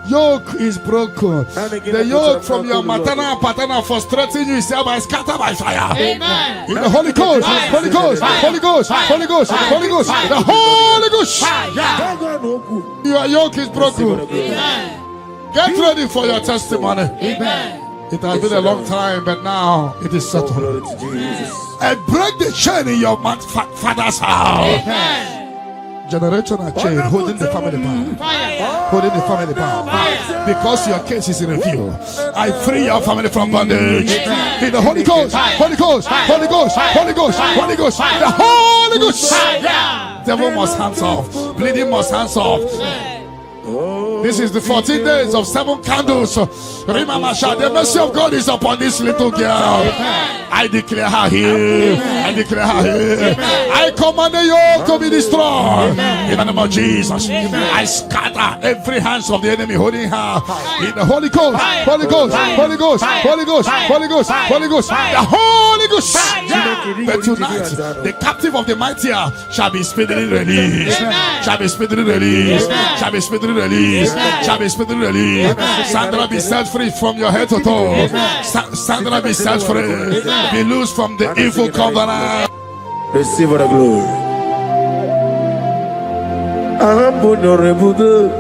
Yoke is broken. The yoke from your maternal paternal frustrating you is hereby scattered by fire. Amen. In the Holy Ghost, Holy Ghost, Holy Ghost, Holy Ghost, Holy Ghost, the Holy Ghost. Your yoke is broken. Amen. Get ready for your testimony. Amen. It has been a long time, but now it is settled. And break the chain in your father's house. Amen. Generational chain holding the family bound. Holding the family bound. Because your case is in review. I free your family from bondage. In the Holy Ghost, Holy Ghost, Holy Ghost, Holy Ghost, Holy Ghost, the Holy Ghost. Devil must hands off. Bleeding must hands off. This is the 14 days of 7 candles. Remember, the mercy of God is upon this little girl. I declare her here. I declare her here. I command the yoke to be destroyed. In the name of Jesus. I scatter every hands of the enemy holding her. In the Holy Ghost, Holy Ghost, Holy Ghost, Holy Ghost, Holy Ghost, Holy Ghost, the Holy Ghost. But tonight, the captive of the mightier shall be speedily released. Shall be speedily released. Shall be speedily released. Shall be speedily released. Sandra, be set free from your head to toe. Sandra, be set free. Be loose from the evil covenant. Receive the glory. Ahabunorebudo.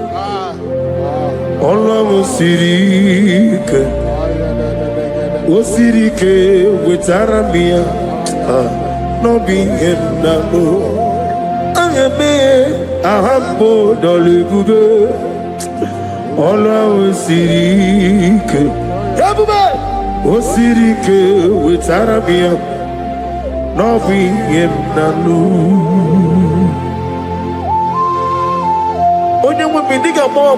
Allah Sirike. Osirike wetaramia. No being him no. Ayame ahabunorebudo. Allah Sirike. Osirike wetaramia. No being him no. Onye mwe diga mwa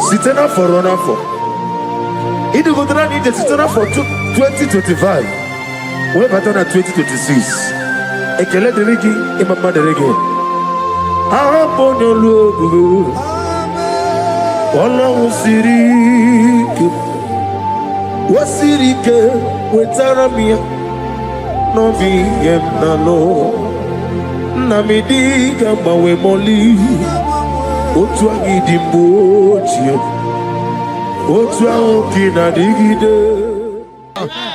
sitena for run for. It go down in the sitena for 2025. We better na 2026. Ekele de regi imama de regi. Aponyo logo. Wala usirike. Wasirike wetaramia. No viem na no. Na midiga mawe moli. Otu agidimbo chio. Otu aokina digide.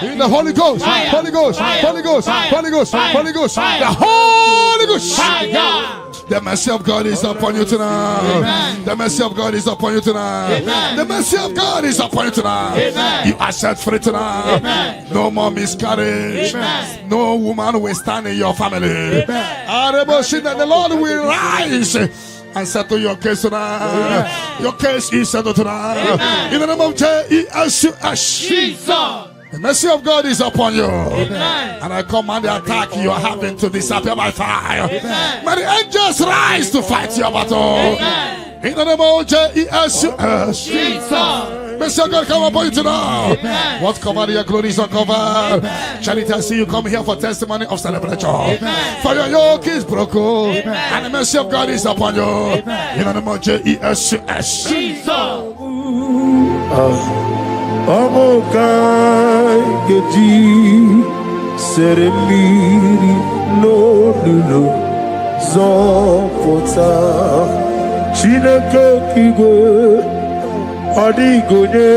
In the Holy Ghost, Holy Ghost, Holy Ghost, Holy Ghost, Holy Ghost, the Holy Ghost. The mercy of God is upon you tonight. The mercy of God is upon you tonight. The mercy of God is upon you tonight. You are set free tonight. No more miscarriage. No woman will stand in your family. The Lord will rise and settle your case tonight. Your case is settled tonight. In the name of Jesus. The mercy of God is upon you. And I command the attack you are having to disappear by fire. May the angels rise to fight your battle. In the name of Jesus. Mercy of God come upon you tonight. What's covered, your glory is uncovered. Charity, I see you come here for testimony of celebration. For your yoke is broken. And the mercy of God is upon you. In the name of Jesus. Amokai geji seremiri no zopota Chineke kigwe adigonye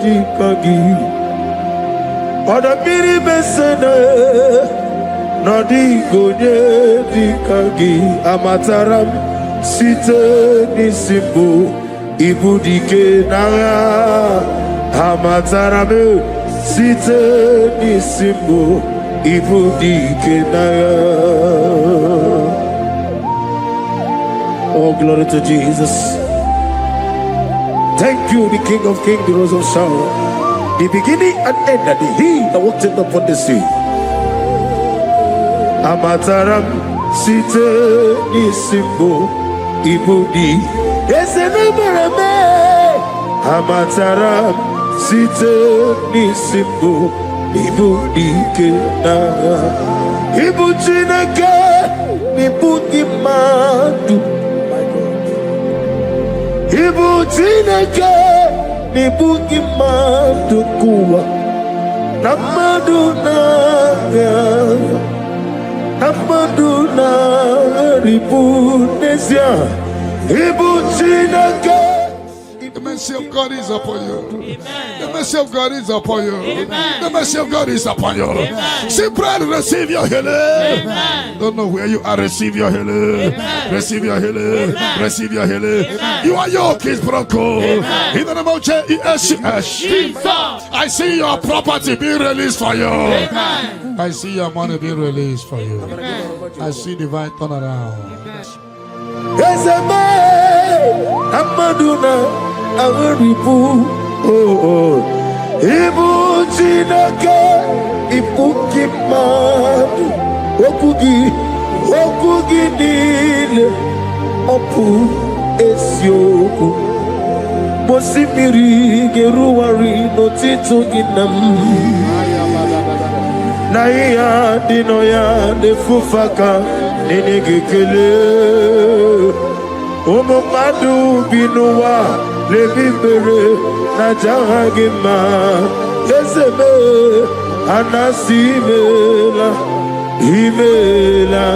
dikagi adamiri besene nadigonye dikagi amataram site nisimbu ibudike nara Amatarame site nisimbo ibudike naya. Oh, glory to Jesus. Thank you, the King of Kings, the Rose of Sharon, the beginning and end, and the He that walked upon the sea. Amataram site nisimbo ibudi. Yes, Amataram site nisimbo ibudike na ibu Chineke nibudi madu ibu Chineke nibudi madu kuwa na madu na ribu nesia ibu Chineke. The mercy of God is upon you. The mercy of God is upon you. The mercy of God is upon you. Simply receive your healing. Don't know where you are. Receive your healing. Receive your healing. Receive your healing. Your yoke is broken. In the name of Jesus. I see your property being released for you. I see your money being released for you. I see divine turnaround. Amaduna Agaribu Ibu Chineke Ibuki Madu Okugi Nile Opu Esioku Mosimiri Geruwari Notito Ginam Naya Dinoya Nefufaka Nenegekele Omomadu binuwa lebibere na jahagima Ezeme anasimela Imela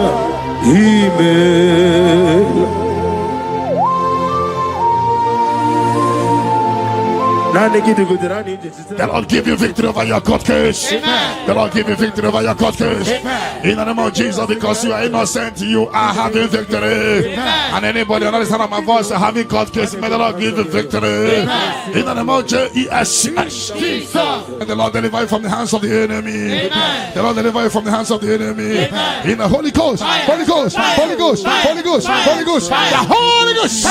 The Lord give you victory over your court case. The Lord give you victory over your court case. In the name of Jesus, because you are innocent, you are having victory. And anybody on the side of my voice having court case, may the Lord give you victory. In the name of Jesus. And the Lord deliver you from the hands of the enemy. The Lord deliver you from the hands of the enemy. In the Holy Ghost, Holy Ghost, Holy Ghost, Holy Ghost, Holy Ghost, the Holy Ghost.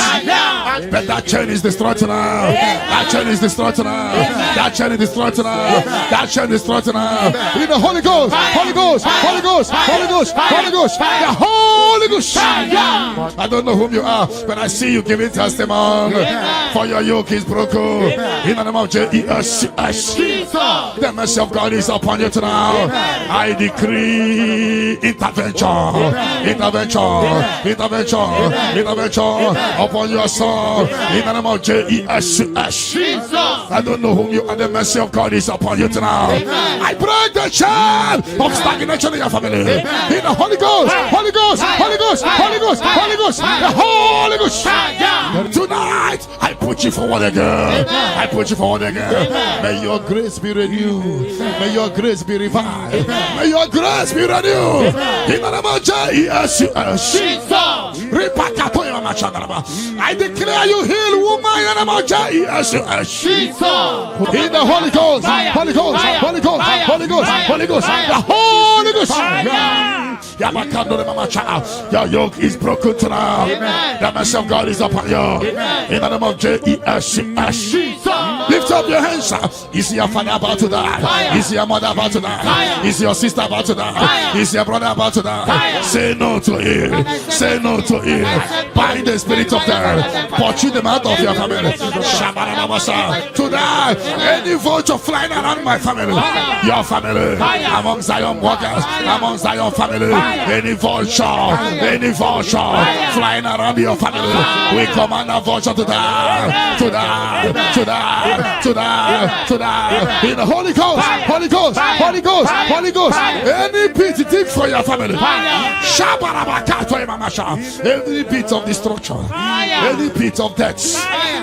But that chain is destroyed tonight. That chain is destroyed tonight. That chain is destroyed tonight. That chain is destroyed tonight. In the Holy Ghost, Holy Ghost, Holy Ghost, Holy Ghost, Holy Ghost, the Holy Ghost. I don't know whom you are, but I see you giving testimony. For your yoke is broken. In the name of Jesus, the mercy of God is upon you tonight. I decree intervention, intervention, intervention, intervention upon your soul. In the name of Jesus. I don't know whom you are. The mercy of God is upon you tonight. I break the chain of stagnation in your family. In the Holy Ghost, Holy Ghost, Holy Ghost, Holy Ghost, Holy Ghost, the Holy Ghost. Tonight, I put you forward again. I put you forward again. May your grace be renewed. May your grace be revived. May your grace be renewed. In the name of Jesus. I declare you heal, woman. In the name of Jesus. In the Holy Ghost, Holy Ghost, Holy Ghost, Holy Ghost, Holy Ghost, the Holy Ghost. Your yoke is broken tonight. The mercy of God is upon you. In the name of Jesus. Lift up your hands. Is your father about to die? Is your mother about to die? Is your sister about to die? Is your brother about to die? Say no to it. Say no to it. Bind the spirit of death. Pursue them out of your family. To die. Any vulture flying around my family, your family, among Zion walkers, among Zion family, any vulture flying around your family, we command a vulture to die, to die, to die, to die, to die. In the Holy Ghost, Holy Ghost, Holy Ghost, Holy Ghost. Any pit deep for your family, every pit of destruction, any pit of death,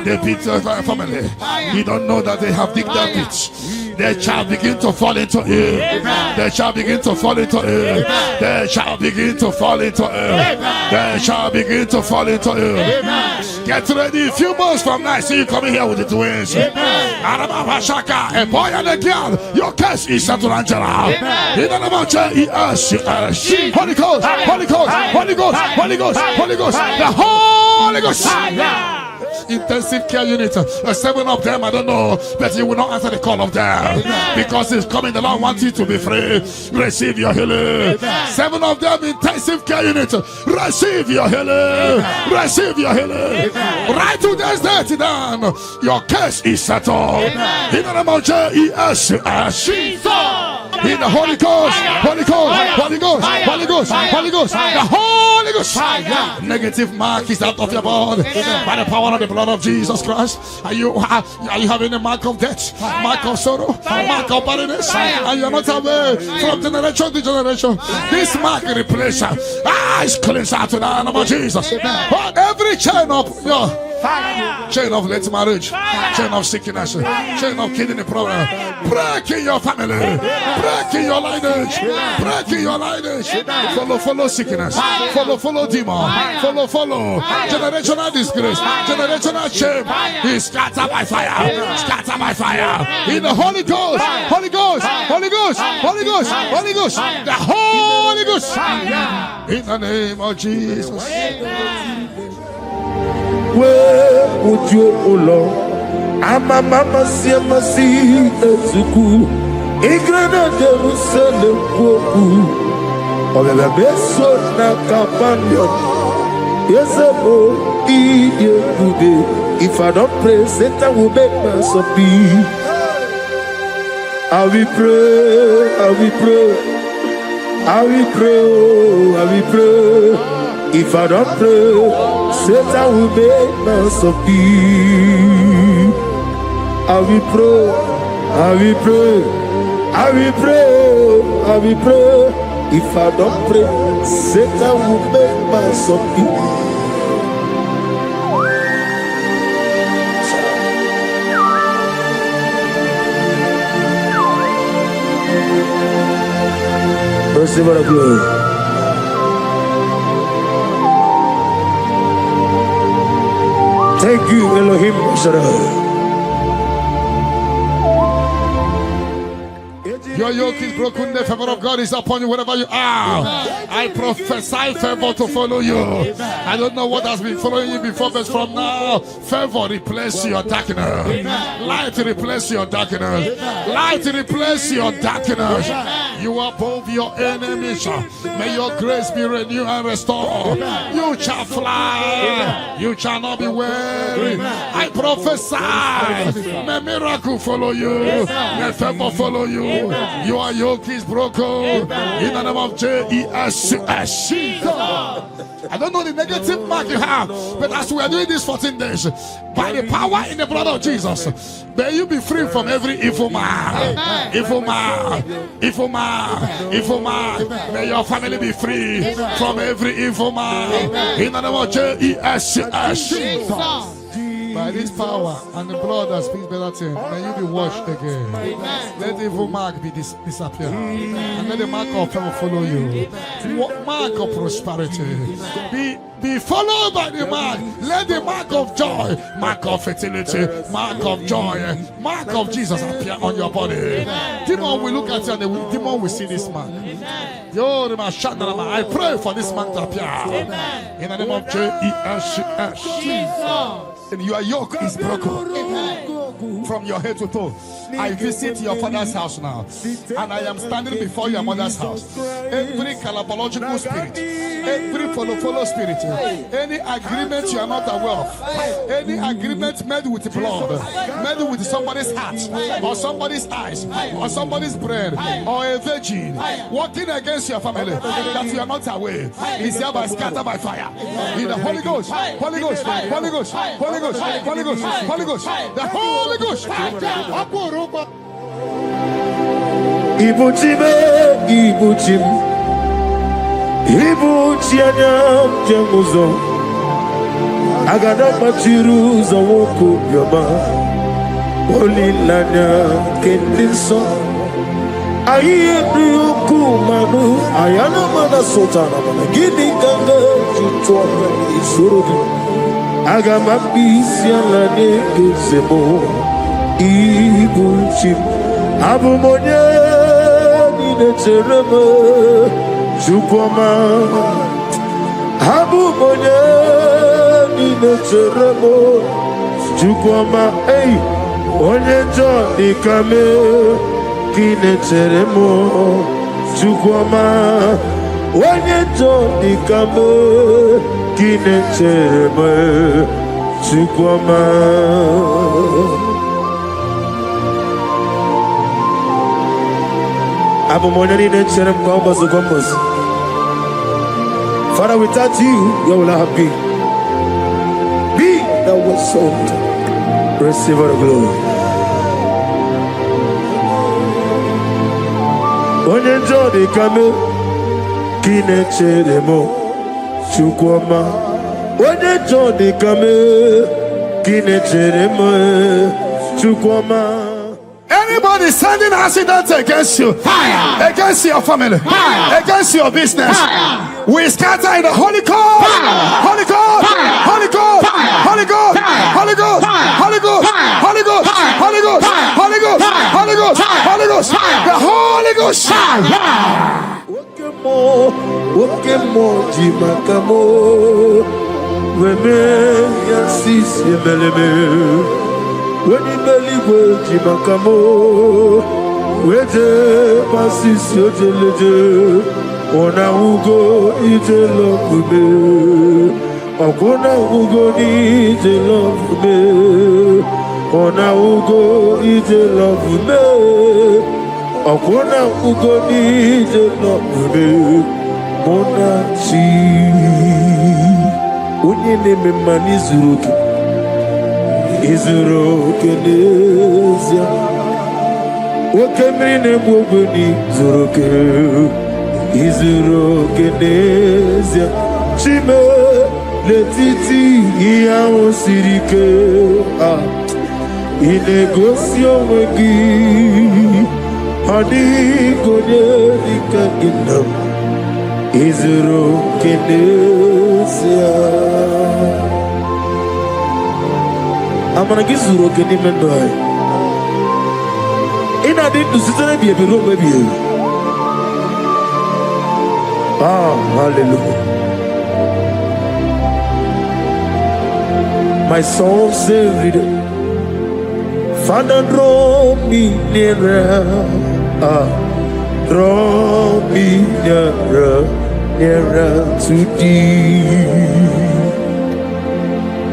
the pit of your family, you don't know that they have digged that pit. They shall begin to fall into it. They shall begin to fall into it. They shall begin to fall into it. They shall begin to fall into it. Get ready. A few months from now, see you coming here with the twins. A boy and a girl. Your case is settled, Angela. In the name of Jesus. Holy Ghost, Holy Ghost, Holy Ghost, Holy Ghost, Holy Ghost, the Holy Ghost. Intensive care unit, 7 of them, I don't know, but you will not answer the call of them because it's coming. The Lord wants you to be free. Receive your healing. 7 of them, intensive care unit. Receive your healing. Receive your healing. Right to this day, down. Your case is settled. In the name of Jesus. In the Holy Ghost, Holy Ghost, Holy Ghost, Holy Ghost, Holy Ghost, the Holy Ghost. Negative mark is out of your body by the power of the blood of Jesus Christ. Are you having a mark of death, mark of sorrow, mark of barrenness, and you're not away from generation to generation? This mark replace is cleansed out to the name of Jesus. Every chain of chain of late marriage, chain of sickness, chain of kidney problem, break in your family, break in your lineage, break in your lineage. Follow sickness, follow demon, follow generational disgrace, generational shame. He scattered by fire, scattered by fire. In the Holy Ghost, Holy Ghost, Holy Ghost, Holy Ghost, Holy Ghost, the Holy Ghost. In the name of Jesus. Where would you, O Lord? Ama mama siama si ezuku. Igrana Jerusalem woku. Obebe beso na kapanyo. Yesebo idye kude. If I don't pray, Satan will make us happy. I will pray, I will pray, I will pray, I will pray. If I don't pray, Satan will make us happy. I will pray, I will pray, I will pray, I will pray. If I don't pray, Satan will make us happy. Receive our glory. Thank you, Elohim Shaddai. Your yoke is broken, the favor of God is upon you wherever you are. I prophesy favor to follow you. I don't know what has been following you before, but from now, favor replace your darkness. Light replace your darkness. Light replace your darkness. You are above your enemies. May your grace be renewed and restored. You shall fly. You shall not be weary. I prophesy. May miracle follow you. May favor follow you. Your yoke is broken in the name of Jesus. I don't know the negative mark you have, but as we are doing this 14 days, by the power in the blood of Jesus, may you be free from every evil man. Evil man, evil man, evil man. May your family be free from every evil man in the name of Jesus. By this power and the blood that speaks better things, may you be washed again. Let the evil mark be disappear. And let the mark of favor follow you. Mark of prosperity. Be followed by the mark. Let the mark of joy, mark of fertility, mark of joy, mark of Jesus appear on your body. Demon will look at you and the demon will see this mark. I pray for this mark to appear. In the name of Jesus. And your yoke is broken from your head to toe. I visit your father's house now, and I am standing before your mother's house. Every cannibalogical spirit, every follow spirit, any agreement you are not aware of, any agreement made with blood, made with somebody's heart, or somebody's eyes, or somebody's brain, or a virgin, working against your family that you are not aware, is hereby scattered by fire. In the Holy Ghost, Holy Ghost, Holy Ghost, Holy Ghost, Holy Ghost, Holy Ghost, the Holy Ghost. Ibuchime, Ibuchim, Ibuchianyam Jamuzo, Agada Machiruza Woko Yama, Holy Lanya Kendinson, Ayuku Manu, Ayana Mana Sotana, Gini Ganga, Chuchwa, Isurugi, Agamapisia Lane Gizemo, Ibuchim, Abumonya. Terema Chukoma Abu Monya Nina Teremo Chukoma Hey Onyenjo Nikame Kine Teremo Chukoma Onyenjo Nikame Kine Teremo Chukoma. Father, without you, you will not be. Be that was sold. Receive all the glory. Onyenjo de kame kineche demo chukwama. Onyenjo de kame kineche demo chukwama. Anybody sending accidents against you, fire. Against your family, fire. Against your business, fire. We scatter in the Holy Ghost, Holy Ghost, Holy Ghost, Holy Ghost, Holy Ghost, Holy Ghost, Holy Ghost, Holy Ghost, Holy Ghost, Holy Ghost, Holy Ghost, the Holy Ghost. Wakemo jimakamo, weme yasisi meleme. When you believe with Jimakamo, with the passes your jelly, on a Ugo, eat a love with me, or Gona Ugo, eat a love with me, on a Ugo, eat a love with me, or Gona Ugo, eat a love with me, Mona Chi, when you name me money Zuruki. Izuro Kenezia Wakemine Boguni Zuroke Izuro Kenezia Chime Letiti Iao Sirike Inegosio Wegi Hani Gonye Ikagina Izuro Kenezia. I'm gonna get Zuro Kenny Mendoy. In I did to sit and be a room, maybe. Ah, hallelujah. My soul saved it. Father, draw me nearer. Draw me nearer, nearer to thee.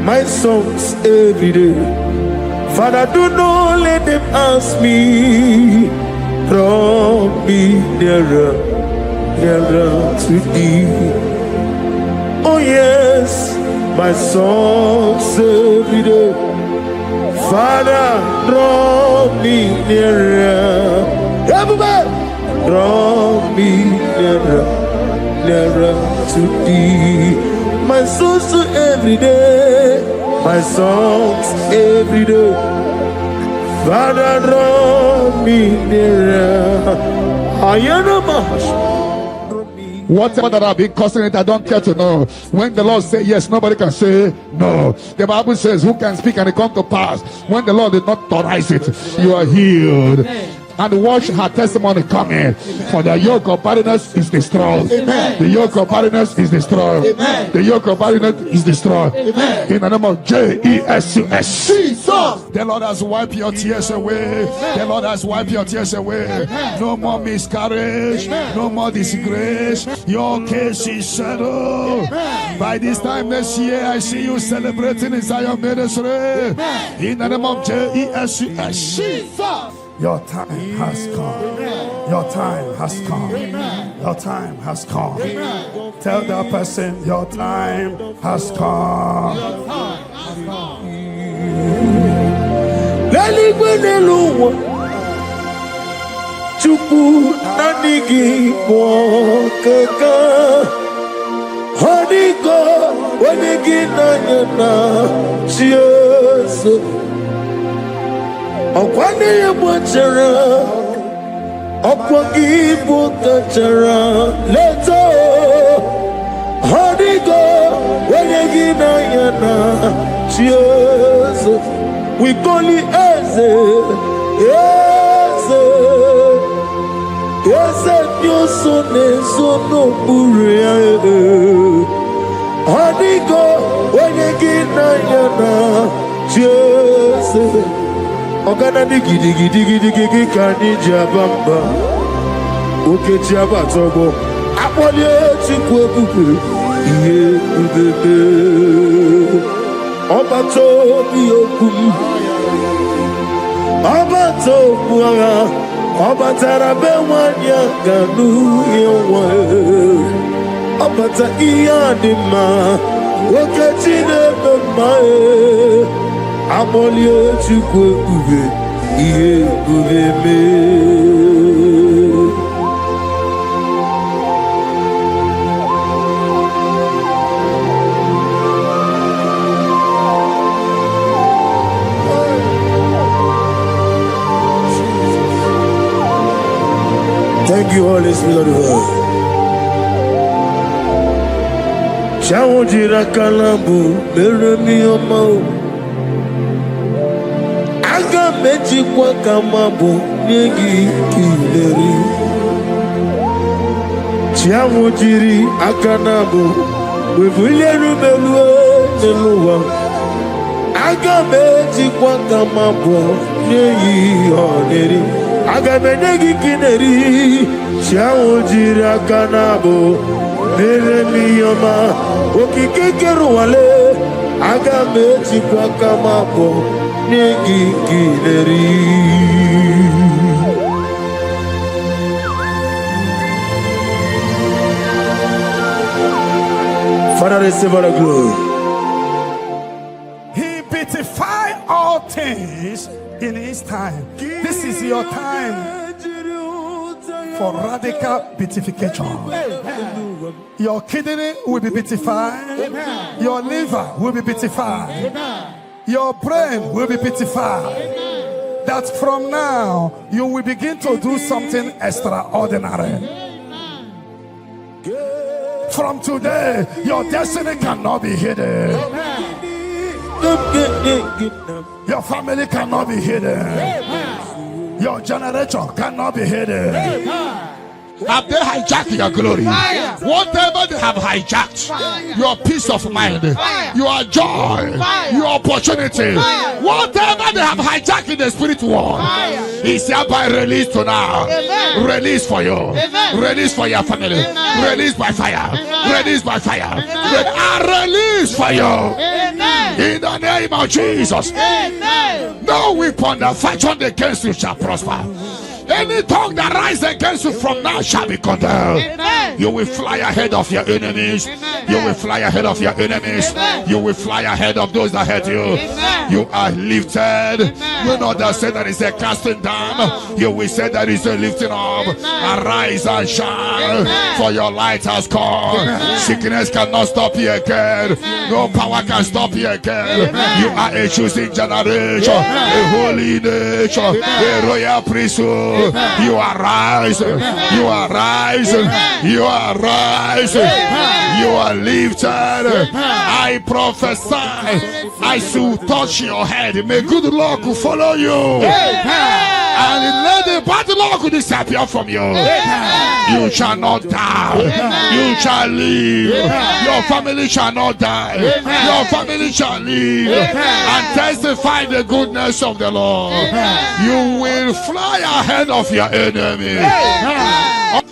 My songs every day. Father, do not let them ask me. Draw me nearer, nearer to thee. Oh yes, my songs every day. Father, draw me nearer. Everybody, draw me nearer, nearer to thee. My soul every day. my songs every day. Father, draw me nearer. I am a Whatever that I've been causing it, I don't care to know. When the Lord say yes, nobody can say no. The Bible says, who can speak and it come to pass? When the Lord did not authorize it, you are healed. And watch her testimony coming. For the yoke of barrenness is destroyed. Amen. The yoke of barrenness is destroyed. Amen. The yoke of barrenness is destroyed. Amen. In the name of Jesus. Jesus. The Lord has wiped your tears away. Amen. The Lord has wiped your tears away. Amen. No more miscarriage. Amen. No more disgrace. Your case is settled. Amen. By this time next year, I see you celebrating in Zion ministry. Amen. In the name of Jesus. Your time has come. Your time has come. Your time has come. Tell that person, your time has come. Chupu nanigi mwokaka Honigo wanigi nanyana Cheers Okwane ya mwachara Okwagi bukachara Leto Honigo wanigi nanyana Cheers We call it Eze Yes, sono buria. Honigo, when you get na Jesus. Ogana digi kani jabamba. Oke jaba togo. Apolye chikwe bubu. Iye ubebe. Obato biyokum. Obato buanga. Obatara bewanya ganu yewa Obata iyadima Okechine bemae Amolie chukwe ube Iye ube me Thank you, Holy Spirit of God. Shawojira kalambu, meremi omao. Aga meji kwa kamabu, nyegi kileri. Shawojiri akanabu, wevuleru melue neluwa. Aga meji kwa kamabu, nyegi oneri. Agamenegi kineri Shawojira kanabo Meremi yoma Okikekeru wale Agamechi kwa kamabo Negi kineri Father, receive all the glory. He beautified all things in his time. This is your time for radical beatification. Your kidney will be beatified. Your liver will be beatified. Your brain will be beatified. That from now you will begin to do something extraordinary. From today, your destiny cannot be hidden. Your family cannot be hidden. Your generation cannot be hidden. Have they hijacked your glory? Whatever they have hijacked, your peace of mind, your joy, your opportunity, whatever they have hijacked in the spirit world, is hereby released to now. Release for you, release for your family, release by fire, release by fire, release for you. In the name of Jesus. No weapon that fashioned against you shall prosper. Any tongue that rises against you from now shall be condemned. You will fly ahead of your enemies. You will fly ahead of your enemies. You will fly ahead of those that hurt you. You are lifted. You know that say that is a casting down. You will say that is a lifting up. Arise and shine, for your light has come. Sickness cannot stop you again. No power can stop you again. You are a choosing generation, a holy nation, a royal priesthood. You are rising. You are rising. You are rising. You are lifted. I prophesy, I should touch your head. May good luck follow you. And let the bad luck disappear from you. You shall not die. You shall live. Your family shall not die. Your family shall live and testify the goodness of the Lord. You will fly ahead of your enemy.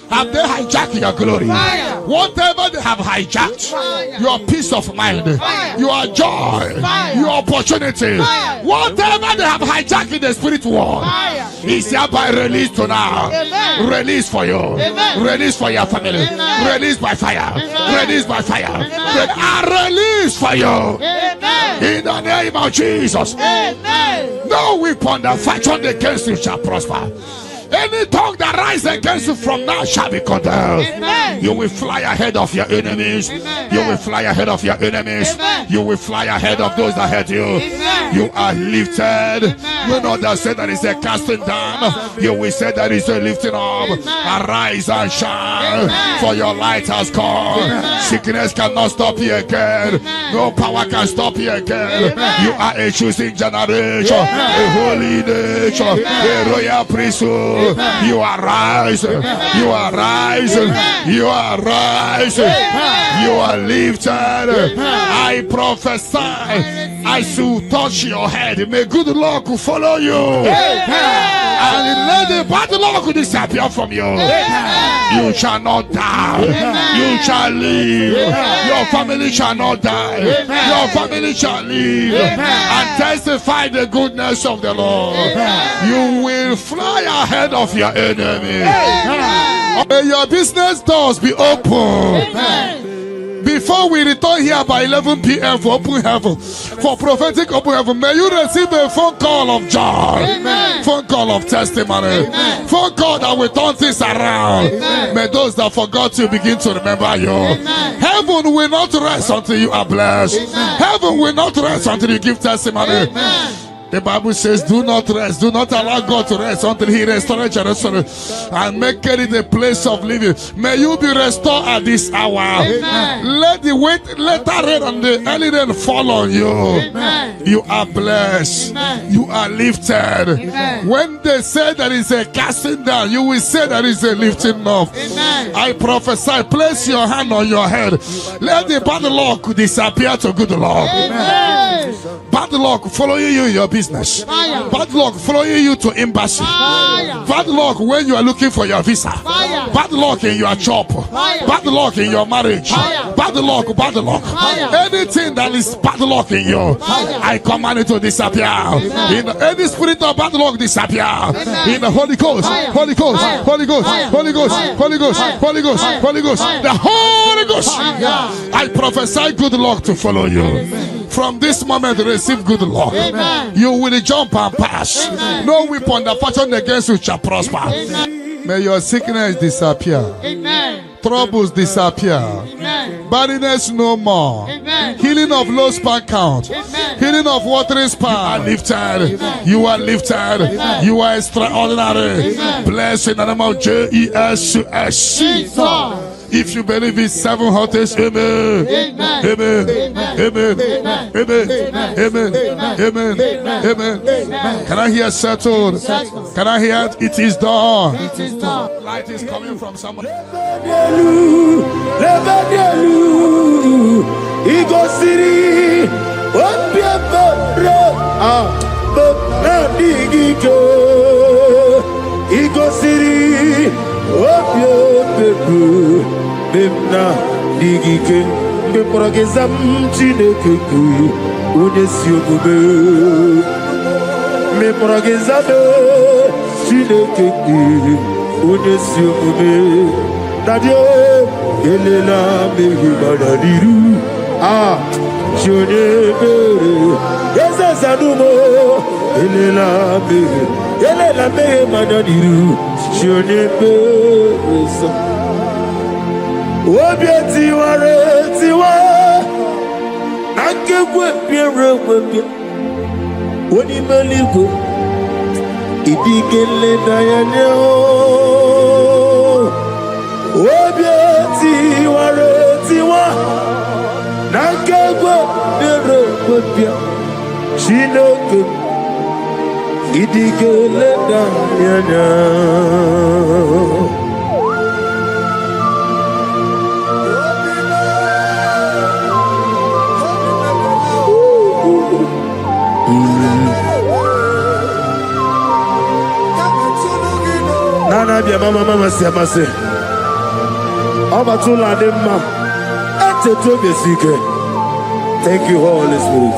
Have they hijacked your glory? Whatever they have hijacked, your peace of mind, your joy, your opportunity, whatever they have hijacked in the spirit world, is hereby released to now. Release for you. Release for your family. Release by fire. Release by fire. Release for you. In the name of Jesus. No weapon that fashioned against you shall prosper. Any tongue that rises against you from now shall be condemned. You will fly ahead of your enemies. You will fly ahead of your enemies. You will fly ahead of those that hurt you. You are lifted. You know that say that is a casting down. You will say that is a lifting up. Arise and shine, for your light has come. Sickness cannot stop you again. No power can stop you again. You are a choosing generation, a holy nation, a royal priesthood. You are rising. You are rising. You are rising. You are lifted. I prophesy, I should touch your head. May good luck follow you. And let the bad luck disappear from you. You shall not die. You shall live. Your family shall not die. Your family shall live and testify the goodness of the Lord. You will fly ahead of your enemy. May your business doors be open. Before we return here by 11 p.m. for open heaven, for prophetic open heaven, may you receive a phone call of joy, phone call of testimony, phone call that will turn things around. May those that forgot you begin to remember you. Heaven will not rest until you are blessed. Heaven will not rest until you give testimony. The Bible says, do not rest, do not allow God to rest until he restores Jerusalem and make it a place of living. May you be restored at this hour. Let the later rain and the early rain fall on you. You are blessed. You are lifted. When they say there is a casting down, you will say there is a lifting up. I prophesy, place your hand on your head. Let the bad luck disappear to good luck. Bad luck following you in your business. Bad luck following you to embassy. Bad luck when you are looking for your visa. Bad luck in your job. Bad luck in your marriage. Bad luck, bad luck. Anything that is bad luck in you, I command it to disappear. In any spirit of bad luck, disappear. In the Holy Ghost, Holy Ghost, Holy Ghost, Holy Ghost, Holy Ghost, Holy Ghost, Holy Ghost, the Holy Ghost. I prophesy good luck to follow you. From this moment, receive good luck. You will jump and pass. No weapon that fashioned against you shall prosper. May your sickness disappear. Troubles disappear. Barrenness no more. Healing of low sperm count. Healing of watering sperm. You are lifted. You are lifted. You are extraordinary. Blessed in the name of Jesus. If you believe it, 7 hottest, amen. Amen. Amen. Amen. Amen. Amen. Amen. Can I hear settled? Can I hear it is done? It is done. Light is coming from someone. Ego City, Ego City, Bemna digike beprogezam chineke unesiobe me progezado Chineke onye si omume Nadio elela mehi madadiru Chionye mere Eze zanumo elela mehi madadiru Chionye mere Obi tiwa Nanke kwe Oni meligo Idigele dayane Obi tiwa Nanke kwe Chinoke Idigele dayane Nana bia mama siamase Obatula demma Eteto besike. Thank you, Holy Spirit.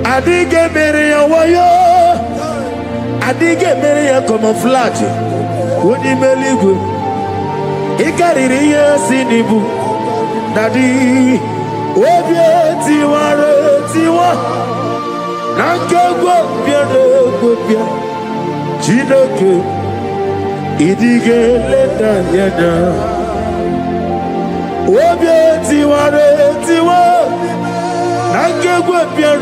Adige meria wayo Adige meria camouflage Woni meligo Ikariri sinibu Nadi Obie tiwa Nankego bia Chinoke Idige leda yada Obie tiwa Nankego bia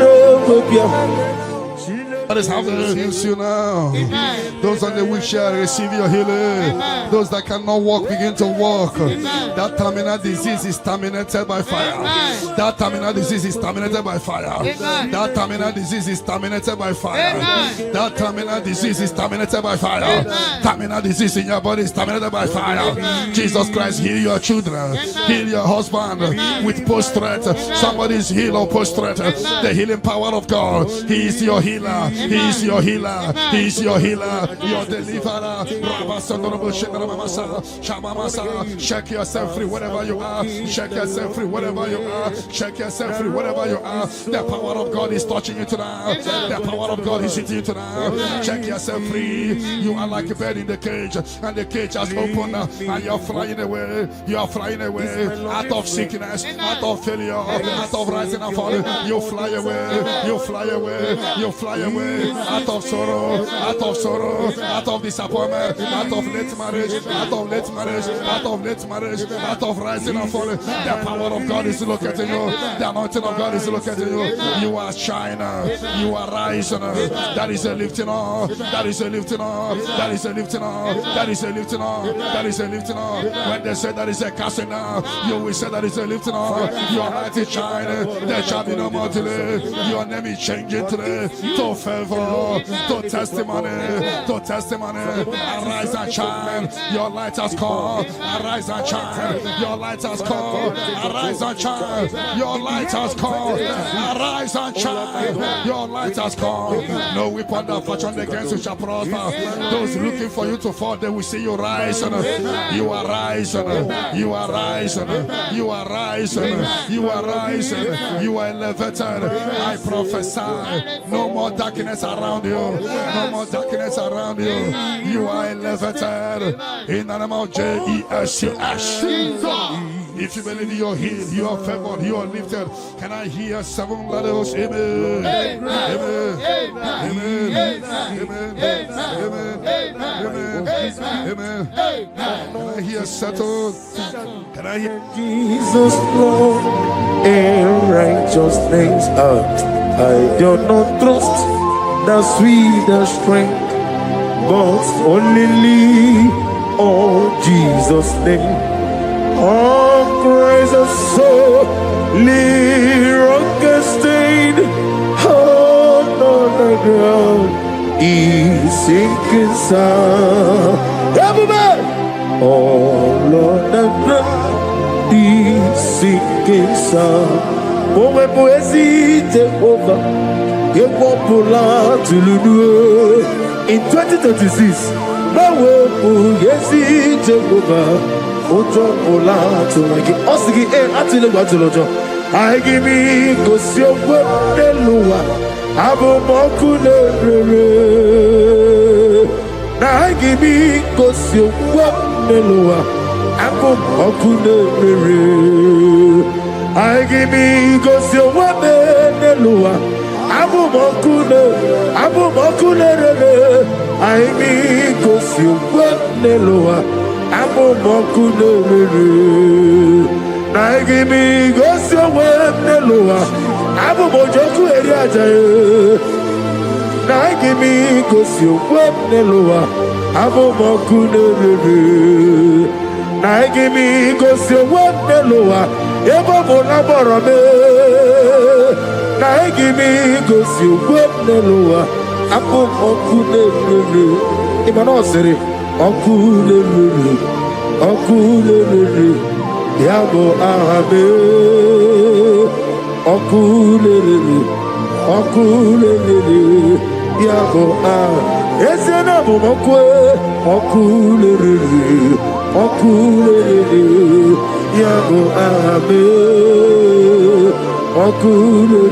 That is how to heals you now. Amen. Those on the wheelchair receive your healing. Amen. Those that cannot walk begin to walk. Amen. That terminal disease is terminated by fire. Amen. That terminal disease is terminated by fire. Amen. That terminal disease is terminated by fire. Amen. That terminal disease is terminated by fire. Amen. Terminal disease in your body is terminated by fire. Amen. Jesus Christ, heal your children. Amen. Heal your husband. Amen. With post-threat. Somebody is healed or post-threat. The healing power of God. He is your healer. He is your healer. He is your healer. Your deliverer. Shake yourself free wherever you are. Shake yourself free wherever you are. Shake yourself free wherever you are. The power of God is touching you tonight. The power of God is hitting you tonight. Shake yourself free. You are like a bird in the cage, and the cage has opened, and you are flying away. You are flying away out of sickness, out of failure, out of rising and falling. You fly away. You fly away. You fly away. Out of sorrow, out of disappointment, out of late marriage, out of rising and falling. The power of God is locating you. The anointing of God is locating you. You are shining. You are rising. That is a lifting up. That is a lifting up. That is a lifting up. That is a lifting up. That is a lifting up. When they say that is a casting down, you will say that is a lifting up. Your light is shining. There shall be no more delay. Your name is changing today to favor, to testimony, arise and shine, your light has come, arise and shine, your light has come, arise and shine, your light has come, arise and shine, your light has come. No weapon that fashion against you shall prosper. Those looking for you to fall, they will see you rise. You are rising, you are rising, you are rising, you are rising, you are elevated. I prophesy, no more darkness around you. No more darkness around you. You are elevated in the name of Jesus. If you believe you are healed, you are favored, you are lifted. Can I hear 7 letters? Amen. Amen. Amen. Amen. Amen. Amen. Can I hear settled? Can I hear Jesus Lord and righteous names? I do not trust the sweetest strength, but only on Jesus' name. Oh, praise the soul, rock stain. Oh, no, the ground is sinking sound. Everybody, oh, Lord, the ground is sinking sound. Oh, my poesy take over. In 2036, no way, yes, it's over. I give me because you're abumokule na gibi kosi wapneloa abumokule I give me kosi wapneloa abumokule I me kosi wapneloa abumokule na give me kosi wapneloa abumojoku eriajaye na give me kosi wapneloa abumokule na give me kosi wapneloa ebo bolaboro me na give me kosi wapneloa abumokule imano sere okule yabo ahabe okule yabo ah esena bomokwe okule yabo ahabe okule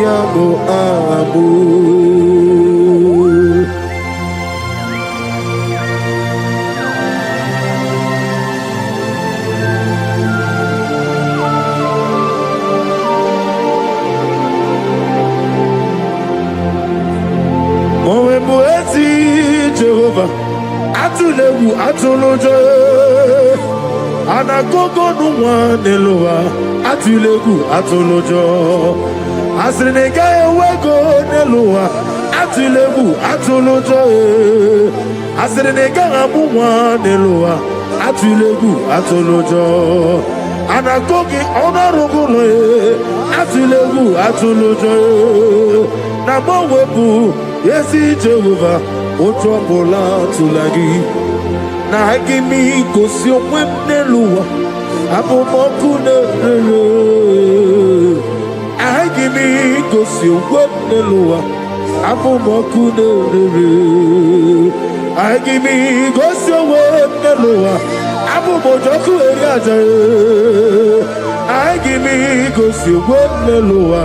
yabo ahabu. Jehovah, atulewu atulojo, anagogo nuwa nelowa, atulewu atulojo, asrinega ewego nelowa, atulewu atulojo, asrinega amuwa nelowa, atulewu atulojo, anagogi onarugulo, atulewu atulojo, namowebu yesi Jehovah. Otrobola tulagi na gimi kosi omweneluwa abomokune agimi kosi omweneluwa abomokune agimi kosi omweneluwa abomojoku eriajaye agimi kosi omweneluwa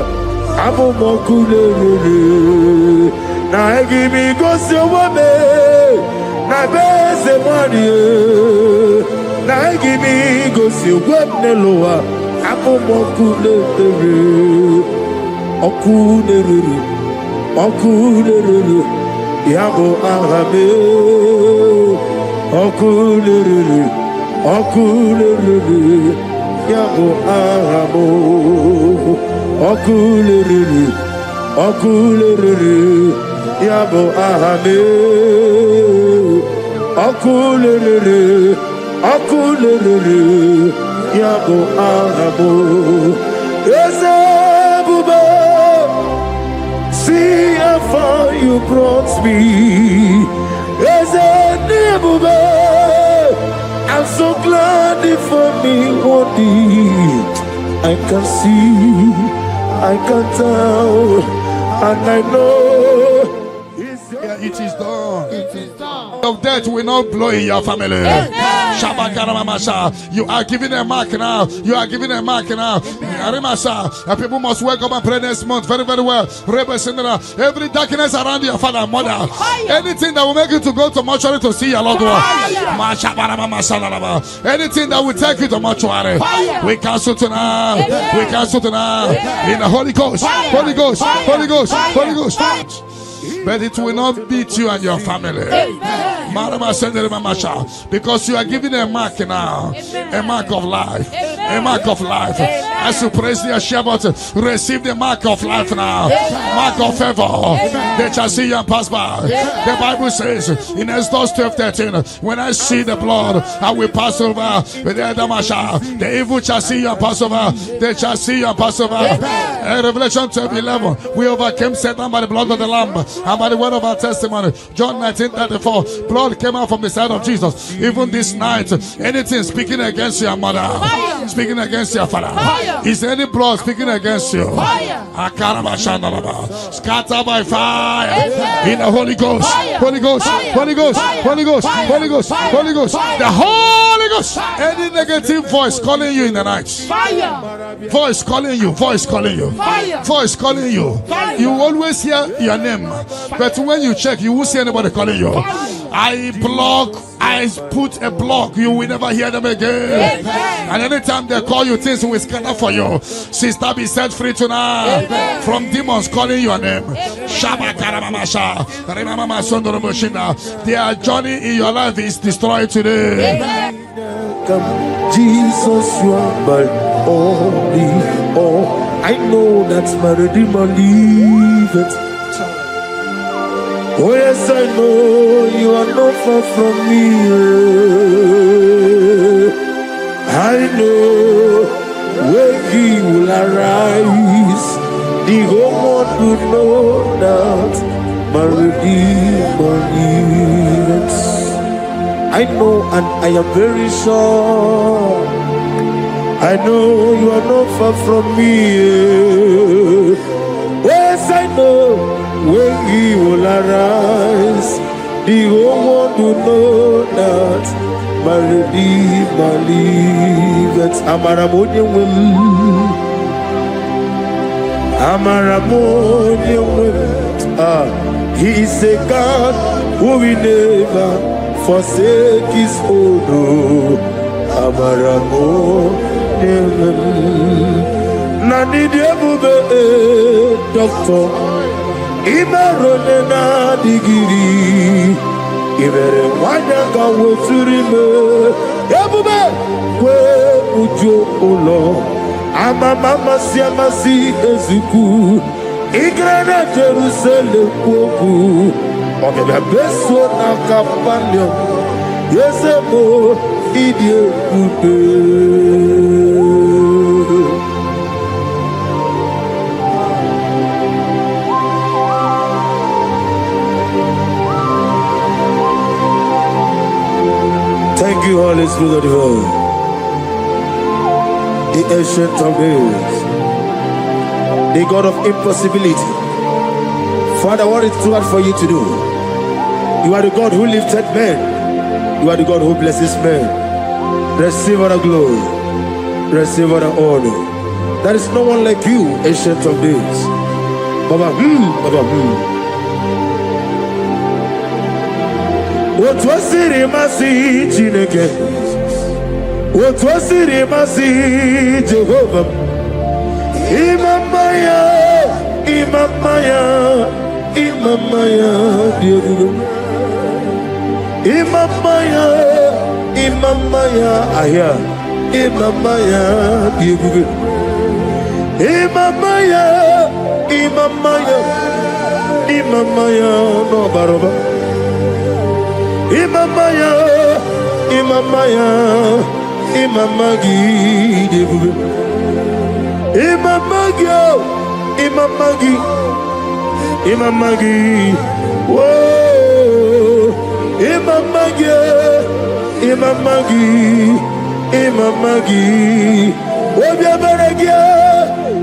abomokune na give go so wame na beze money na give go so wame loa abomokule okule yabo arabe okule yabo arabo okule yabo ahame okulere yabo ahabo Ezebube, see how far you brought me. Ezebube, I'm so glad for me one day I can see, I can tell, and I know. It is done. It is done. Of death will not blow in your family. You are giving a mark now. You are giving a mark now. People must wake up and pray next month very, very well. Every darkness around your father and mother, anything that will make you to go to mortuary to see your loved one, anything that will take you to mortuary, we cancel tonight. We cancel tonight in the Holy Ghost. Holy Ghost. Holy Ghost. Holy Ghost. But it will not beat you and your family. Because you are giving a mark now. A mark of life. A mark of life. As you praise the Shabbat, receive the mark of life now. Mark of favor. They shall see you and pass by. The Bible says in Exodus 12:13, when I see the blood, I will pass over. The evil shall see you and pass over. They shall see you and pass over. Revelation 12:11, we overcame Satan by the blood of the Lamb and by the word of our testimony. John 19:34, blood came out from the side of Jesus. Even this night, anything speaking against your mother, speaking against your father, Is there any blood speaking against you? Fire. Scatter by fire. In the Holy Ghost. Holy Ghost. Holy Ghost. Holy Ghost. Holy Ghost. Holy Ghost. The Holy Ghost. Any negative voice calling you in the night. Fire. Voice calling you. Voice calling you. Fire. Voice calling you. Fire. You always hear your name, but when you check, you won't see anybody calling you. I put a block. You will never hear them again. Amen. And anytime they call you, things will scatter for you. Sister, be set free tonight. Amen. From demons calling your name. Their journey in your life is destroyed today. Amen. Come, Jesus, you are my only all. I know that's my Redeemer liveth. Oh yes, I know you are not far from me. I know when He will arise, the whole world will know that my Redeemer lives. I know and I am very sure. I know you are not far from me. Yes, I know when He will arise, the whole world will know that my Redeemer liveth. He is a God who will never forsake His own. Nani diabube doctor imerone na digiri ibere wanya ka woturime ebube kwe ujo ulo amama siamasi ezuku igrana Jerusalem kwoku ogebe beso na kapalio yesebo idie kude. Thank you, Holy Spirit of divine, the ancient of days, the God of impossibility. Father, what is too hard for you to do? You are the God who lifted men. You are the God who blesses men. Receive all the glory. Receive all the honor. There is no one like you, ancient of days. Baba, Baba, What was it, Masi Chineke? What was it, Masi Jehovah? Imamaya, Imamaya, Imamaya, dear. Imamaya, Imamaya, Aya, Imamaya, dear. Imamaya, Imamaya, Imamaya, no baroba. Imamaya, Imamaya, Imamagi, dear. Imamagi, Imamagi, Imamagi, whoa, Imamagi, Imamagi, Imamagi, Obiabaragia,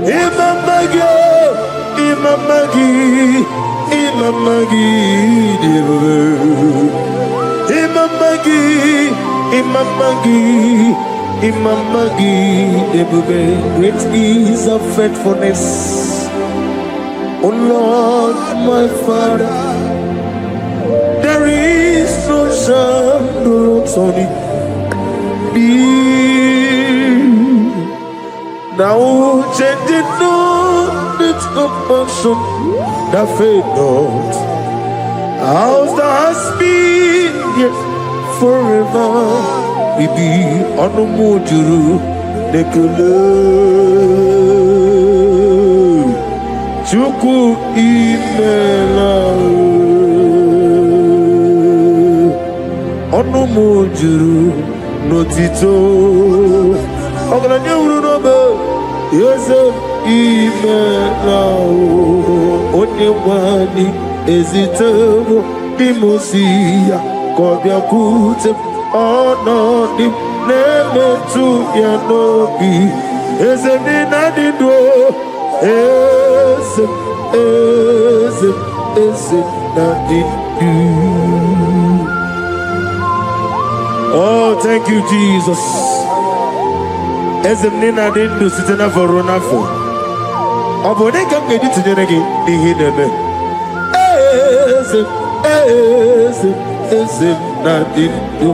Imamagi, Imamagi, Imamagi, Imamagi, Imamagi, Imamagi, great is of faithfulness. Oh Lord, my Father, there is no shadow on thee. Now changing not its compassion, that fade not. How's the husband yet forever? We be on the mojuru, the color. Chuku imela onu mojuru notito ogala nyuru nobe yeze imela onye wani ezitebo bimosia kobia kute ono dim nemetu ya nobi Ezemina dindo. Ezemina dindo. Oh, thank you, Jesus. Ezemina dindo sitena vorona fo. Abone kam gedi tinyenegi ni hinebe. Ezemina dindo.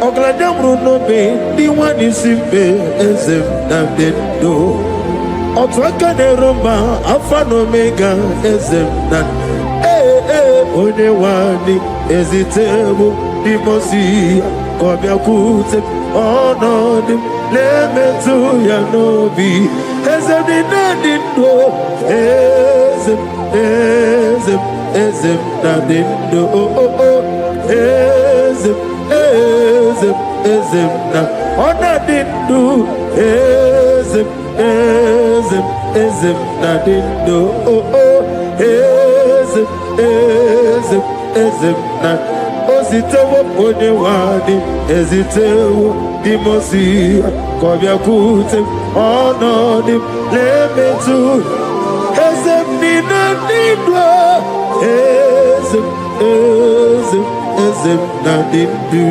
Ogladamru no be di wani simbe ezemina dindo. Otwaka ne romba alpha no omega ezemina. Onye wani ezitebo di mosi kobia kute onodim lemetu ya nobi ezemina dindo. Ezemina dindo. Ezemina ona dindo. Ezemina dindo. Ezemina ositewo onye wadi ezitewo dimosi kobia kute onodi lemetu ezemina dindo. Ezemina dindo.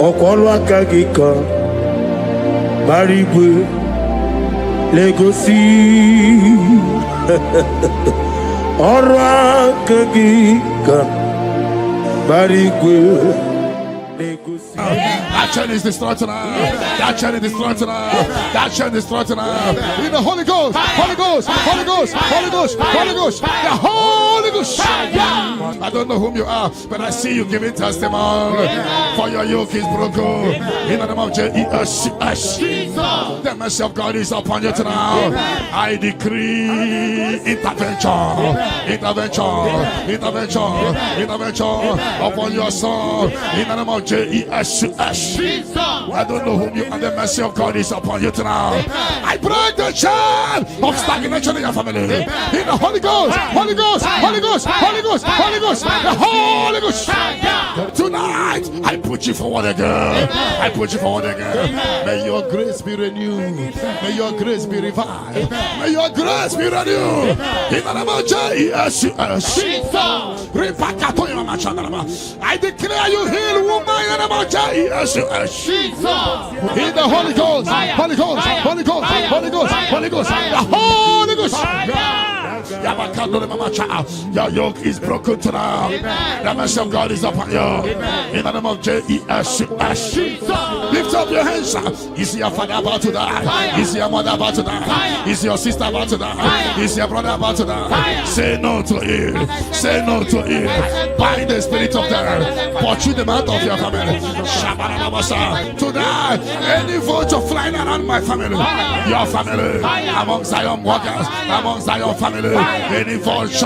Ọkwọlụ aka gị ka gbara igwe legosi ọrụ aka gị ka gbara igwe legosi. That chain is destroyed tonight. That chain is destroyed tonight. That chain is destroyed tonight. In the Holy Ghost, Holy Ghost, Holy Ghost, Holy Ghost, Holy Ghost, the Holy Ghost. I don't know whom you are, but I see you giving testimony. For your yoke is broken. In the name of Jesus, the mercy of God is upon you tonight. I decree intervention, intervention, intervention, intervention upon your soul. In the name of Jesus. I don't know whom you are. The mercy of God is upon you tonight. I break the chain of stagnation in your family. In the Holy Ghost, Holy Ghost, Holy Ghost, Holy Ghost, Holy Ghost, the Holy Ghost. Tonight, I put you forward again. I put you forward again. May your grace be renewed. May your grace be revived. May your grace be renewed. In the name of Jesus. I declare you heal, woman. In the name of Jesus. In the Holy Ghost, Holy Ghost, Holy Ghost, Holy Ghost, Holy Ghost, the Holy Ghost. Your yoke is broken tonight. The mercy of God is upon you. In the name of Jesus. Lift up your hands. Is your father about to die? Is your mother about to die? Is your sister about to die? Is your brother about to die? Say no to it. Say no to it. Bind the spirit of death. Pursue them out of your family. Tonight, any vulture flying around my family, your family, among Zion workers, among Zion family, any vulture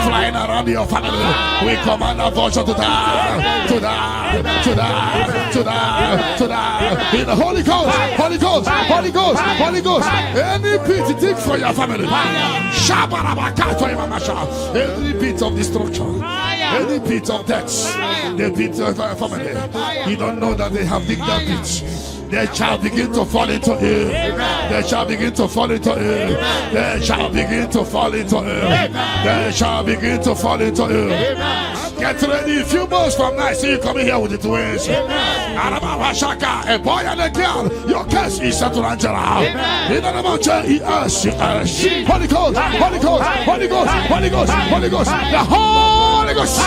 flying around your family, we command a vulture to die, to die, to die, to die, to die. In the Holy Ghost, Holy Ghost, Holy Ghost, Holy Ghost. Any pit dig for your family, any pit of destruction, any pit of death, the pit of your family. You don't know that they have digged that pit. They shall begin to fall into it. They shall begin to fall into it. They shall begin to fall into it. They shall begin to fall into it. Get ready. A few months from now, see you coming here with the twins. A boy and a girl. Your case is settled, Angela. In the name of Jesus. Holy Ghost, Holy Ghost, Holy Ghost, Holy Ghost, Holy Ghost, the Holy Ghost.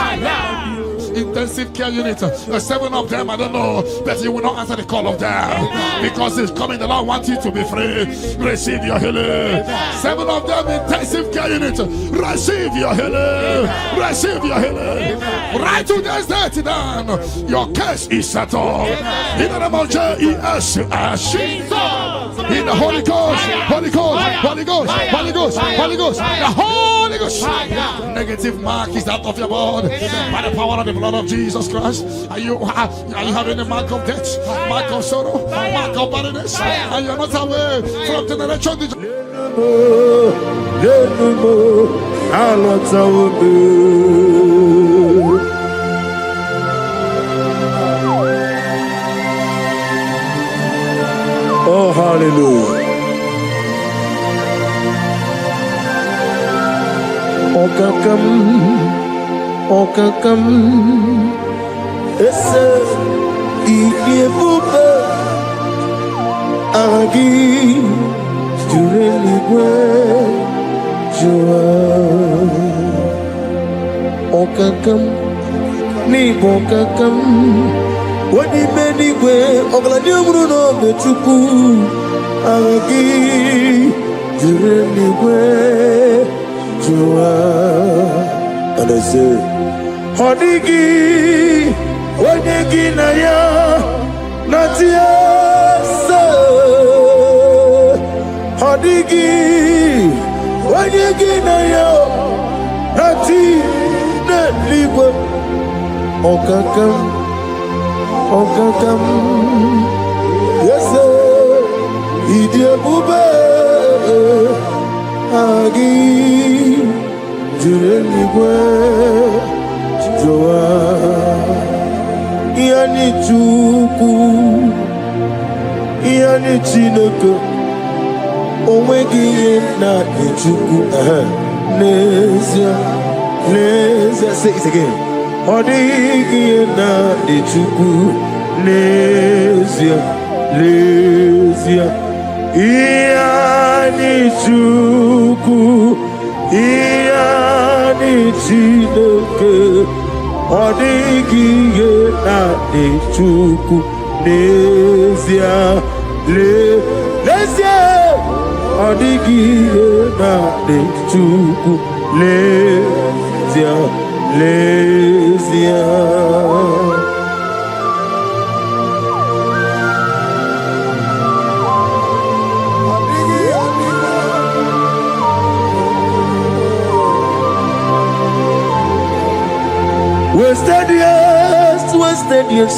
Intensive care unit, 7 of them, I don't know, but you will not answer the call of them because it's coming. The Lord wants you to be free. Receive your healing. 7 of them, intensive care unit, receive your healing. Receive your healing. Right to this day, down. Your case is settled. In the name of Jesus. In the Holy Ghost, Holy Ghost, Holy Ghost, Holy Ghost, Holy Ghost, the Holy Ghost. Negative mark is out of your body by the power of the blood of Jesus Christ. Are you having a mark of death, mark of sorrow, mark of barrenness, and you're not away from generation to generation? Oh, hallelujah. Okakam, esse EBUKA, agi, jureligwe, joa. Okakam, ni bokakam, wadi menigwe, oglani bruno bechuku, agi, jureligwe. And I say, Hodigi, Wadigi Naya, Natia, Hodigi, Wadigi Naya, Nati, Netliwa, Okakam, yes, sir, Idia Bube, Agi. Jureligwe joa yani chuku yani chineke onwegi na chuku nezia say it again odigi na chuku nezia yani chuku yani chineke odigiye na chuku nezia odigiye na chuku nezia wasted years,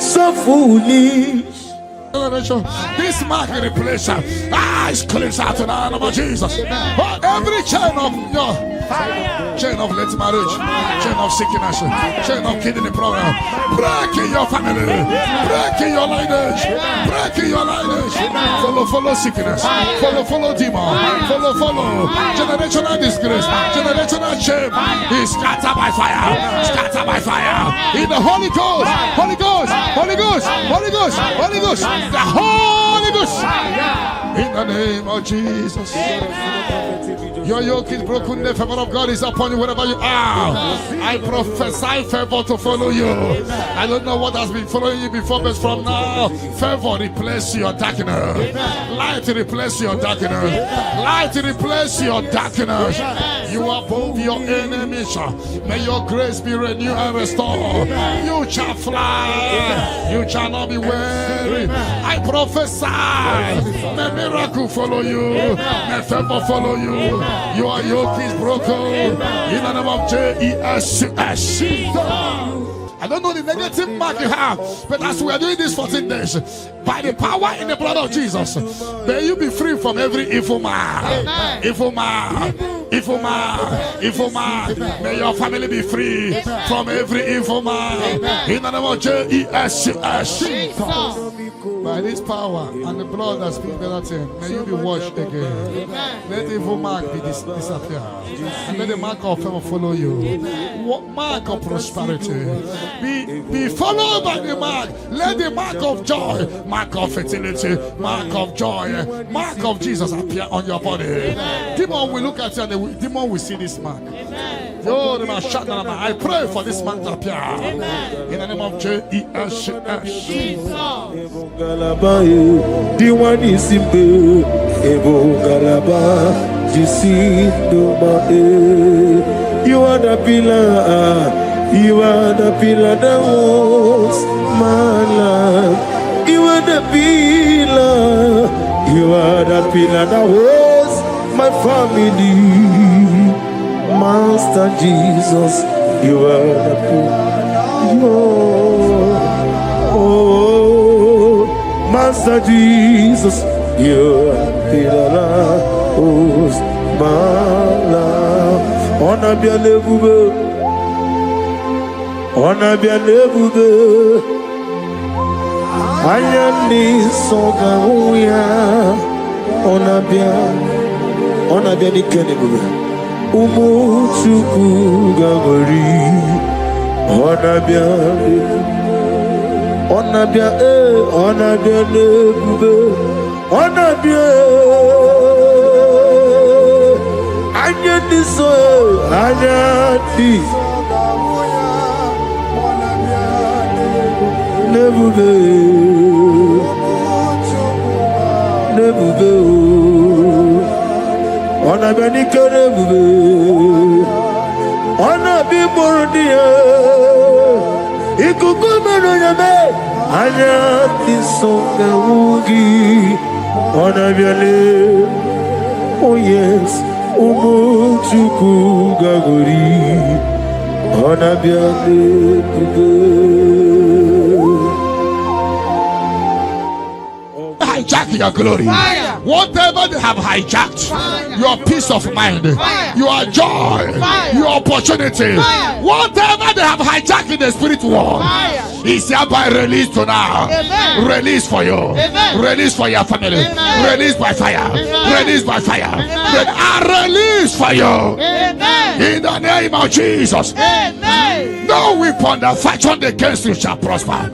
so foolish. This mark in the place, is cleansed out in the name of Jesus. But every chain of late marriage, chain of sickness, chain of kidney problem, break in your family, break in your lineage, break in your lineage. Follow sickness, follow demon, follow generational disgrace, generational shame. Be scattered by fire, in the Holy Ghost, Holy Ghost, Holy Ghost, Holy Ghost, Holy Ghost, the Holy Ghost. In the name of Jesus. Your yoke is broken, the favor of God is upon you wherever you are. I prophesy favor to follow you. I don't know what has been following you before, but from now, favor replace your darkness. Light replace your darkness. Light replace your darkness. You are above your enemies. May your grace be renewed and restored. You shall fly. You shall not be weary. I prophesy. May miracle follow you. May favor follow you. Your yoke is broken. In the name of Jesus. I don't know the negative mark you have, but as we are doing this 14 days, by the power in the blood of Jesus, may you be free from every evil man. Evil man. May your family be free from every evil man. In the name of Jesus. By this power and the blood that speaks better things, may you be washed again. Let the evil mark be disappear. And let the mark of favor follow you. Mark of prosperity. Be followed by the mark. Let the mark of joy, mark of fertility, mark of joy, mark of Jesus appear on your body. Demon will look at you and the demon will see this mark. I pray for this mark to appear. In the name of Jesus. You are the pillar. You are the pillar that holds my life. You are are the pillar. You are the pillar that holds my family. Master Jesus, you are the pillar. Oh, Master Jesus, you are the pillar that holds my life. On a bien levé, on a bien levé. Ayani songaouya, on a bien ikenebube. Umuchuku gabori, on a bien lebube, on a bien. Ayani so, ayani. Nebube, on a benica nebube, on a bimordia, Ikukumanoyame, Anya Tisonga Wugi, on a biale, oh yes, Umuchuku Gaguri, on a biale. Hijack your glory. Fire. Whatever they have hijacked, Fire. your peace of mind, Fire. your joy, Fire. your opportunity, Fire. whatever they have hijacked in the spirit world, Fire. is hereby released to now. Amen. Release for you. Amen. Release for your family. Amen. Release by fire. Amen. Release by fire. Amen. Release for you. Amen. In the name of Jesus. Amen. No weapon that fashioned against you shall prosper.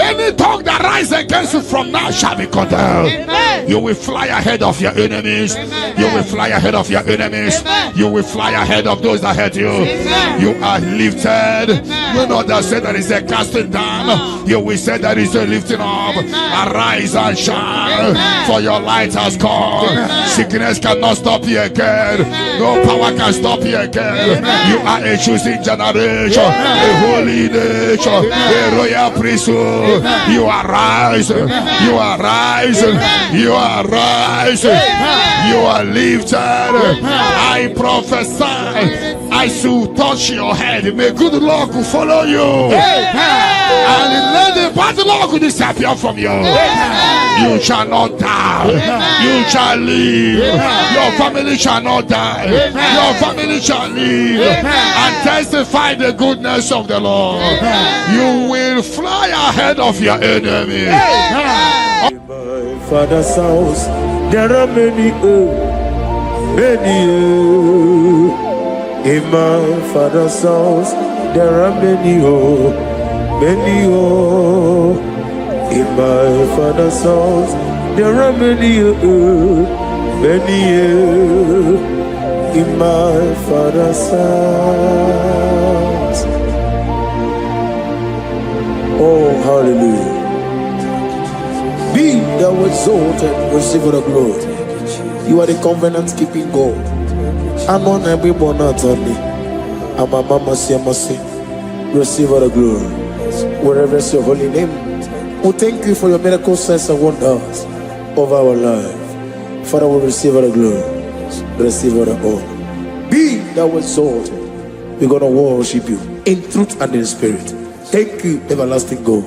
Any tongue that rises against you from now shall be condemned. Amen. You will fly ahead of your enemies. Amen. You will fly ahead of your enemies. Amen. You will fly ahead of those that hurt you. Amen. You are lifted. Amen. You know that say there is a casting down. You will say there is a lifting up. Amen. Arise and shine, Amen. for your light has come. Amen. Sickness cannot stop you again. Amen. No power can stop you again. Amen. You are a choosing generation, a holy nation, a royal priesthood. You are rising. You are rising. You are rising. You are lifted. I prophesy. I should touch your head. May good luck follow you. And let the bad luck disappear from you. You shall not die. You shall live. Your family shall not die. Your family shall live and testify the goodness of the Lord. You will fly ahead of your enemy. In my father's house, there are many. In my father's house, there are many. In my father's house, there are many. In my father's house. Oh, hallelujah. Be thou exalted, receive the glory. You are the covenant keeping God. I'm on every born out on me. I'm a mama, see, receive the glory. Wherever is your holy name, we thank you for your miracle signs and wonders of our life. Father, we receive the glory, receive the honor. Be thou exalted. We're going to worship you in truth and in spirit. Thank you, everlasting God.